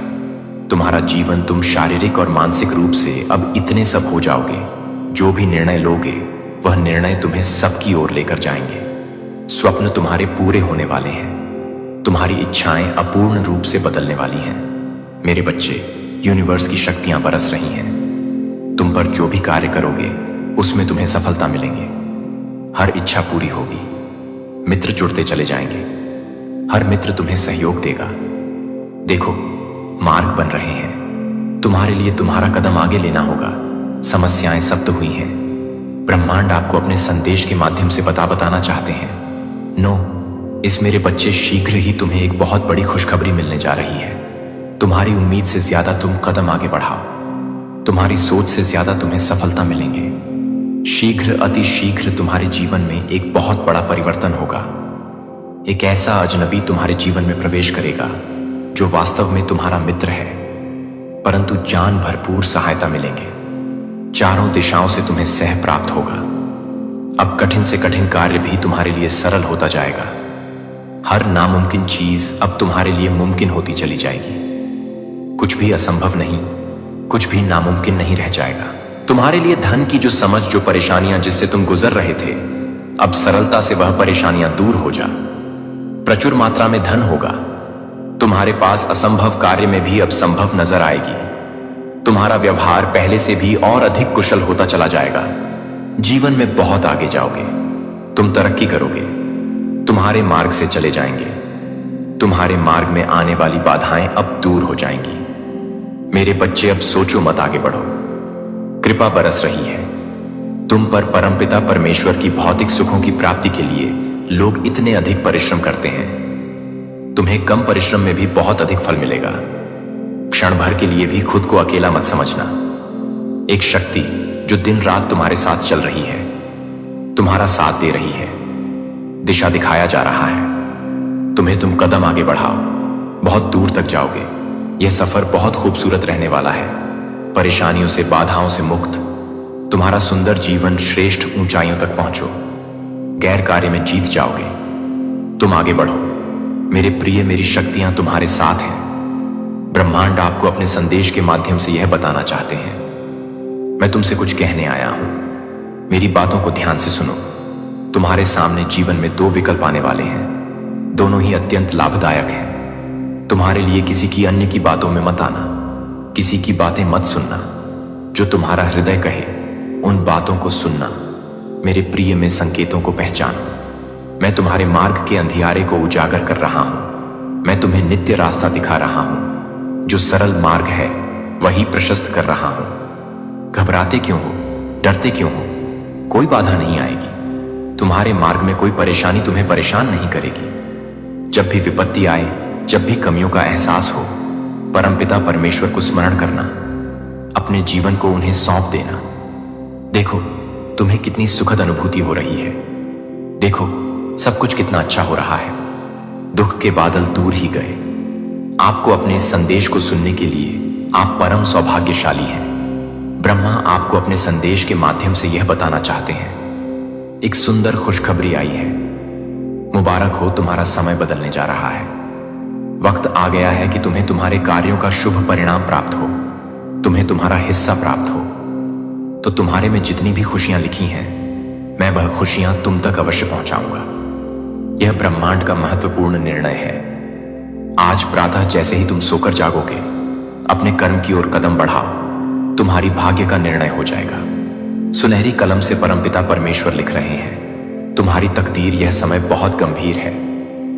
तुम्हारा जीवन। तुम शारीरिक और मानसिक रूप से अब इतने सब हो जाओगे। जो भी निर्णय लोगे, वह निर्णय तुम्हें सबकी ओर लेकर जाएंगे। स्वप्न तुम्हारे पूरे होने वाले हैं। तुम्हारी इच्छाएं अपूर्ण रूप से बदलने वाली हैं। मेरे बच्चे, यूनिवर्स की शक्तियां बरस रही हैं। तुम पर जो भी कार्य करोगे, उसमें तुम्हें सफलता मिलेंगे। हर इच्छा पूरी होगी। मित्र जुड़ते चले जाएंगे। हर मित्र तुम्हें सहयोग देगा। देखो, मार्ग बन रहे हैं। तुम्हारे लिए तुम्हारा कदम आगे लेना होगा। समस्याएं सख्त हुई हैं। ब्रह्मांड आपको अपने संदेश के माध्यम से बताना चाहते हैं। नो, इस मेरे बच्चे, शीघ्र ही तुम्हें एक बहुत बड़ी खुशखबरी मिलने जा रही है। तुम्हारी उम्मीद से ज्यादा तुम कदम आगे बढ़ाओ। तुम्हारी सोच से ज्यादा तुम्हें सफलता मिलेंगे। शीघ्र, अति शीघ्र तुम्हारे जीवन में एक बहुत बड़ा परिवर्तन होगा। एक ऐसा अजनबी तुम्हारे जीवन में प्रवेश करेगा जो वास्तव में तुम्हारा मित्र है, परंतु जान भरपूर सहायता मिलेंगे। चारों दिशाओं से तुम्हें सह प्राप्त होगा। अब कठिन से कठिन कार्य भी तुम्हारे लिए सरल होता जाएगा। हर नामुमकिन चीज अब तुम्हारे लिए मुमकिन होती चली जाएगी। कुछ भी असंभव नहीं, कुछ भी नामुमकिन नहीं रह जाएगा। तुम्हारे लिए धन की जो समझ, जो परेशानियां जिससे तुम गुजर रहे थे, अब सरलता से वह परेशानियां दूर हो जा। प्रचुर मात्रा में धन होगा। तुम्हारे पास असंभव कार्य में भी अब संभव नजर आएगी। तुम्हारा व्यवहार पहले से भी और अधिक कुशल होता चला जाएगा। जीवन में बहुत आगे जाओगे। तुम तरक्की करोगे। तुम्हारे मार्ग से चले जाएंगे। तुम्हारे मार्ग में आने वाली बाधाएं अब दूर हो जाएंगी। मेरे बच्चे अब सोचो मत, आगे बढ़ो। कृपा बरस रही है तुम पर। परमपिता परमेश्वर की भौतिक सुखों की प्राप्ति के लिए लोग इतने अधिक परिश्रम करते हैं। तुम्हें कम परिश्रम में भी बहुत अधिक फल मिलेगा। क्षण भर के लिए भी खुद को अकेला मत समझना। एक शक्ति जो दिन रात तुम्हारे साथ चल रही है, तुम्हारा साथ दे रही है, दिशा दिखाया जा रहा है। तुम कदम आगे बढ़ाओ, बहुत दूर तक जाओगे। यह सफर बहुत खूबसूरत रहने वाला है। परेशानियों से, बाधाओं से मुक्त तुम्हारा सुंदर जीवन श्रेष्ठ ऊंचाइयों तक पहुंचो। गैर कार्य में जीत जाओगे। तुम आगे बढ़ो मेरे प्रिय। मेरी शक्तियां तुम्हारे साथ हैं। ब्रह्मांड आपको अपने संदेश के माध्यम से यह बताना चाहते हैं, मैं तुमसे कुछ कहने आया हूं। मेरी बातों को ध्यान से सुनो। तुम्हारे सामने जीवन में दो विकल्प आने वाले हैं, दोनों ही अत्यंत लाभदायक हैं। तुम्हारे लिए किसी की अन्य की बातों में मत आना, किसी की बातें मत सुनना। जो तुम्हारा हृदय कहे उन बातों को सुनना। मेरे प्रिय, में संकेतों को पहचानो। मैं तुम्हारे मार्ग के अंधियारे को उजागर कर रहा हूं। मैं तुम्हें नित्य रास्ता दिखा रहा हूं। जो सरल मार्ग है वही प्रशस्त कर रहा हूं। घबराते क्यों हो, डरते क्यों हो? कोई बाधा नहीं आएगी। तुम्हारे मार्ग में कोई परेशानी तुम्हें परेशान नहीं करेगी। जब भी विपत्ति आए, जब भी कमियों का एहसास हो, परमपिता परमेश्वर को स्मरण करना, अपने जीवन को उन्हें सौंप देना। देखो तुम्हें कितनी सुखद अनुभूति हो रही है। देखो सब कुछ कितना अच्छा हो रहा है। दुख के बादल दूर ही गए। आपको अपने इस संदेश को सुनने के लिए आप परम सौभाग्यशाली हैं। ब्रह्मा आपको अपने संदेश के माध्यम से यह बताना चाहते हैं, एक सुंदर खुशखबरी आई है। मुबारक हो, तुम्हारा समय बदलने जा रहा है। वक्त आ गया है कि तुम्हें तुम्हारे कार्यों का शुभ परिणाम प्राप्त हो, तुम्हें तुम्हारा हिस्सा प्राप्त हो। तो तुम्हारे में जितनी भी खुशियां लिखी हैं, मैं वह खुशियां तुम तक अवश्य पहुंचाऊंगा। यह ब्रह्मांड का महत्वपूर्ण निर्णय है। आज प्रातः जैसे ही तुम सोकर जागोगे, अपने कर्म की ओर कदम बढ़ाओ। तुम्हारी भाग्य का निर्णय हो जाएगा। सुनहरी कलम से परमपिता परमेश्वर लिख रहे हैं, तुम्हारी तकदीर यह समय बहुत गंभीर है,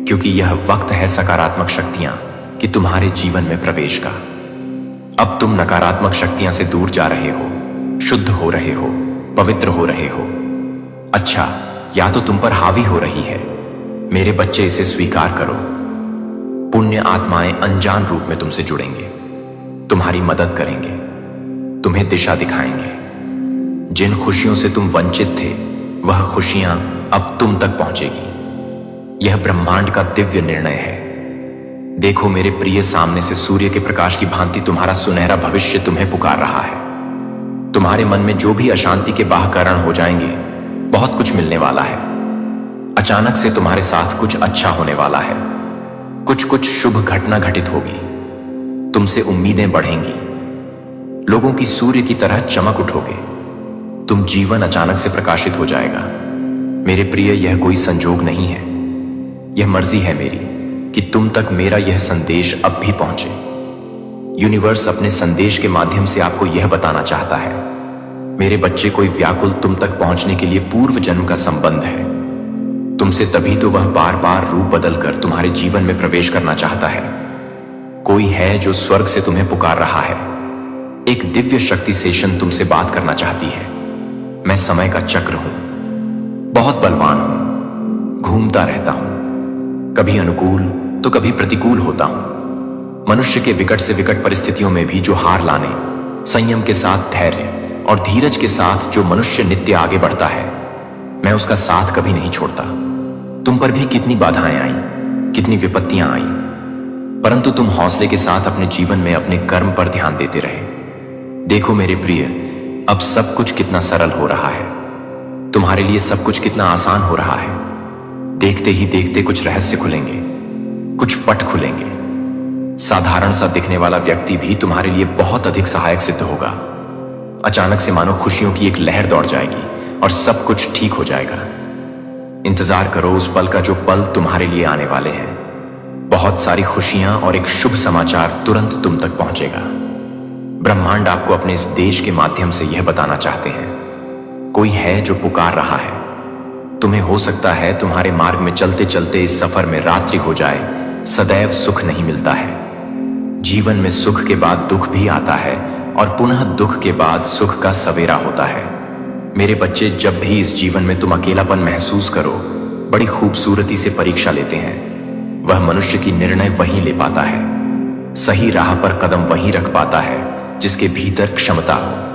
क्योंकि यह वक्त है सकारात्मक शक्तियां कि तुम्हारे जीवन में प्रवेश का। अब तुम नकारात्मक शक्तियां से दूर जा रहे हो, शुद्ध हो रहे हो, पवित्र हो रहे हो। अच्छा, या तो तुम पर हावी हो रही है। मेरे बच्चे, इसे स्वीकार करो। पुण्य आत्माएं अनजान रूप में तुमसे जुड़ेंगे, तुम्हारी मदद करेंगे, तुम्हें दिशा दिखाएंगे। जिन खुशियों से तुम वंचित थे, वह खुशियां अब तुम तक पहुंचेगी। यह ब्रह्मांड का दिव्य निर्णय है। देखो मेरे प्रिय, सामने से सूर्य के प्रकाश की भांति तुम्हारा सुनहरा भविष्य तुम्हें पुकार रहा है। तुम्हारे मन में जो भी अशांति के बाह कारण हो जाएंगे, बहुत कुछ मिलने वाला है। अचानक से तुम्हारे साथ कुछ अच्छा होने वाला है। कुछ शुभ घटना घटित होगी। तुमसे उम्मीदें बढ़ेंगी। लोगों की सूर्य की तरह चमक उठोगे। तुम जीवन अचानक से प्रकाशित हो जाएगा। मेरे प्रिय, यह कोई संजोग नहीं है, यह मर्जी है मेरी कि तुम तक मेरा यह संदेश अब भी पहुंचे। यूनिवर्स अपने संदेश के माध्यम से आपको यह बताना चाहता है, मेरे बच्चे, कोई व्याकुल तुम तक पहुंचने के लिए पूर्व जन्म का संबंध है तुमसे, तभी तो वह बार बार रूप बदलकर तुम्हारे जीवन में प्रवेश करना चाहता है। कोई है जो स्वर्ग से तुम्हें पुकार रहा है। एक दिव्य शक्ति सेशन तुमसे बात करना चाहती है। मैं समय का चक्र हूं, बहुत बलवान हूं, घूमता रहता हूं, कभी अनुकूल तो कभी प्रतिकूल होता हूं। मनुष्य के विकट से विकट परिस्थितियों में भी जो हार लाने, संयम के साथ धैर्य और धीरज के साथ जो मनुष्य नित्य आगे बढ़ता है, मैं उसका साथ कभी नहीं छोड़ता। तुम पर भी कितनी बाधाएं आई, कितनी विपत्तियां आई, परंतु तुम हौसले के साथ अपने जीवन में अपने कर्म पर ध्यान देते रहे। देखो मेरे प्रिय, अब सब कुछ कितना सरल हो रहा है। तुम्हारे लिए सब कुछ कितना आसान हो रहा है। देखते ही देखते कुछ रहस्य खुलेंगे, कुछ पट खुलेंगे। साधारण सा दिखने वाला व्यक्ति भी तुम्हारे लिए बहुत अधिक सहायक सिद्ध होगा। अचानक से मानो खुशियों की एक लहर दौड़ जाएगी और सब कुछ ठीक हो जाएगा। इंतजार करो उस पल का जो पल तुम्हारे लिए आने वाले हैं। बहुत सारी खुशियां और एक शुभ समाचार तुरंत तुम तक पहुंचेगा। ब्रह्मांड आपको अपने इस देश के माध्यम से यह बताना चाहते हैं, कोई है जो पुकार रहा है। तुम्हें हो सकता है तुम्हारे मार्ग में चलते चलते इस सफर में रात्रि हो जाए, सदैव सुख नहीं मिलता है। जीवन में सुख के बाद दुख भी आता है और पुनः दुख के बाद सुख का सवेरा होता है। मेरे बच्चे, जब भी इस जीवन में तुम अकेलापन महसूस करो, बड़ी खूबसूरती से परीक्षा लेते हैं। वह मनुष्य की निर्णय वही ले पाता है, सही राह पर कदम वही रख पाता है जिसके भीतर क्षमता हो।